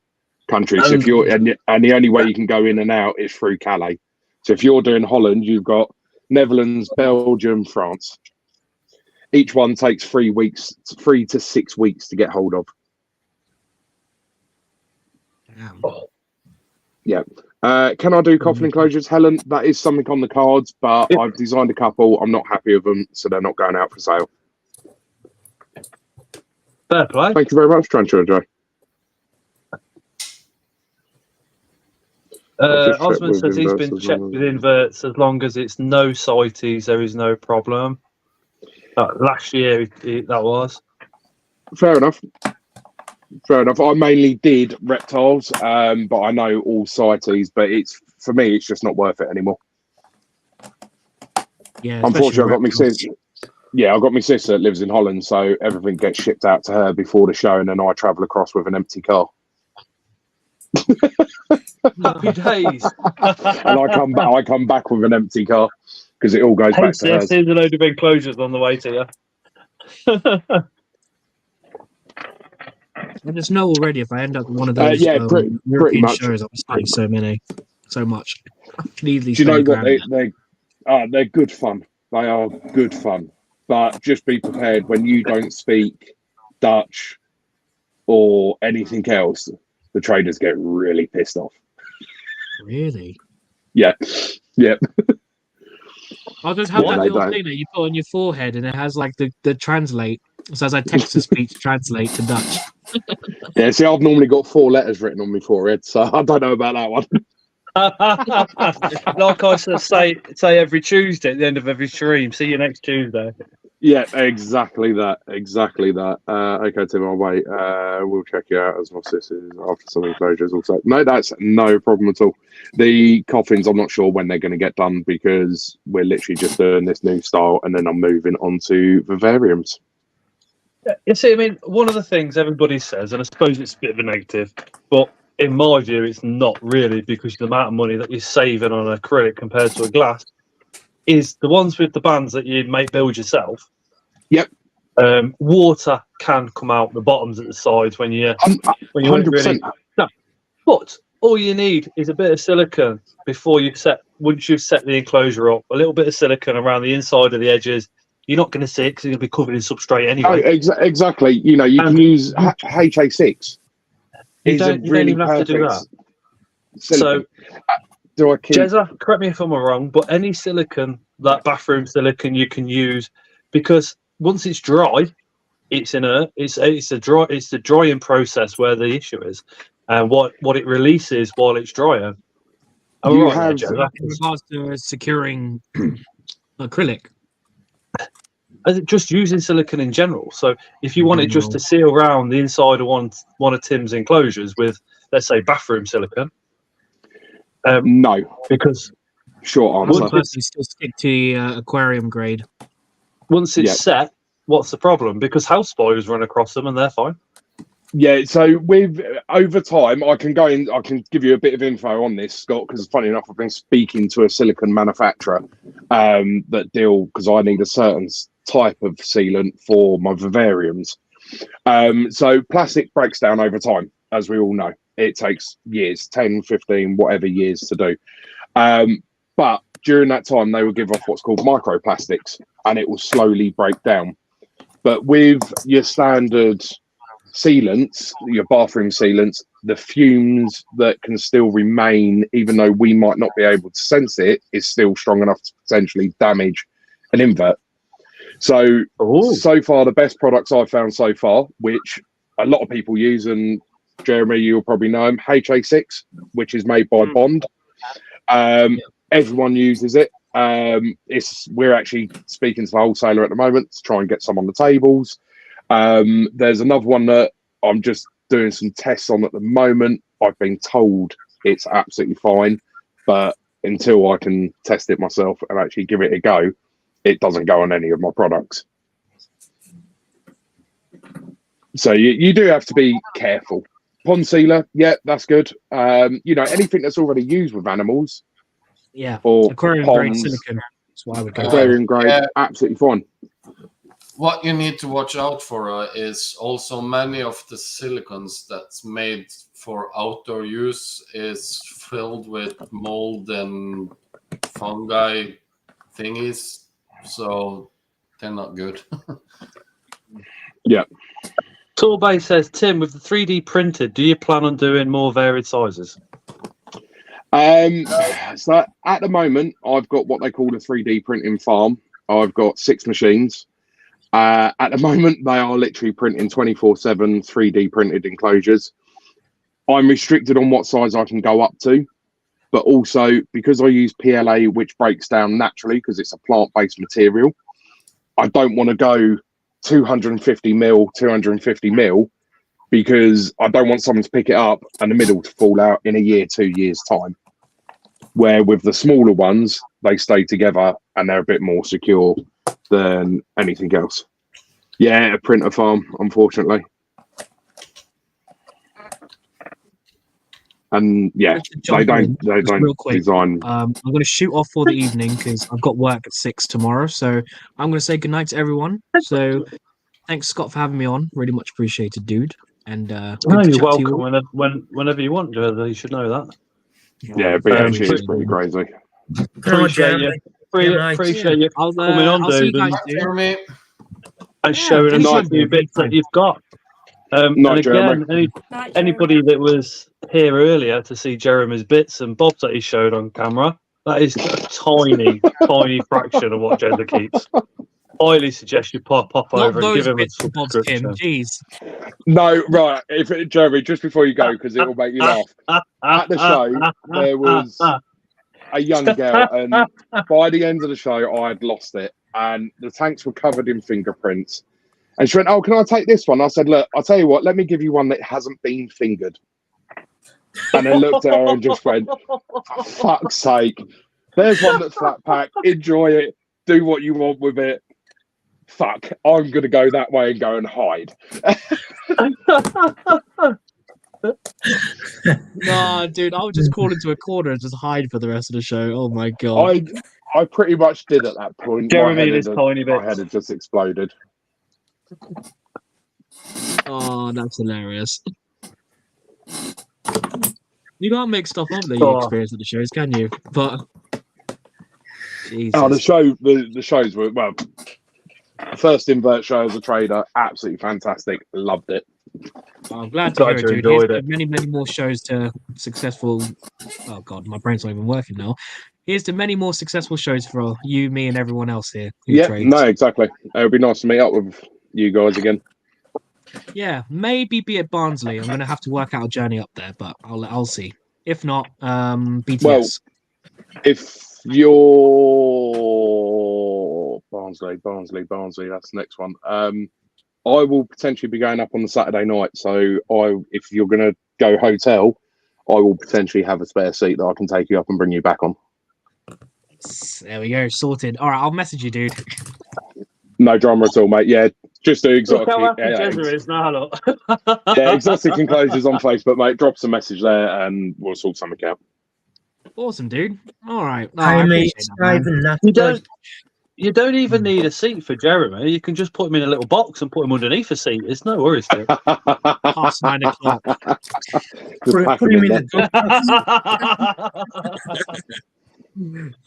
country. So if you're and the only way you can go in and out is through Calais. So if you're doing Holland, you've got Netherlands, Belgium, France. Each one takes 3 to 6 weeks to get hold of. Damn. Yeah. Can I do coffin enclosures, Helen? That is something on the cards, but I've designed a couple. I'm not happy with them, so they're not going out for sale. Fair play. Thank you very much, Trencher Joe. Osman says he's been checked with inverts as long as it's no sighties, there is no problem. Last year, that was. Fair enough. Fair enough. I mainly did reptiles, but I know all CITES, but for me, it's just not worth it anymore. Yeah. Unfortunately, I've got my sister. Yeah, I've got my sister that lives in Holland, so everything gets shipped out to her before the show, and then I travel across with an empty car. Happy days. And I come back with an empty car because it all goes back to hers. Here's a load of enclosures on the way to you. I just know already if I end up one of those pretty European much. shows, I'm spending so much. I can easily Do you know spend what? They're good fun. They are good fun. But just be prepared when you don't speak Dutch or anything else, the traders get really pissed off. Really? Yeah. Yep. I'll just have Yeah, that they little don't. thing that you put on your forehead and it has like the translate. So as I text to speech, translate to Dutch. Yeah, see, I've normally got 4 letters written on my forehead, so I don't know about that one. Like I say every Tuesday at the end of every stream. See you next Tuesday. Yeah, exactly that. Okay, Tim, I'll wait. We'll check you out as my sisters after some enclosures also. No, that's no problem at all. The coffins, I'm not sure when they're going to get done because we're literally just doing this new style and then I'm moving on to vivariums. You see, I mean, one of the things everybody says, and I suppose it's a bit of a negative, but in my view, it's not really because the amount of money that you're saving on acrylic compared to a glass is the ones with the bands that you may build yourself. Yep. Water can come out the bottoms at the sides when you 100%. No, but all you need is a bit of silicone before once you've set the enclosure up, a little bit of silicone around the inside of the edges. You're not going to see it because it's going to be covered in substrate anyway. Oh, exactly. You know, you can use HA6. You don't even have to do that. Silicone. So, Jezza, correct me if I'm wrong, but any silicone, that bathroom silicone, you can use because once it's dry, it's inert. It's the drying process where the issue is, and what it releases while it's drying. In regards to securing acrylic. Just using silicone in general. So if you want it just to seal around the inside of one of Tim's enclosures with, let's say, bathroom silicone. No, because short answer. Personally, still stick to the aquarium grade. Once it's set, what's the problem? Because house spiders run across them and they're fine. Yeah, so with over time, I can give you a bit of info on this, Scott, because funny enough, I've been speaking to a silicone manufacturer because I need a certain type of sealant for my vivariums. So plastic breaks down over time, as we all know. It takes years, 10, 15, whatever years to do. But during that time, they will give off what's called microplastics, and it will slowly break down. But with your standard sealants, your bathroom sealants, the fumes that can still remain, even though we might not be able to sense it, is still strong enough to potentially damage an invert. So far, the best products I've found so far, which a lot of people use, and Jeremy, you'll probably know them, HA6, which is made by Bond. Everyone uses it. We're actually speaking to the wholesaler at the moment to try and get some on the tables. There's another one that I'm just doing some tests on at the moment. I've been told it's absolutely fine. But until I can test it myself and actually give it a go, it doesn't go on any of my products. So you do have to be careful. Pond sealer, yeah, that's good. Anything that's already used with animals, Yeah, or aquarium grade ponds, silicone. That's why I would go. aquarium grade, Yeah. absolutely fine. What you need to watch out for is also many of the silicons that's made for outdoor use is filled with mold and fungi thingies, so they're not good. Torbay says, Tim, with the 3D printed, do you plan on doing more varied sizes? So at the moment, I've got what they call a 3D printing farm. I've got 6 machines. At the moment, they are literally printing 24/7 3D printed enclosures. I'm restricted on what size I can go up to, but also because I use PLA, which breaks down naturally because it's a plant-based material, I don't want to go 250 mil, because I don't want someone to pick it up and the middle to fall out in a year, 2 years time. Where with the smaller ones, they stay together and they're a bit more secure than anything else. Yeah, a printer farm, unfortunately. And yeah, they don't real quick. design. I'm going to shoot off for the evening because I've got work at 6 tomorrow. So I'm going to say goodnight to everyone. So thanks, Scott, for having me on. Really much appreciated, dude. And No, good to you're chat to you welcome all. whenever you want, Joe. You should know that. Yeah, BHG is pretty crazy. Appreciate you. Appreciate you I'll coming on, I'll see you dude, guys, dude. Jeremy, and showing us anytime, a few dude, bits that anytime. you've got. And Night, again, Jeremy. anybody that was here earlier to see Jeremy's bits and bobs that he showed on camera, that is a tiny, tiny fraction of what Jezza keeps. Highly suggest you pop Not over and give those him a bits and bobs, Tim. subscription. Jeez. No, right. Jeremy, just before you go, because it will make you laugh. At the show, there was a young girl, and by the end of the show, I had lost it, and the tanks were covered in fingerprints. And she went, "Oh, can I take this one?" I said, "Look, I'll tell you what. Let me give you one that hasn't been fingered." And I looked at her and just went, "For fuck's sake! There's one that's flat pack. Enjoy it. Do what you want with it. Fuck, I'm gonna go that way and go and hide." Nah, dude, I would just crawl into a corner and just hide for the rest of the show. Oh my god. I pretty much did at that point. Jeremy and his tiny My bits. head had just exploded. Oh, that's hilarious. You can't make stuff up that you Oh. experience at the shows, can you? But Jesus. Oh, the shows were, well, the first Invert show as a trader, absolutely fantastic. Loved it. I'm glad to Glad hear you it, dude. enjoyed Here's it. to many, many more shows to successful. Oh god, my brain's not even working now. Here's to many more successful shows for you, me, and everyone else here who Yeah, trades. no, exactly. It would be nice to meet up with you guys again. Yeah, maybe be at Barnsley. I'm gonna have to work out a journey up there, but I'll see. If not, BTS. Well, if you're Barnsley, that's the next one. I will potentially be going up on the Saturday night. So if you're going to go hotel, I will potentially have a spare seat that I can take you up and bring you back on. There we go, sorted. All right, I'll message you, dude. No drama at all, mate. Yeah, just do Look exotic. how happy Yeah, Jezza is now, look. yeah, exotic enclosures on Facebook, mate. Drop us a message there and we'll sort something out. Awesome, dude. All right. No, Hey, I mate, appreciate that, man. You don't even need a seat for Jeremy. You can just put him in a little box and put him underneath a seat. It's no worries, dude. Past 9 o'clock. Just pack Put them him in in there.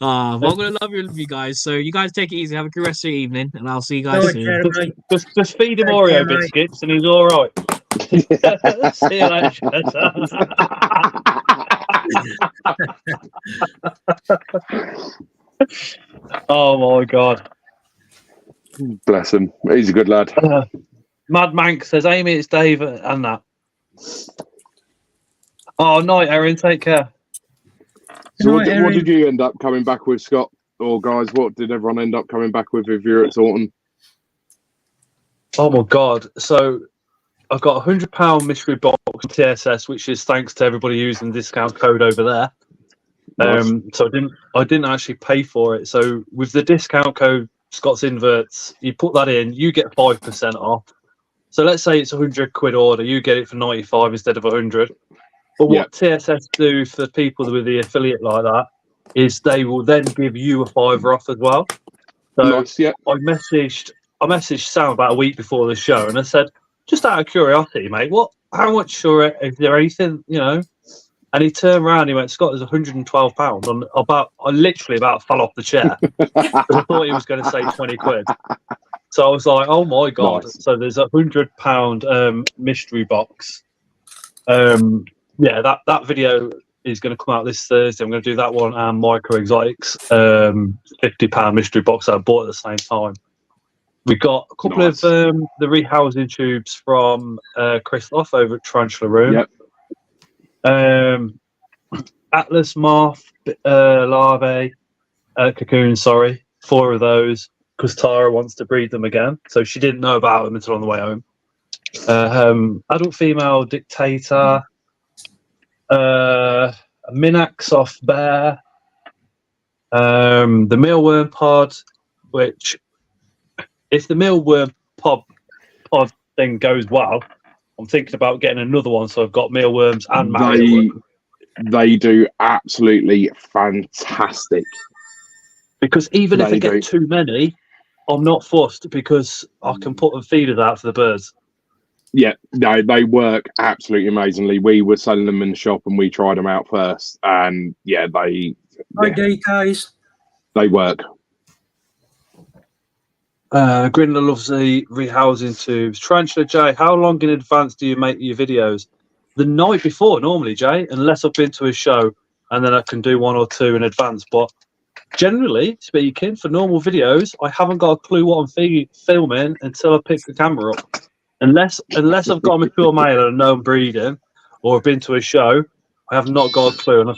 Well, I'm gonna love you guys. So you guys take it easy. Have a good rest of your evening, and I'll see you guys Go, soon. Jeremy. Just feed him Take Oreo care, mate. biscuits and he's all right. See you later. Oh my god. Bless him. He's a good lad. Mad Mank says, Amy, it's Dave and that. Oh, night, Erin. Take care. So what, Right, what did Erin. you end up coming back with, Scott? Or guys, what did everyone end up coming back with if you're at Taunton? Oh my god. So I've got a £100 mystery box TSS, which is thanks to everybody using the discount code over there. Nice. So I didn't actually pay for it. So with the discount code Scott's Inverts, you put that in, you get 5% off. So let's say it's £100 order, you get it for 95 instead of 100. But what TSS do for people with the affiliate like that is they will then give you a £5 off as well. So Nice, yeah. I messaged Sam about a week before the show, and I said, just out of curiosity, mate, how much is there anything, you know? And he turned around and he went, Scott, there's £112 on I literally about fell off the chair. I thought he was going to say £20. So I was like, oh my God. Nice. So there's a £100 mystery box. Yeah, that video is going to come out this Thursday. I'm going to do that one and Micro Exotics £50 mystery box I bought at the same time. We got a couple of the rehousing tubes from Christoph over at Tarantula Room. Yep. Atlas moth larvae, cocoon. Sorry, 4 of those because Tara wants to breed them again. So she didn't know about them until on the way home. Adult female dictator, a Minax off bear, the mealworm pod, which if the mealworm pod thing goes well, I'm thinking about getting another one. So I've got mealworms and mealworms. They do absolutely fantastic. Because even if I get too many, I'm not fussed because I can put the feeders out for the birds. Yeah, no, they work absolutely amazingly. We were selling them in the shop and we tried them out first, and they work. Grindler loves the rehousing tubes. Tarantula J, how long in advance do you make your videos? The night before, normally, Jay, unless I've been to a show, and then I can do 1 or 2 in advance. But generally speaking, for normal videos, I haven't got a clue what I'm filming until I pick the camera up. Unless I've got a mature male and a known breeding, or I've been to a show, I have not got a clue. And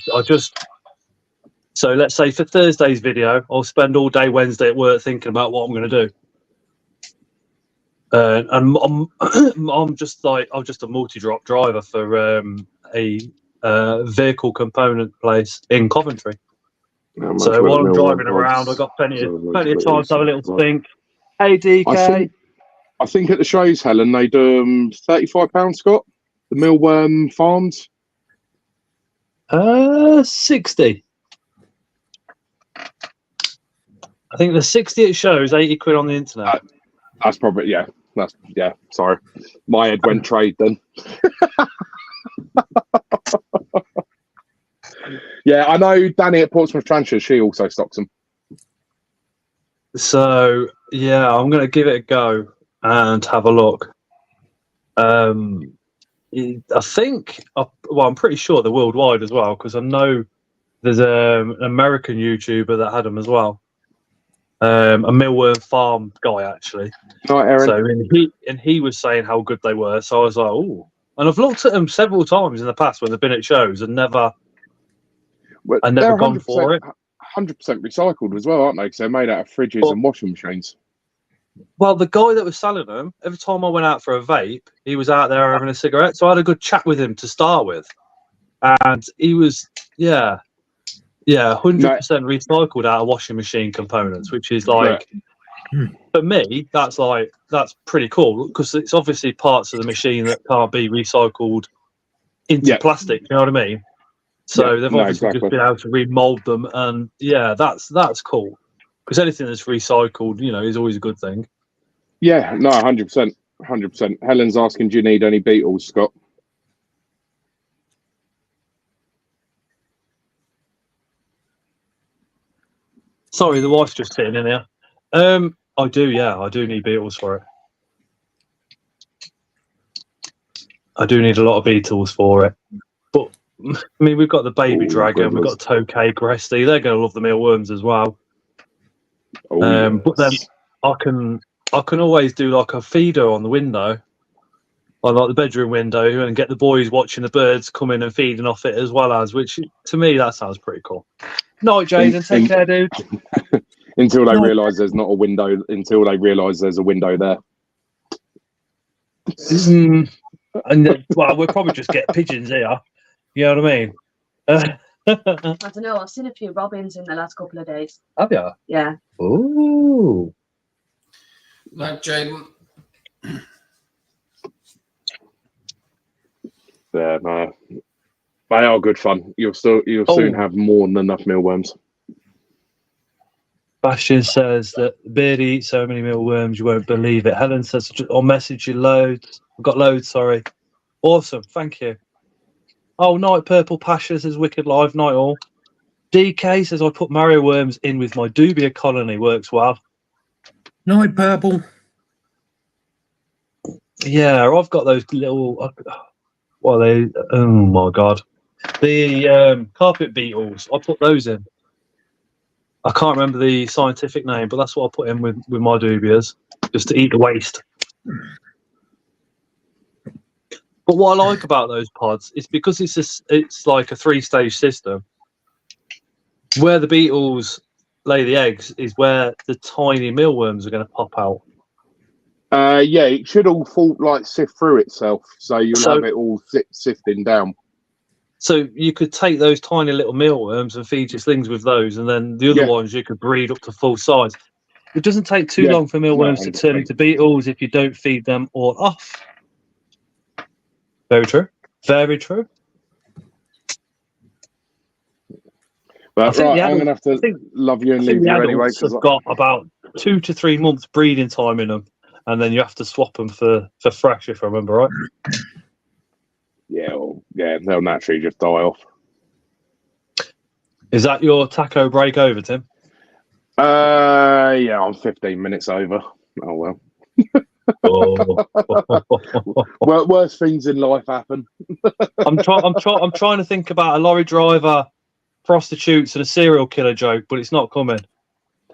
so let's say for Thursday's video, I'll spend all day Wednesday at work thinking about what I'm going to do. And I'm just a multi-drop driver for a vehicle component place in Coventry. So while I'm driving around, I've got plenty of time to have a little think. Hey, DK. I think at the shows, Helen, they do £35, Scott. The mealworm farms. 60. I think the 60 it shows, £80 on the internet. That's probably sorry, my head went trade then. Yeah, I know Danny at Portsmouth Tranches, she also stocks them. So yeah, I'm going to give it a go and have a look. I think, I'm pretty sure they're worldwide as well because I know there's an American YouTuber that had them as well. A mealworm farm guy actually. Right, Aaron. So he was saying how good they were. So I was like, oh. And I've looked at them several times in the past when they've been at shows and never gone for it. 100% recycled as well, aren't they? Because they're made out of fridges and washing machines. Well, the guy that was selling them, every time I went out for a vape, he was out there having a cigarette. So I had a good chat with him to start with, and he was 100% recycled out of washing machine components, which is like, for me, that's pretty cool because it's obviously parts of the machine that can't be recycled into plastic. You know what I mean? So they've obviously just been able to remold them, and that's cool because anything that's recycled, is always a good thing. Yeah, no, 100%, 100%. Helen's asking, do you need any beetles, Scott? Sorry, the wife's just sitting in here. I do need beetles for it. I do need a lot of beetles for it. But, I mean, we've got the baby dragon, we've got Tokay, Gresty, they're going to love the mealworms as well. But then I can always do like a feeder on the window, on like the bedroom window, and get the boys watching the birds come in and feeding off it as well as, which to me, that sounds pretty cool. Night, Jaden. Take care, dude. Until they realise there's not a window. Until they realise there's a window there. And well, we'll probably just get pigeons here. You know what I mean? I don't know. I've seen a few robins in the last couple of days. Have you? Yeah. Ooh. Like Jaden. Yeah, no. They are good fun. You'll soon have more than enough mealworms. Bastion says that Beardy eats so many mealworms you won't believe it. Helen says, I'll message you loads. I've got loads, sorry. Awesome, thank you. Oh, Night Purple Pasha says Wicked Live, night all. DK says I put Mario worms in with my Dubia colony, works well. Night Purple. Yeah, I've got those little, what are they? Oh my God. The carpet beetles, I put those in. I can't remember the scientific name, but that's what I put in with my Dubias, just to eat the waste. But what I like about those pods is because it's like a 3-stage system. Where the beetles lay the eggs is where the tiny mealworms are going to pop out. Yeah, it should all sift through itself, so you'll have it all sifting down. So you could take those tiny little mealworms and feed your slings with those, and then the other ones you could breed up to full size. It doesn't take too long for mealworms to turn into beetles if you don't feed them all off. Very true. Very true. But right, I'm going to have to love you and leave you anyway. Because I've got about 2 to 3 months breeding time in them, and then you have to swap them for fresh, if I remember right. Yeah, they'll naturally just die off. Is that your taco break over, Tim? Yeah, I'm 15 minutes over. Oh well. Well, worse things in life happen. I'm trying to think about a lorry driver, prostitutes, and a serial killer joke, but it's not coming.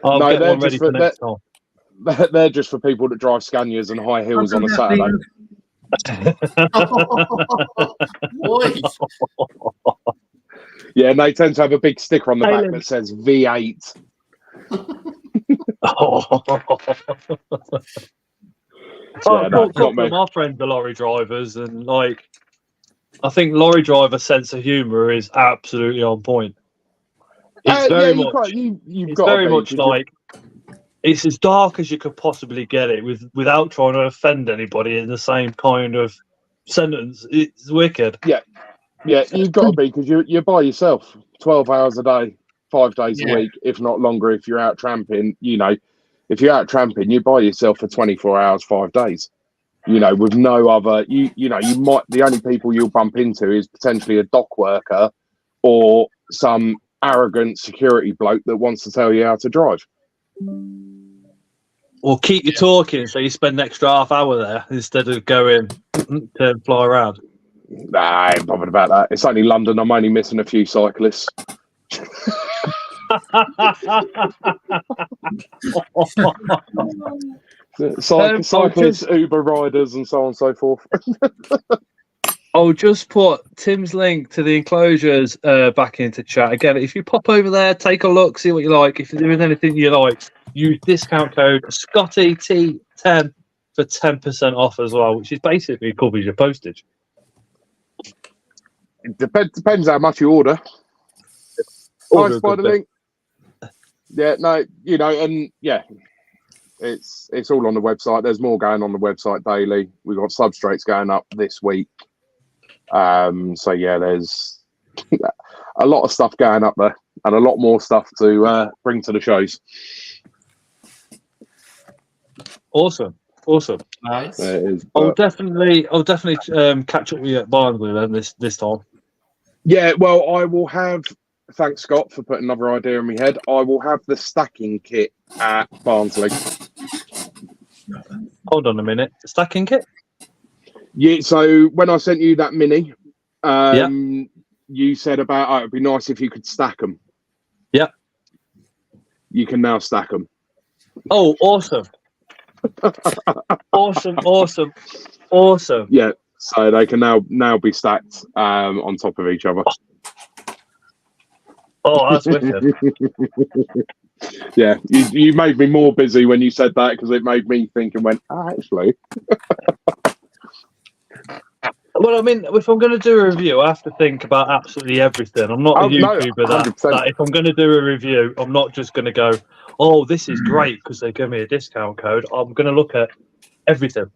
I'll get one ready for next time. They're just for people that drive Scanias and high heels on a Saturday. Yeah, and they tend to have a big sticker on the back that says V8. My friends are lorry drivers, and I think lorry driver sense of humour is absolutely on point. It's very much like it's as dark as you could possibly get it without trying to offend anybody in the same kind of sentence. It's wicked. Yeah, you've got to be, because you're by yourself 12 hours a day, 5 days a week, if not longer. If you're out tramping, if you're out tramping, you're by yourself for 24 hours, 5 days. With no other, the only people you'll bump into is potentially a dock worker or some arrogant security bloke that wants to tell you how to drive. Or keep you talking, so you spend an extra half hour there instead of going to fly around. Nah, I ain't bothered about that. It's only London. I'm only missing a few cyclists. Cyclists, Uber riders, and so on and so forth. I'll just put Tim's link to the enclosures back into chat. Again, if you pop over there, take a look, see what you like. If there is anything you like, use discount code ScottyT10 for 10% off as well, which is basically covers your postage. It depends how much you order. Nice by the link. Yeah, no, and yeah, it's all on the website. There's more going on the website daily. We've got substrates going up this week. So yeah, there's a lot of stuff going up there, and a lot more stuff to bring to the shows. Awesome. Nice. I'll definitely catch up with you at Barnsley then this time. Yeah, well, I will have. Thanks, Scott, for putting another idea in my head. I will have the stacking kit at Barnsley. Hold on a minute. The stacking kit? Yeah, so when I sent you that mini, you said about, it'd be nice if you could stack them. Yeah. You can now stack them. Oh, awesome. Awesome. Yeah, so they can now be stacked on top of each other. Oh, that's wicked. Yeah, you made me more busy when you said that, because it made me think and went, actually. Well, I mean, if I'm going to do a review, I have to think about absolutely everything. I'm not Oh, a no, YouTuber 100%. that if I'm going to do a review, I'm not just going to go, oh, this is great because they give me a discount code. I'm going to look at everything.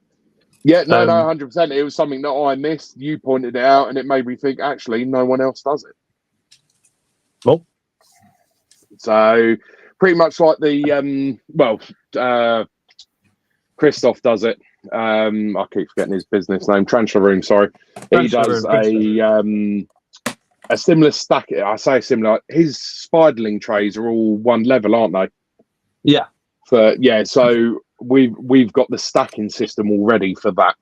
Yeah, no, 100%. It was something that I missed. You pointed it out, and it made me think, actually, no one else does it. Well, so pretty much like the Christoph does it. I keep forgetting his business name. Transfer Room, sorry. He does a similar stack. I say similar. His spiderling trays are all one level, aren't they? Yeah. So we've got the stacking system already for that.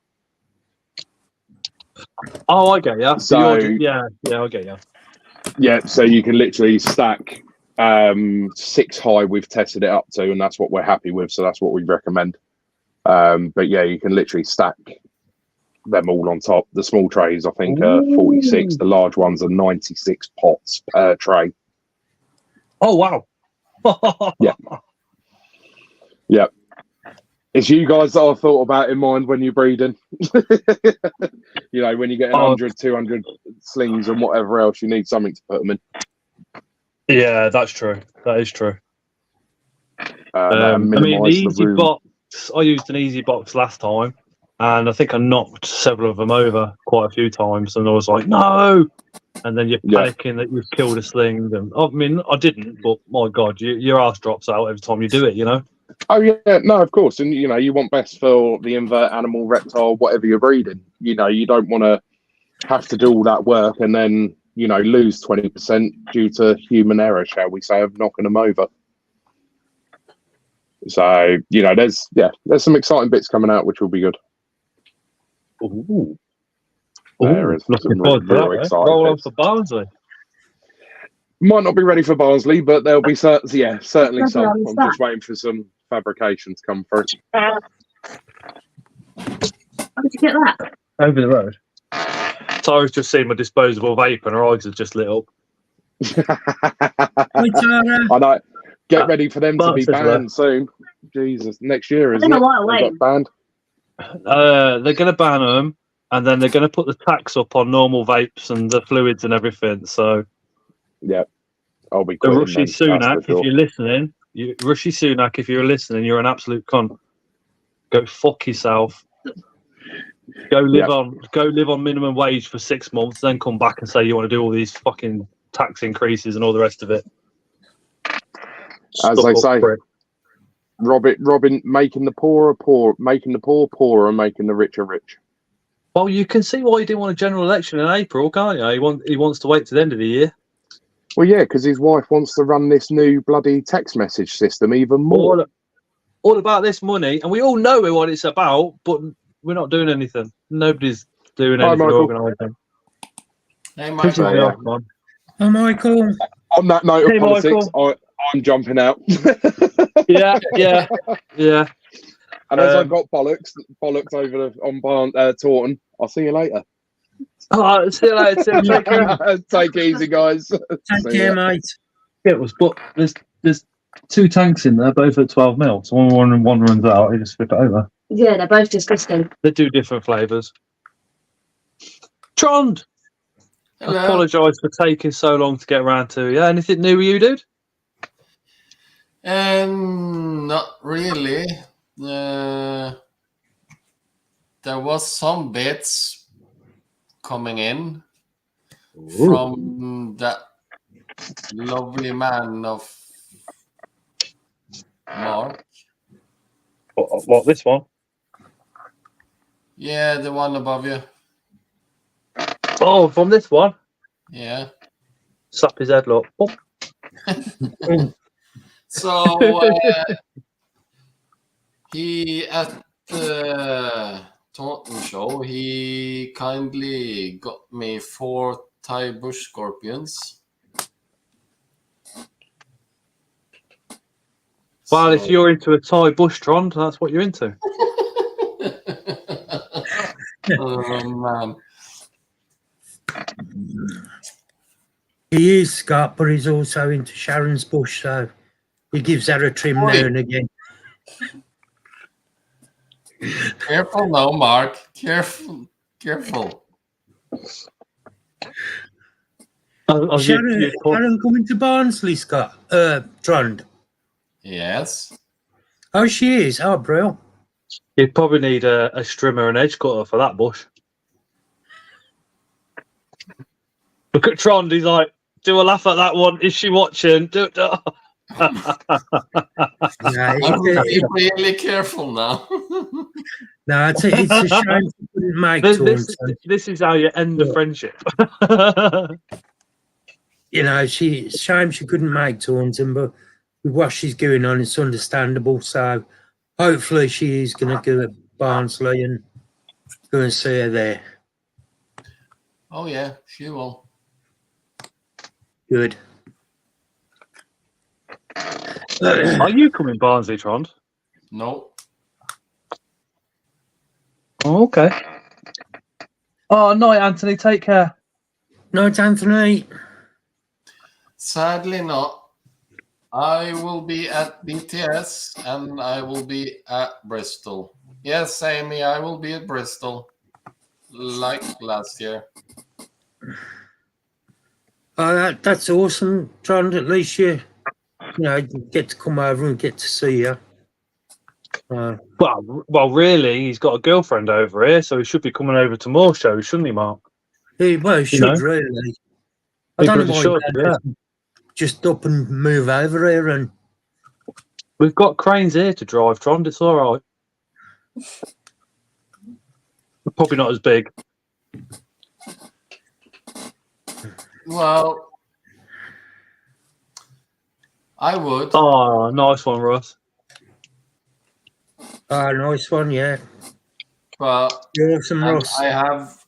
Oh, I get you. So I get you. Yeah, so you can literally stack 6 high. We've tested it up to, and that's what we're happy with. So that's what we recommend. But yeah, you can literally stack them all on top. The small trays, I think, are 46. The large ones are 96 pots per tray. Oh, wow. Yeah. Yeah. It's you guys that I thought about in mind when you're breeding. You know, when you get 100, 200 slings and whatever else, you need something to put them in. Yeah, that's true. That is true. I mean, the easy box, I used an easy box last time, and I think I knocked several of them over quite a few times, and I was like, no! And then you're panicking that you've killed a sling. And I mean, I didn't, but my God, your ass drops out every time you do it, you know? Oh, yeah, no, of course. And, you know, you want best for the invert, animal, reptile, whatever you're breeding. You know, you don't want to have to do all that work and then, you know, lose 20% due to human error, shall we say, of knocking them over. So, you know, there's some exciting bits coming out, which will be good. Ooh. There is looking some forward to real that, exciting roll on bits. for Barnsley. Might not be ready for Barnsley, but there'll be certainly That's some. what I'm I'm just waiting for some fabrication to come through. How did you get that? Over the road. Tara's just seen my disposable vape and her eyes have just lit up. I know. Get ready for them to be banned soon. Jesus, next year, isn't it? They get banned. They're going to ban them, and then they're going to put the tax up on normal vapes and the fluids and everything. So, yeah, I'll be. So Rishi Sunak, if you're listening, Rishi Sunak, if you're listening, you're an absolute cunt. Go fuck yourself. Go live on minimum wage for 6 months, then come back and say you want to do all these fucking tax increases and all the rest of it. As they say, Robin, making the poor poor, making the poor poorer, and making the richer rich. Well, you can see why he didn't want a general election in April, can't you? He wants to wait to the end of the year. Well, yeah, because his wife wants to run this new bloody text message system even more. All about this money, and we all know what it's about, but we're not doing anything. Nobody's doing anything organising. Hey, Michael. Oh, Michael. On that note of Hey, politics, I'm jumping out. Yeah. And as I've got bollocks over on Taunton, I'll see you later. Oh, see you later, Tim. Take it easy, guys. Take care, mate. But there's 2 tanks in there, both at 12 mil. So when one runs out, you just flip it over. Yeah, they're both disgusting. They do different flavours. Trond! I apologise for taking so long to get around to. Yeah, anything new with you, dude? Not really. There was some bits coming in from that lovely man of Mark. What, this one? Yeah, the one above you. Oh, from this one? Yeah. Slap his head, look. Oh. So he at the Taunton show, he kindly got me 4 Thai bush scorpions. Well, if you're into a Thai bush, Trond, that's what you're into. Oh man. He is Scott, but he's also into Sharon's bush, so he gives her a trim now and again. Careful now, Mark. Careful. Sharon coming to Barnsley, Scott? Trond. Yes. Oh, she is. Oh, bro. You'd probably need a strimmer and edge cutter for that bush. Look at Trond, he's like, do a laugh at that one. Is she watching? I'm really careful now. No, it's a shame she couldn't make this is how you end the friendship. You know, shame she couldn't make Taunton, but with what she's going on, it's understandable. So hopefully she is going to go at Barnsley and go and see her there. Oh yeah, she will. Good. Are you coming Barnsley, Trond? No. Oh, okay. Oh, night, Anthony. Take care. Night, Anthony. Sadly not. I will be at BTS and I will be at Bristol. Yes, Amy, I will be at Bristol. Like last year. Oh, that's awesome, Trond. At least you get to come over and get to see you. Well, really, he's got a girlfriend over here, so he should be coming over to more shows, shouldn't he, Mark? He should really. I don't know why he doesn't just up and move over here. And we've got cranes here to drive, Trond. It's all right. Probably not as big. Well, I would. Oh, nice one, Russ. Oh, nice one, yeah. But you're awesome, Russ. I have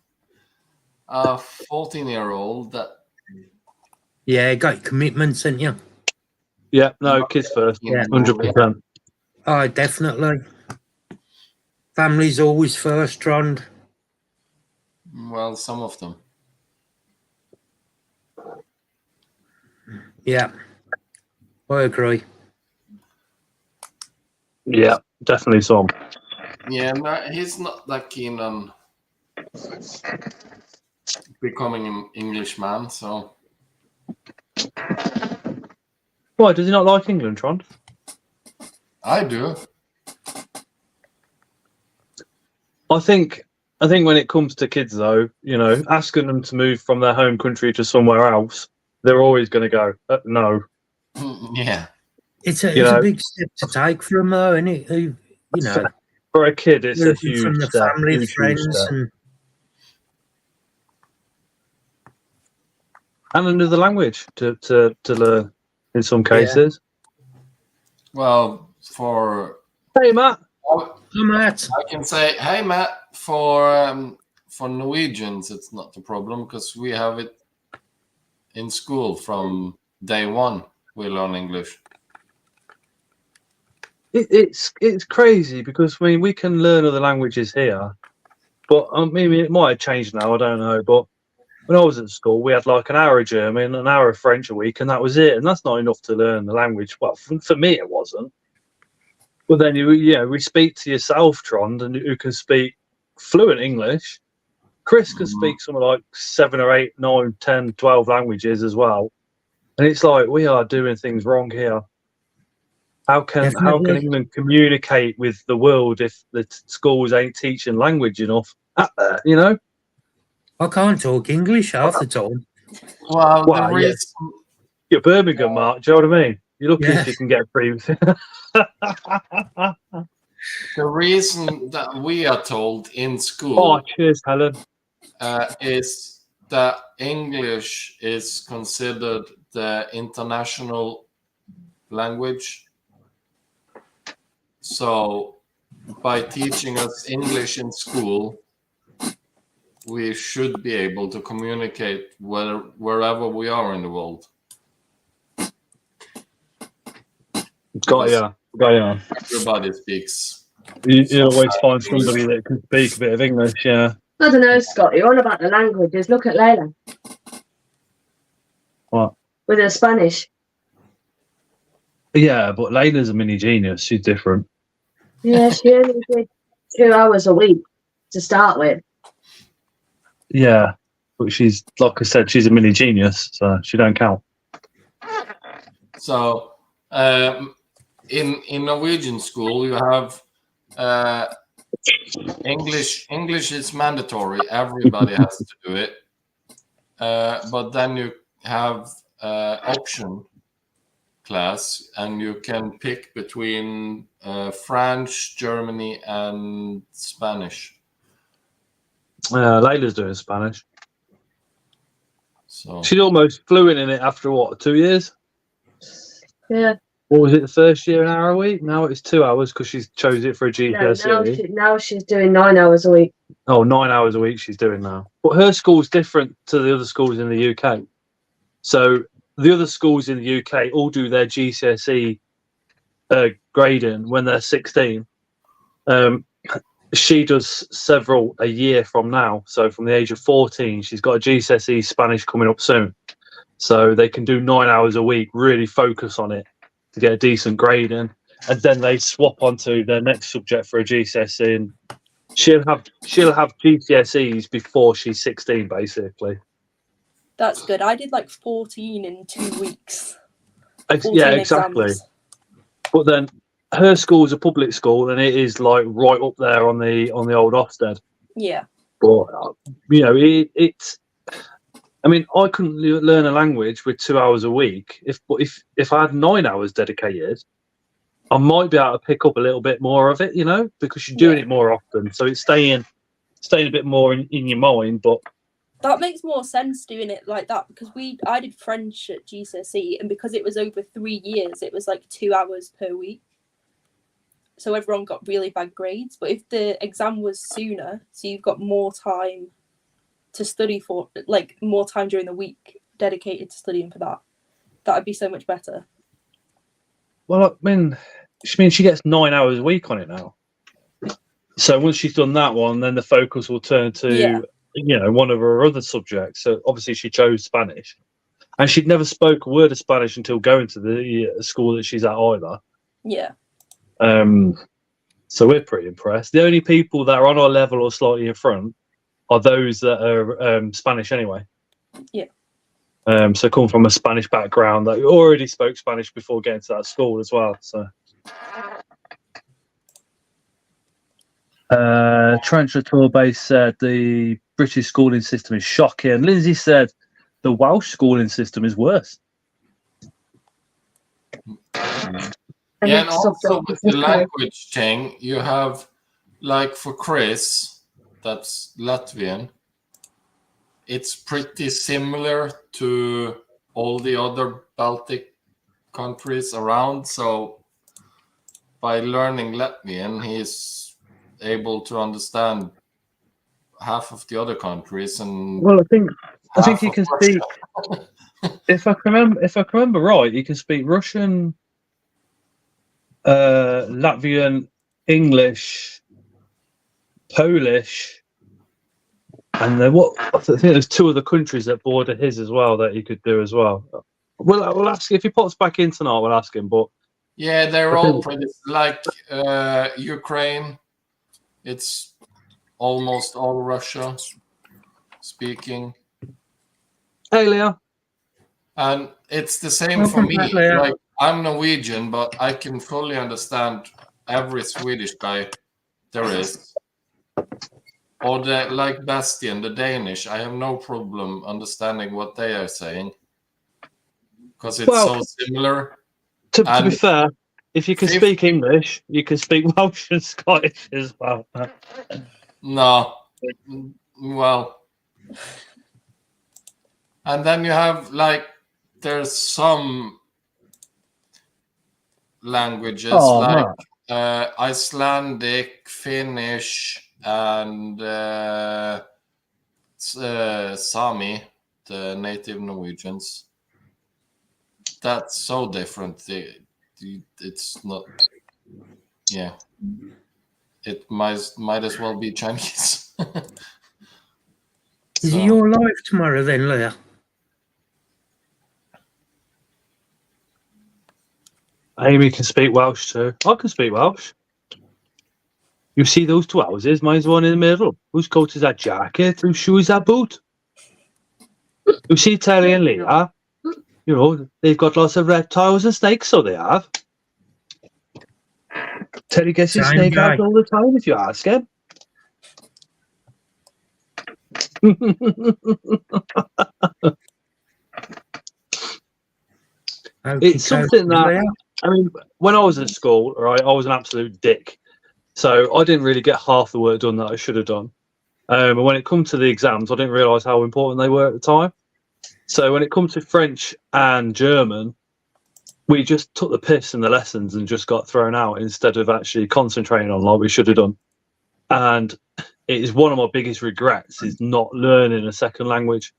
a 14-year-old that. Yeah, got commitments, ain't you? Yeah, no, kids first. Yeah, 100%. Oh, definitely. Family's always first, Trond. Well, some of them. Yeah, I agree. Yeah, definitely some. Yeah, no, he's not that keen on becoming an Englishman, so. Why, does he not like England, Trond? I do. I think when it comes to kids, though, asking them to move from their home country to somewhere else, they're always going to go, no. Yeah. It's a big step to take for them, though, isn't it? For a kid, it's a huge from the step. family, friends, and another language to learn in some cases. Well, for hey Matt, Matt, I can say hey Matt. For Norwegians, it's not the problem because we have it in school from day one. We learn English. It's crazy because we can learn other languages here, but maybe it might have changed now. I don't know, but when I was at school, we had like an hour of German, an hour of French a week, and that was it. And that's not enough to learn the language. Well, for me, it wasn't. But then we speak to yourself, Trond, and who can speak fluent English. Chris can speak something like 7 or 8, 9, 10, 12 languages as well. And it's like we are doing things wrong here. How can England communicate with the world if the schools ain't teaching language enough? I can't talk English half the time. Well, the reason... You're Birmingham, Mark. Do you know what I mean? You're lucky if you can get free. The reason that we are told in school. Oh, cheers, Helen. Is that English is considered the international language. So, by teaching us English in school, we should be able to communicate wherever we are in the world. Got ya. Everybody speaks. You always find somebody that can speak a bit of English, yeah. I don't know, Scott. You're on about the languages. Look at Layla. What? With her Spanish. Yeah, but Layla's a mini genius. She's different. Yeah, she only did 2 hours a week to start with. Yeah. but she's, like I said, she's a mini genius, so she don't count. So, in Norwegian school, you have English. English is mandatory. Everybody has to do it. But then you have option class, and you can pick between French, Germany, and Spanish. Layla's doing Spanish. So She's almost fluent in it after what, 2 years? Yeah. What was it, the first year, an hour a week? Now it's 2 hours because she's chose it for a GCSE. Now she's doing 9 hours a week. Oh, 9 hours a week she's doing now. But her school's different to the other schools in the UK. So the other schools in the UK all do their GCSE grading when they're 16. She does several a year from now. So from the age of 14, she's got a GCSE Spanish coming up soon. So they can do 9 hours a week, really focus on it to get a decent grading. And then they swap onto their next subject for a GCSE. And she'll have GCSEs before she's 16, basically. That's good. I did like 14 in 2 weeks. 14 Yeah, exactly. exams. But then her school's a public school, and it is like right up there on the old Ofsted. Yeah. But you know, it's. I mean, I couldn't learn a language with 2 hours a week. If I had 9 hours dedicated, I might be able to pick up a little bit more of it. You know, because you're doing it more often, so it's staying a bit more in your mind. But That makes more sense doing it like that, because I did French at GCSE, and because it was over 3 years, it was like 2 hours per week. So everyone got really bad grades. But if the exam was sooner, so you've got more time to study for, like more time during the week dedicated to studying for that, that would be so much better. well, I mean, she gets 9 hours a week on it now. So once she's done that one, then the focus will turn to one of her other subjects. So obviously she chose Spanish, and she'd never spoke a word of Spanish until going to the school that she's at either. Yeah. So we're pretty impressed. The only people that are on our level or slightly in front are those that are Spanish anyway. Yeah. So come from a Spanish background that already spoke Spanish before getting to that school as well. So. Trencher Torbay said the British schooling system is shocking. Lindsay said the Welsh schooling system is worse. Yeah, and also with the language thing, you have, like for Chris, that's Latvian, it's pretty similar to all the other Baltic countries around. So by learning Latvian, he's able to understand half of the other countries. And well, I think you can speak. if I can remember right, you can speak Russian, Latvian, English, Polish, and then I think there's 2 other countries that border his as well that he could do as well. We'll ask if he pops back in tonight. We'll ask him. But yeah, they're all pretty like Ukraine. It's almost all Russia speaking. Hey, Leah. And it's the same for me. Like, I'm Norwegian, but I can fully understand every Swedish guy there is. Or like Bastian, the Danish. I have no problem understanding what they are saying because it's so similar. To be fair, if you can speak English, you can speak Welsh and Scottish as well. No. Well. And then you have, like, there's some languages Icelandic, Finnish, and Sami, the native Norwegians. That's so different. It's not. Yeah, it might as well be Chinese. Is it your live tomorrow then, Leah? Amy can speak Welsh too. I can speak Welsh. You see those 2 houses? Mine's one in the middle. Whose coat is that jacket? Whose shoe is that boot? You see Terry and Leah, you know, they've got lots of reptiles and snakes, so they have. Terry gets his Same snake guy. out all the time if you ask him. It's something that, I mean, when I was at school, right, I was an absolute dick. So I didn't really get half the work done that I should have done. And when it comes to the exams, I didn't realise how important they were at the time. So when it comes to French and German, we just took the piss in the lessons and just got thrown out instead of actually concentrating on like we should have done. And it is one of my biggest regrets is not learning a second language,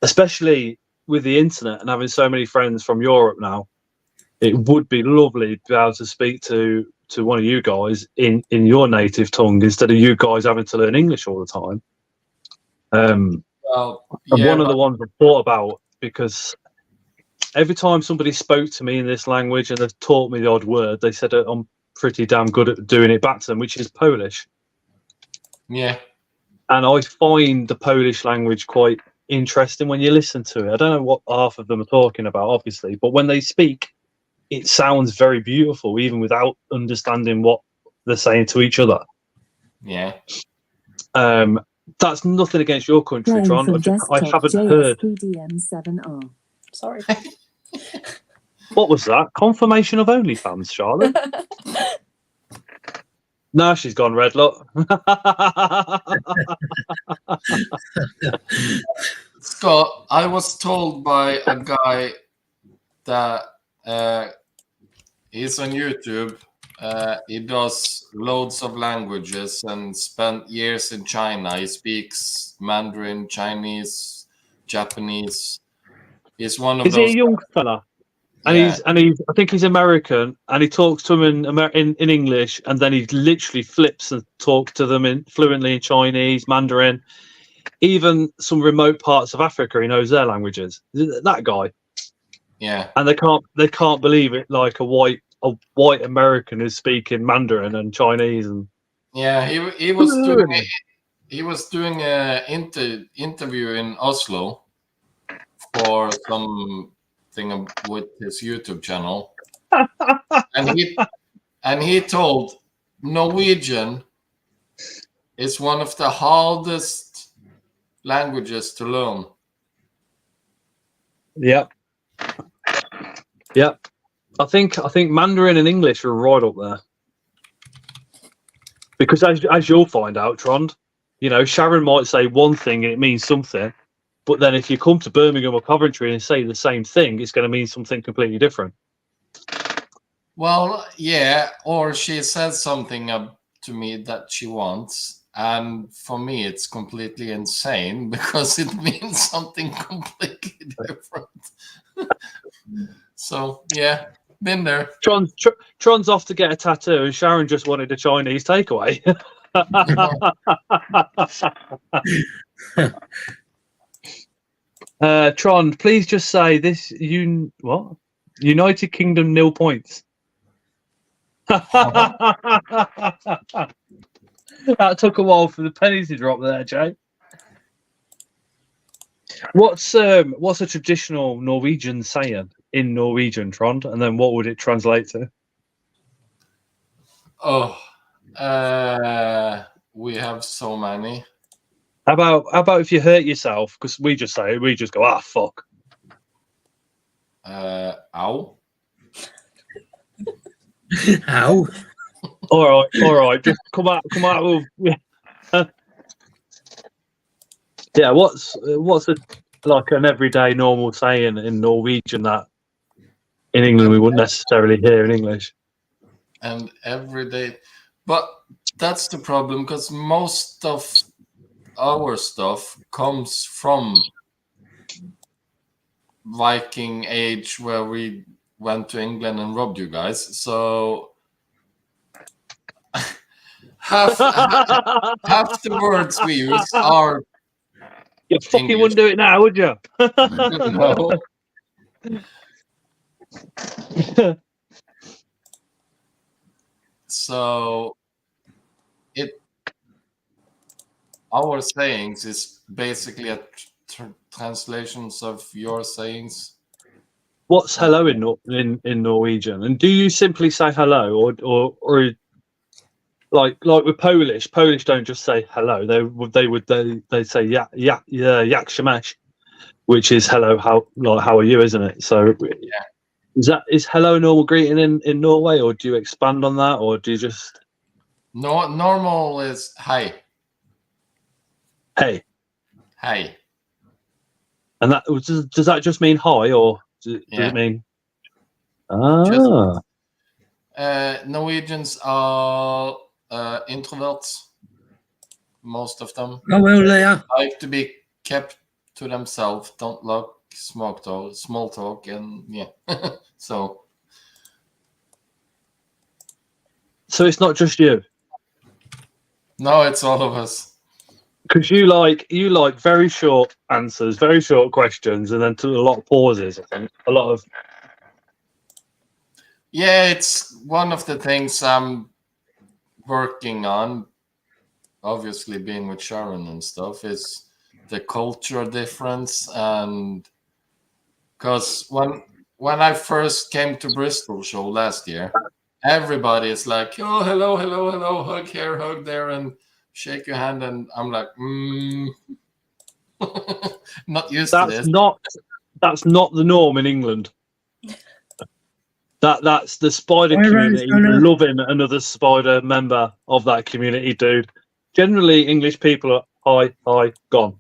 especially with the internet and having so many friends from Europe now. It would be lovely to be able to speak to one of you guys in your native tongue instead of you guys having to learn English all the time. Well, And yeah, one of the but ones I thought about, because every time somebody spoke to me in this language and they've taught me the odd word, they said I'm pretty damn good at doing it back to them, which is Polish. yeah, And I find the Polish language quite interesting when you listen to it. I don't know what half of them are talking about, obviously, but when they speak, it sounds very beautiful, even without understanding what they're saying to each other. yeah. That's nothing against your country, Playing Tron. from I desktop haven't heard. JSPDM7R. Sorry. What was that? Confirmation of OnlyFans, Charlotte? No, she's gone red, look. Scott, I was told by a guy that he's on YouTube. He does loads of languages and spent years in China. He speaks Mandarin, Chinese, Japanese. He's one of Is he those. a young fella? And Yeah. he's I think he's American, and he talks to them in English, and then he literally flips and talks to them fluently in Chinese, Mandarin, even some remote parts of Africa. He knows their languages. That guy. Yeah. And they can't believe it. Like a white American is speaking Mandarin and Chinese, and Yeah, he was doing a interview in Oslo for something with his YouTube channel, and he told Norwegian is one of the hardest languages to learn. Yep. I think Mandarin and English are right up there. Because as you'll find out, Trond, you know, Sharon might say one thing and it means something, but then if you come to Birmingham or Coventry and say the same thing, it's going to mean something completely different. Well, yeah, or she says something to me that she wants, and for me it's completely insane because it means something completely different. So yeah, been there. Tron's off to get a tattoo, and Sharon just wanted a Chinese takeaway. Tron, please just say this. What? United Kingdom 0 points. That took a while for the pennies to drop there, Jay. What's a traditional Norwegian saying in Norwegian, Trond? And then what would it translate to? Oh, we have so many. How about if you hurt yourself? Because we just go, ah, fuck. Ow. Ow. All right. Just come out with. Yeah. What's like an everyday normal saying in Norwegian that in England we wouldn't necessarily hear in English? And every day, but that's the problem because most of our stuff comes from Viking age where we went to England and robbed you guys. So half the words we use are You fucking English. wouldn't do it now, would you? No. So our sayings is basically a translations of your sayings. What's hello in Norwegian? And do you simply say hello, or like with Polish? Polish don't just say hello. They say jak shemesh, which is hello. How are you? Isn't it? So is hello a normal greeting in Norway, or do you expand on that, or do you just Normal is hi. Hey? And that does that just mean hi, or does it mean? Norwegians are introverts. Most of them. Oh well, they are. Like to be kept to themselves. Don't like small talk, and so it's not just you. No, it's all of us. Because you like very short answers, very short questions, and then a lot of pauses. I think a lot of. Yeah, it's one of the things I'm working on. Obviously, being with Sharon and stuff is the culture difference, and because when I first came to Bristol show last year, everybody is like, "Oh, hello, hug here, hug there," and shake your hand, and I'm like, not used to this. That's not the norm in England. That's the spider community loving another spider member of that community, dude. Generally, English people are hi, gone.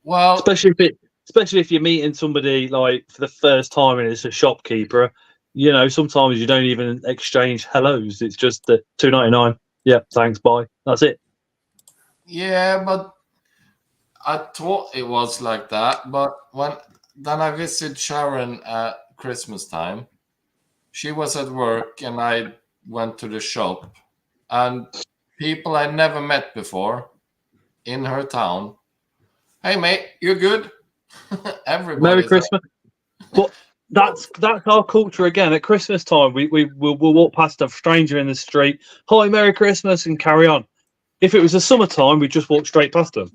Well, especially if you're meeting somebody like for the first time and it's a shopkeeper. You know, sometimes you don't even exchange hellos. It's just the $2.99. Yeah, thanks, bye. That's it. Yeah, but I thought it was like that. But then I visited Sharon at Christmas time. She was at work, and I went to the shop, and people I never met before in her town. Hey, mate, you good? Everybody. Merry Christmas. But that's our culture again. At Christmas time, we'll walk past a stranger in the street. Hi, Merry Christmas, and carry on. If it was the summertime, we'd just walk straight past them.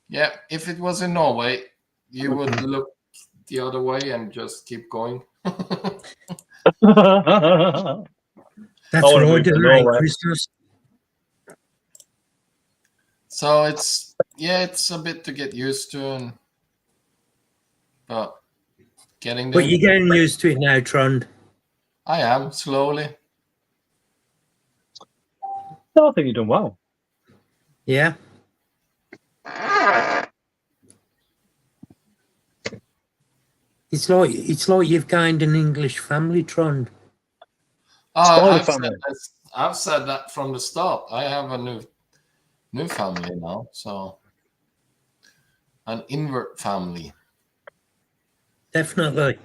Yeah, if it was in Norway, you would look the other way and just keep going. That's what I do at Christmas. So it's a bit to get used to, but getting there. But you're getting used to it now, Trond. I am slowly. No, I think you're doing well. Yeah. It's like you've gained an English family, Trond. I've said that from the start. I have a new family now, so an invert family. Definitely.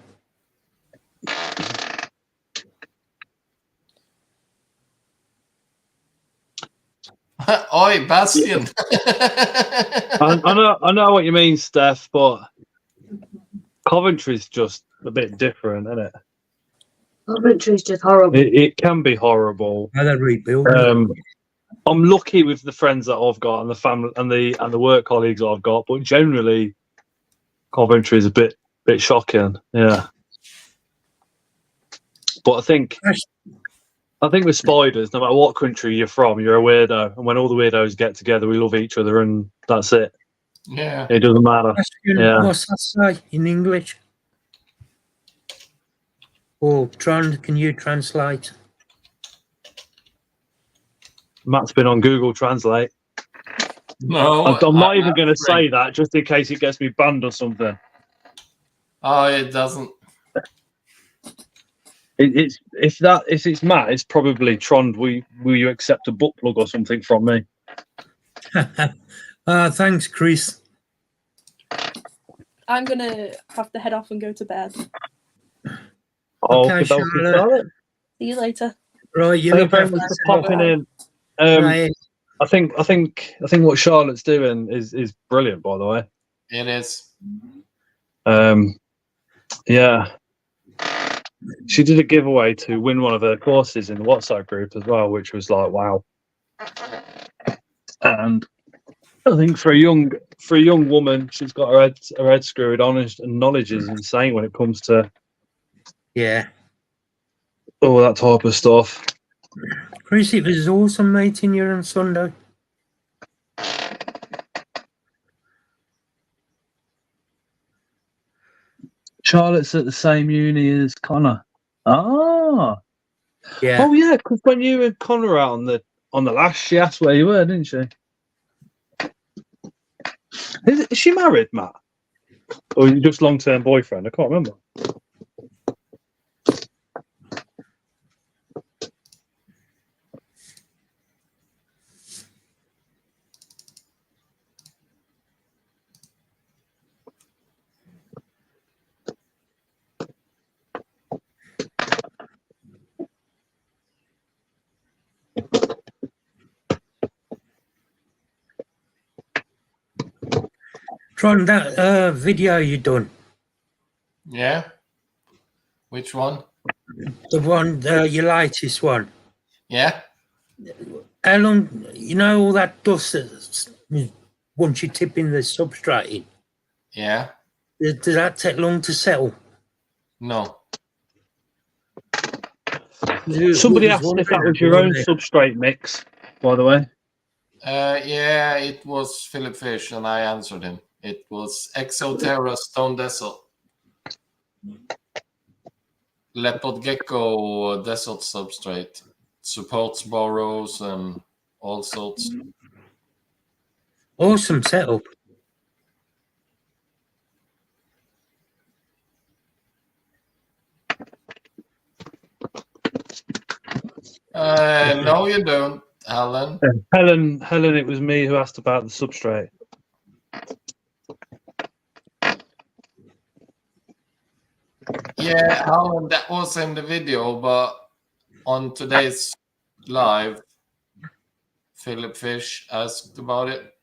Oi, Bastian. I know what you mean, Steph, but Coventry's just a bit different, isn't it? Coventry's just horrible. It can be horrible. How they rebuild. I'm lucky with the friends that I've got and the family and the work colleagues I've got, but generally, Coventry is a bit shocking. Yeah, but I think with spiders, no matter what country you're from, you're a weirdo, and when all the weirdos get together, we love each other, and that's it. Yeah, it doesn't matter. Yeah. What's that say in English? Oh, Trond, can you translate? Matt's been on Google Translate. No, I'm not even going to say that just in case it gets me banned or something. Oh, it doesn't. If it's Matt, it's probably Trond. Will you accept a butt plug or something from me? Thanks, Chris. I'm gonna have to head off and go to bed. Okay, Charlotte. See you later. Right, you Thank you look very after much for yourself. popping in. Right. I think what Charlotte's doing is brilliant. By the way, It is. Yeah, she did a giveaway to win one of her courses in the WhatsApp group as well, which was like wow. And I think for a young for a young woman, she's got her head screwed on, and knowledge is insane when it comes to Yeah. all that type of stuff. Chris, it was awesome meeting you on Sunday. Charlotte's at the same uni as Connor. Ah, Yeah. oh yeah, because when you and Connor were out on the last, she asked where you were, didn't she? Is she married, Matt? Or are you just long-term boyfriend? I can't remember. Tron, that video you done, Yeah. Which one? the one, your latest one. Yeah. How long, you know, all that dust that's, once you tip in the substrate in, Yeah. does that take long to settle? No. Somebody asked if that was your own substrate mix, by the way. Yeah, it was Philip Fish, and I answered him. It was Exoterra Stone Desert. Leopard Gecko Desert substrate. Supports burrows and all sorts. Awesome setup. No, you don't, Alan. Helen, it was me who asked about the substrate. Yeah, Alan, that was in the video, but on today's live, Philip Fish asked about it.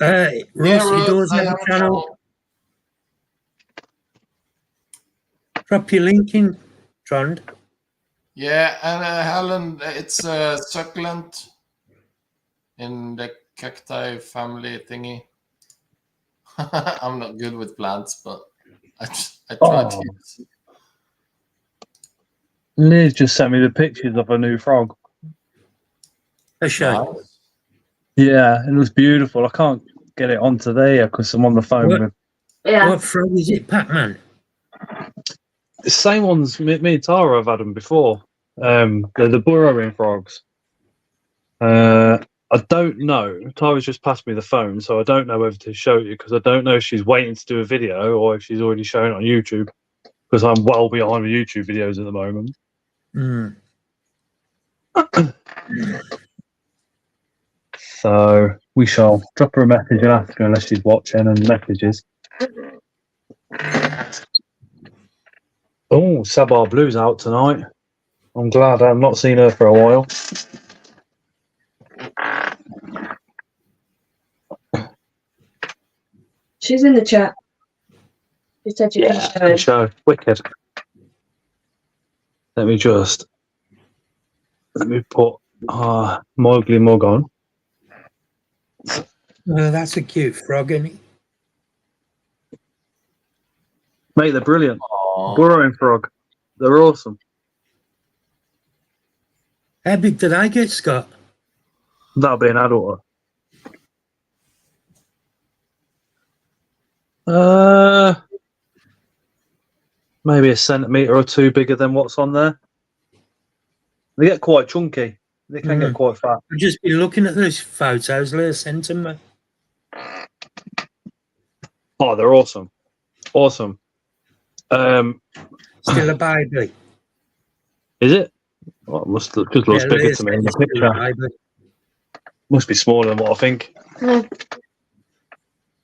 Ross, Ruth, you does I have have a channel. Drop your link in, Trond. Yeah, and Helen, it's a succulent in the cacti family thingy. I'm not good with plants, but I tried to use. Liz just sent me the pictures of a new frog. A show. Nice. Yeah, it looks beautiful. I can't get it onto there because I'm on the phone What? with Yeah. What frog is it, Pac-Man? the same ones. Me and Tara have had them before. They're the burrowing frogs. I don't know. Tara's just passed me the phone, so I don't know whether to show you because I don't know if she's waiting to do a video or if she's already shown it on YouTube because I'm well behind with YouTube videos at the moment. Mm. So we shall drop her a message and ask her unless she's watching and messages. Oh, Sabar Blue's out tonight. I'm glad I've not seen her for a while. She's in the chat. She said you can show it. Show wicked. Let me put Mowgli Mug on. Oh, that's a cute frog, isn't it? Mate, they're brilliant. Aw. Burrowing frog. They're awesome. How big did I get, Scott? That'll be an adult. Maybe a centimetre or two bigger than what's on there. They get quite chunky. They can get quite fat. I've just been looking at those photos Leah sent to me. Oh, they're awesome. Awesome. Still a baby. Is it? Oh, it must look, just looks Yeah, bigger Leah to me said in the it's still a picture. baby. Must be smaller than what I think.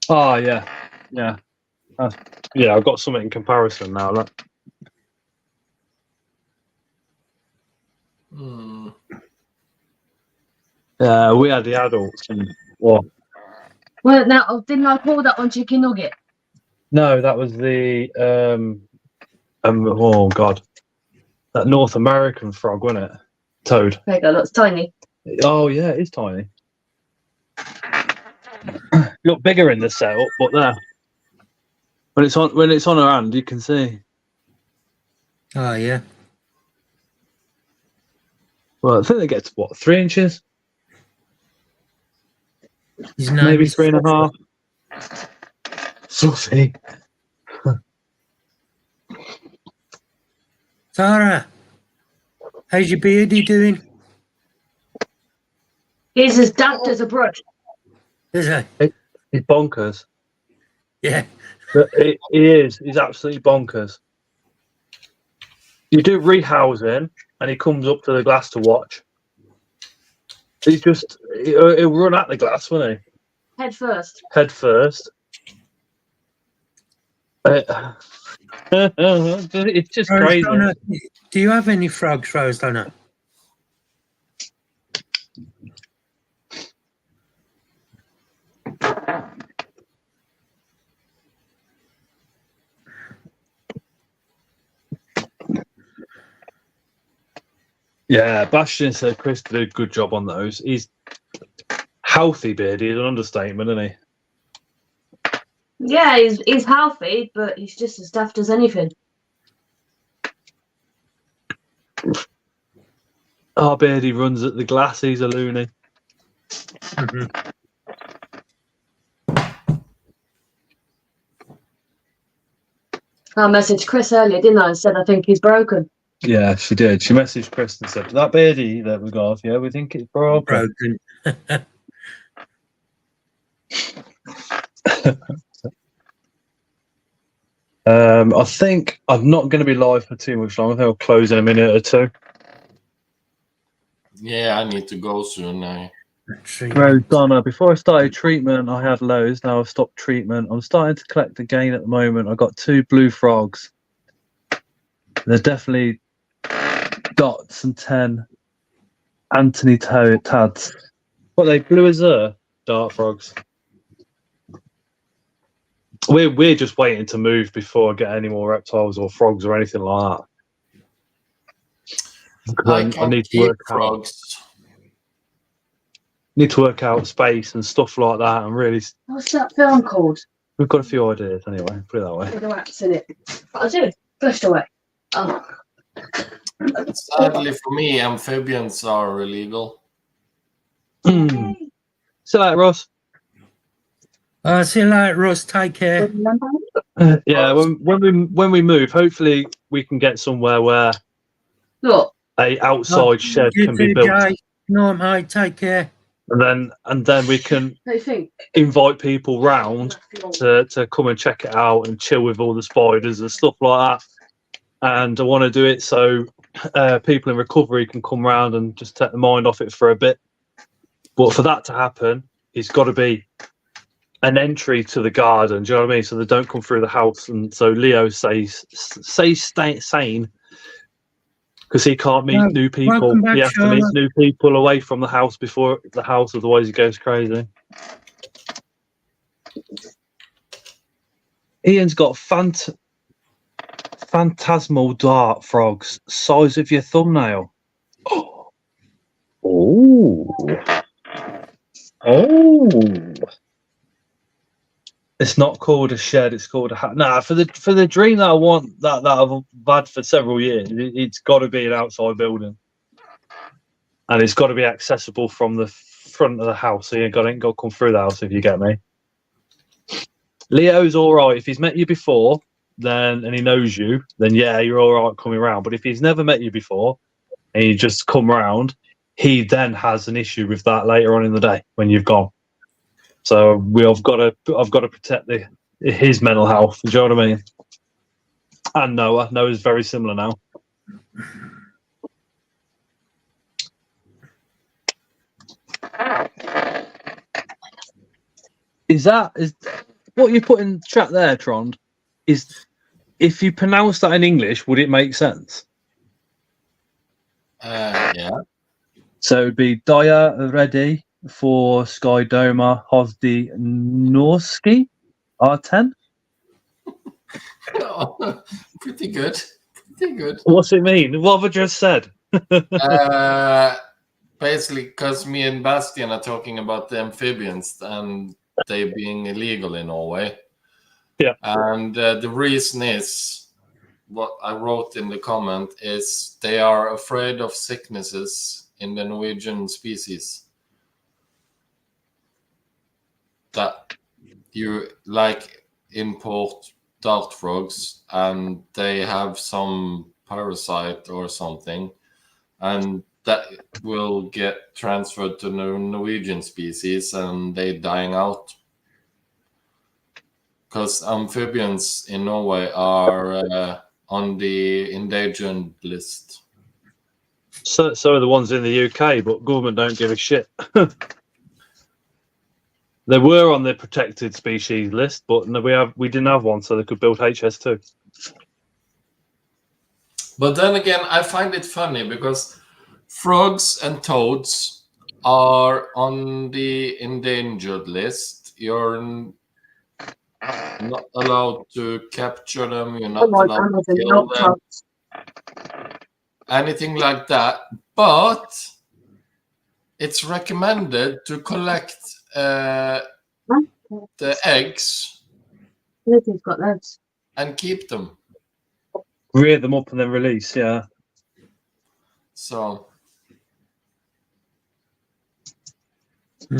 Oh, yeah. Yeah. Yeah, I've got something in comparison now. Look. Hmm. We had the adults. And, well, Well, now, didn't I call that one chicken nugget? no, that was the oh god, that North American frog, wasn't it? Toad. There you go, looks tiny. Oh yeah, it is tiny. look bigger in the setup, but there. When it's on her hand, you can see. Oh, yeah. Well, I think they get to what, 3 inches? His name Maybe is 3.5. Fluffy. Tara, how's your beardy doing? He's as daft as a brush. Is he? He's bonkers. Yeah. But he is. He's absolutely bonkers. You do rehousing, and he comes up to the glass to watch. He'll run at the glass, won't he? Head first. Head first. It's just Rose crazy. Donna, do you have any frogs, Rose Donna? Yeah, Bastion said Chris did a good job on those. He's healthy, beardy is an understatement, isn't he? Yeah, he's healthy, but he's just as daft as anything. Our beardy runs at the glass. He's a loony. I messaged Chris earlier, didn't I? And said I think he's broken. Yeah, she did. She messaged Chris and said, that beardy that we got, yeah, we think it's broken. I think I'm not going to be live for too much long. I think I'll close in a minute or two. Yeah, I need to go soon. Rose Donna, before I started treatment, I had lows. Now I've stopped treatment. I'm starting to collect again at the moment. I've got 2 blue frogs. They're definitely dots and 10 Anthony Tads. What, they blue azure dart frogs? We're just waiting to move before I get any more reptiles or frogs or anything like that. I need to work frogs. Need to work out space and stuff like that, and really. What's that film called? We've got a few ideas anyway. Put it that way. With the rats in it. I do. Flushed away. Oh. Sadly for me, amphibians are illegal. See you later, Ross. See you later, Ross. Take care. Yeah, when we move, hopefully we can get somewhere where a outside shed can be built. Jay. No, mate. Take care. And then we can invite people round to come and check it out and chill with all the spiders and stuff like that. And I want to do it so people in recovery can come round and just take the mind off it for a bit. But for that to happen, it's got to be an entry to the garden. Do you know what I mean? So they don't come through the house. And so Leo says stay sane. Because he can't meet new people. He has to meet new people away from the house before the house, otherwise he goes crazy. Ian's got phantasmal dart frogs, size of your thumbnail. Oh. It's not called a shed, it's called a hat. Nah, for the dream that I want, that I've had for several years, it's got to be an outside building. And it's got to be accessible from the front of the house, so you ain't got to come through the house, if you get me. Leo's all right. If he's met you before, and he knows you, then yeah, you're all right coming around. But if he's never met you before, and you just come round, he then has an issue with that later on in the day when you've gone. So I've got to protect his mental health. Do you know what I mean? And Noah's very similar now. Is what you put in chat there, Trond? Is if you pronounce that in English, would it make sense? Yeah. So it'd be Daya ready for Skydoma Hosdi Norski R10. Oh, pretty good. What's it mean? What have I just said? Basically, because me and Bastian are talking about the amphibians, and they being illegal in Norway. Yeah. And the reason is, what I wrote in the comment is they are afraid of sicknesses in the Norwegian species. That you like import dart frogs and they have some parasite or something, and that will get transferred to the Norwegian species and they dying out. Because amphibians in Norway are on the endangered list. So are the ones in the UK, but government don't give a shit. They were on the protected species list, but no, we didn't have one, so they could build HS2. But then again, I find it funny because frogs and toads are on the endangered list. You're not allowed to capture them. You're not allowed to kill them. Anything like that. But it's recommended to collect the eggs Lizzie's got loads. and keep them. Rear them up and then release, yeah. So I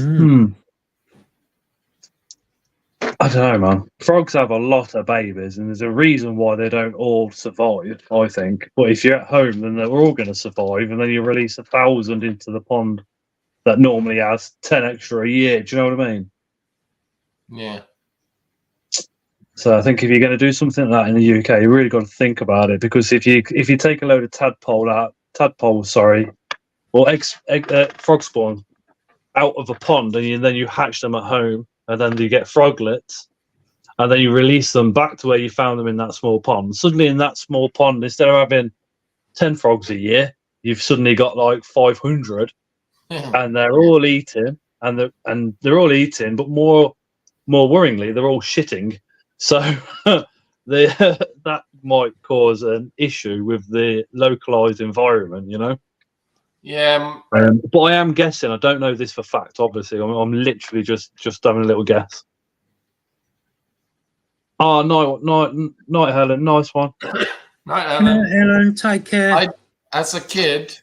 don't know, man. Frogs have a lot of babies, and there's a reason why they don't all survive, I think. But if you're at home, then they're all going to survive, and then you release 1,000 into the pond that normally has 10 extra a year. Do you know what I mean? yeah. So I think if you're going to do something like that in the UK, you really got to think about it, because if you take a load of tadpoles, or frog spawn out of a pond, and then you hatch them at home, and then you get froglets, and then you release them back to where you found them in that small pond. Suddenly, in that small pond, instead of having 10 frogs a year, you've suddenly got like 500, and they're all eating, and they're all eating, but more worryingly, they're all shitting. So that might cause an issue with the localized environment, you know. Yeah. But I am guessing. I don't know this for fact. Obviously, I'm literally just having a little guess. Oh, night, Helen. Nice one. Night, Helen. Helen, take care. As a kid,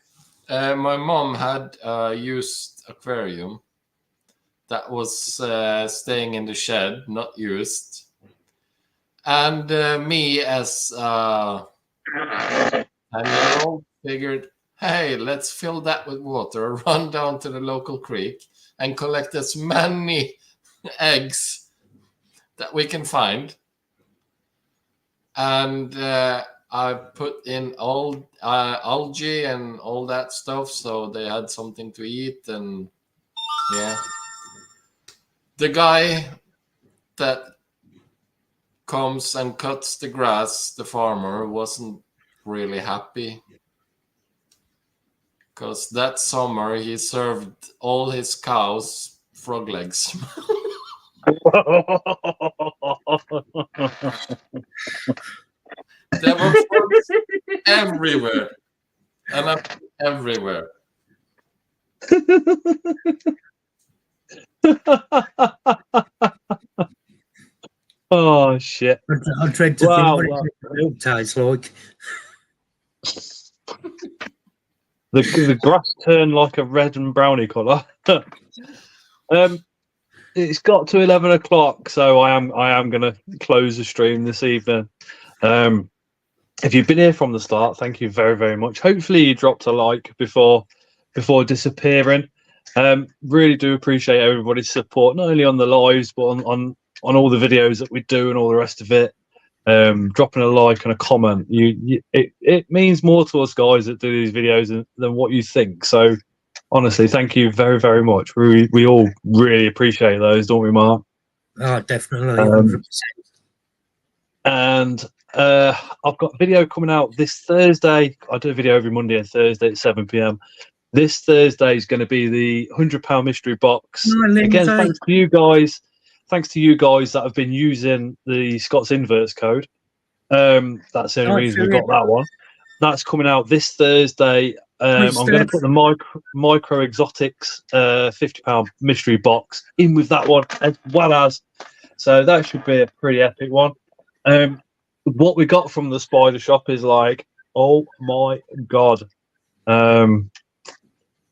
my mom had a used aquarium that was staying in the shed, not used. And me, as a 10-year-old, figured, hey, let's fill that with water, run down to the local creek, and collect as many eggs that we can find. And I put in all algae and all that stuff, so they had something to eat. And yeah, the guy that comes and cuts the grass, the farmer, wasn't really happy, because that summer he served all his cows frog legs. There were frogs everywhere, and everywhere. Oh shit! I dread to think what it tastes like. The grass turned like a red and brownie colour. It's got to 11 o'clock, so I am going to close the stream this evening. If you've been here from the start, thank you very, very much. Hopefully you dropped a like before disappearing. Really do appreciate everybody's support, not only on the lives, but on all the videos that we do and all the rest of it. Dropping a like and a comment, it means more to us guys that do these videos than what you think. So honestly, thank you very, very much. We all really appreciate those, don't we, Mark? Oh, definitely. 100%. And I've got a video coming out this Thursday. I do a video every Monday and Thursday at 7 p.m. This Thursday is going to be the £100 mystery box. Again, thanks to you guys. Thanks to you guys that have been using the Scott's Inverts code. That's the only reason we got that one. That's coming out this Thursday. I'm going to put the micro exotics £50 mystery box in with that one as well as. So that should be a pretty epic one. What we got from the spider shop is like, oh my god.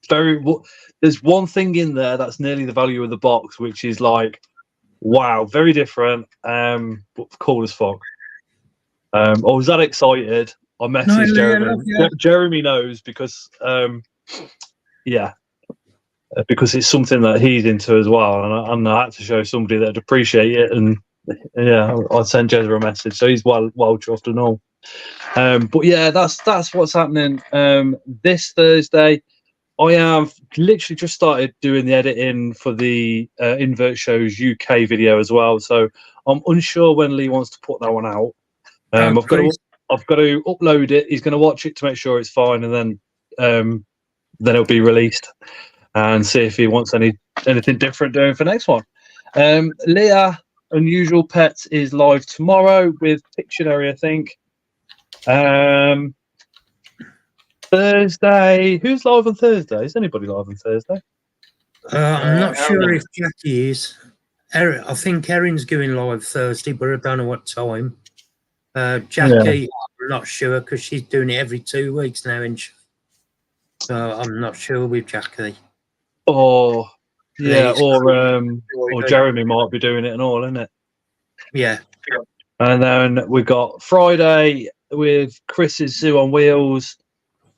There's one thing in there that's nearly the value of the box, which is like, wow, very different, but cool as fuck. I was that excited. I messaged Jeremy. Jeremy knows because, because it's something that he's into as well, and I had to show somebody that'd appreciate it, and yeah, I sent Jezza a message, so he's well chuffed and all. But yeah, that's what's happening this Thursday. I have literally just started doing the editing for the Invert Shows UK video as well, so I'm unsure when Lee wants to put that one out. I've got to upload it. He's going to watch it to make sure it's fine, and then it'll be released and see if he wants anything different doing for next one. Leah Unusual Pets is live tomorrow with Pictionary, I think. Thursday. Who's live on Thursday? Is anybody live on Thursday? I'm not sure if Jackie is. I think Erin's going live Thursday, but I don't know what time. Jackie, I'm not sure because she's doing it every 2 weeks now, and so I'm not sure with Jackie. Or Jeremy might be doing it and all, isn't it? Yeah. And then we got Friday with Chris's Zoo on Wheels.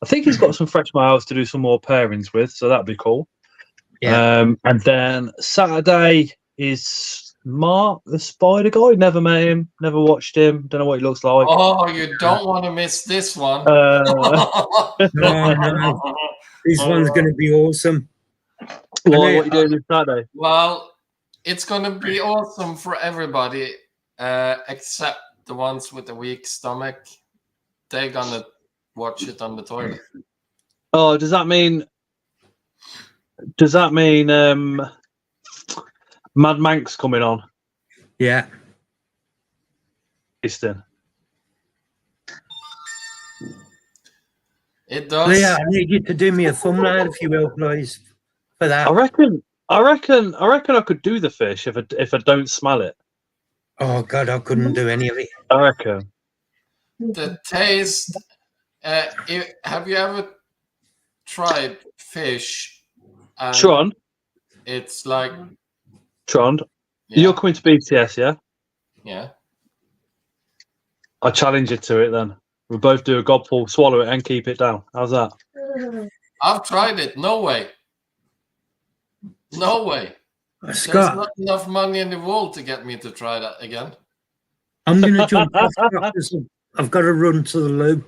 I think he's got some fresh males to do some more pairings with, so that'd be cool. Yeah. And then Saturday is Mark, the spider guy. Never met him, never watched him. Don't know what he looks like. Oh, you don't want to miss this one. No. This one's going to be awesome. What are you doing this Saturday? Well, it's going to be awesome for everybody, except the ones with the weak stomach. They're going to watch it on the toilet. Oh, does that mean Mad Manx coming on? Yeah. Easton. It does. Leah, I need you to do me a thumbnail if you will, please. For that. I reckon I could do the fish if I don't smell it. Oh God, I couldn't do any of it. I reckon. The taste. Have you ever tried fish? And Tron. It's like Tron. Yeah. You're coming to BTS, yeah? Yeah. I challenge you to it then. We'll both do a gobful, swallow it, and keep it down. How's that? I've tried it. No way. No way. There's not enough money in the world to get me to try that again. I'm going to jump off because I've got to run to the loo.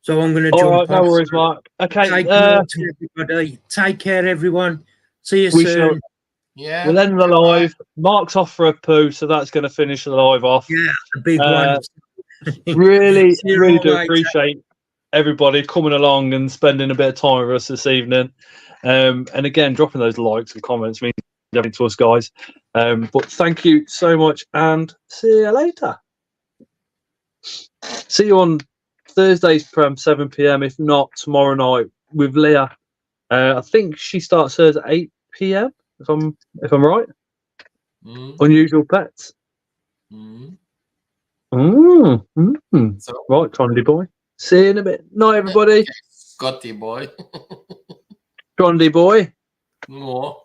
So I'm going to jump off. No worries, Mark. Okay. Take care to everybody. Take care, everyone. See you soon. Yeah. We'll end the live. Mark's off for a poo, so that's going to finish the live off. Yeah, the big one. Really do appreciate everybody coming along and spending a bit of time with us this evening. And again, dropping those likes and comments means everything to us, guys. But thank you so much, and see you later. See you on Thursdays from 7 p.m. If not, tomorrow night with Leah. I think she starts hers at 8 p.m. If I'm right. Unusual Pets. Right, Trondy boy. See you in a bit. Night, everybody. Scotty boy. Trondy boy. More.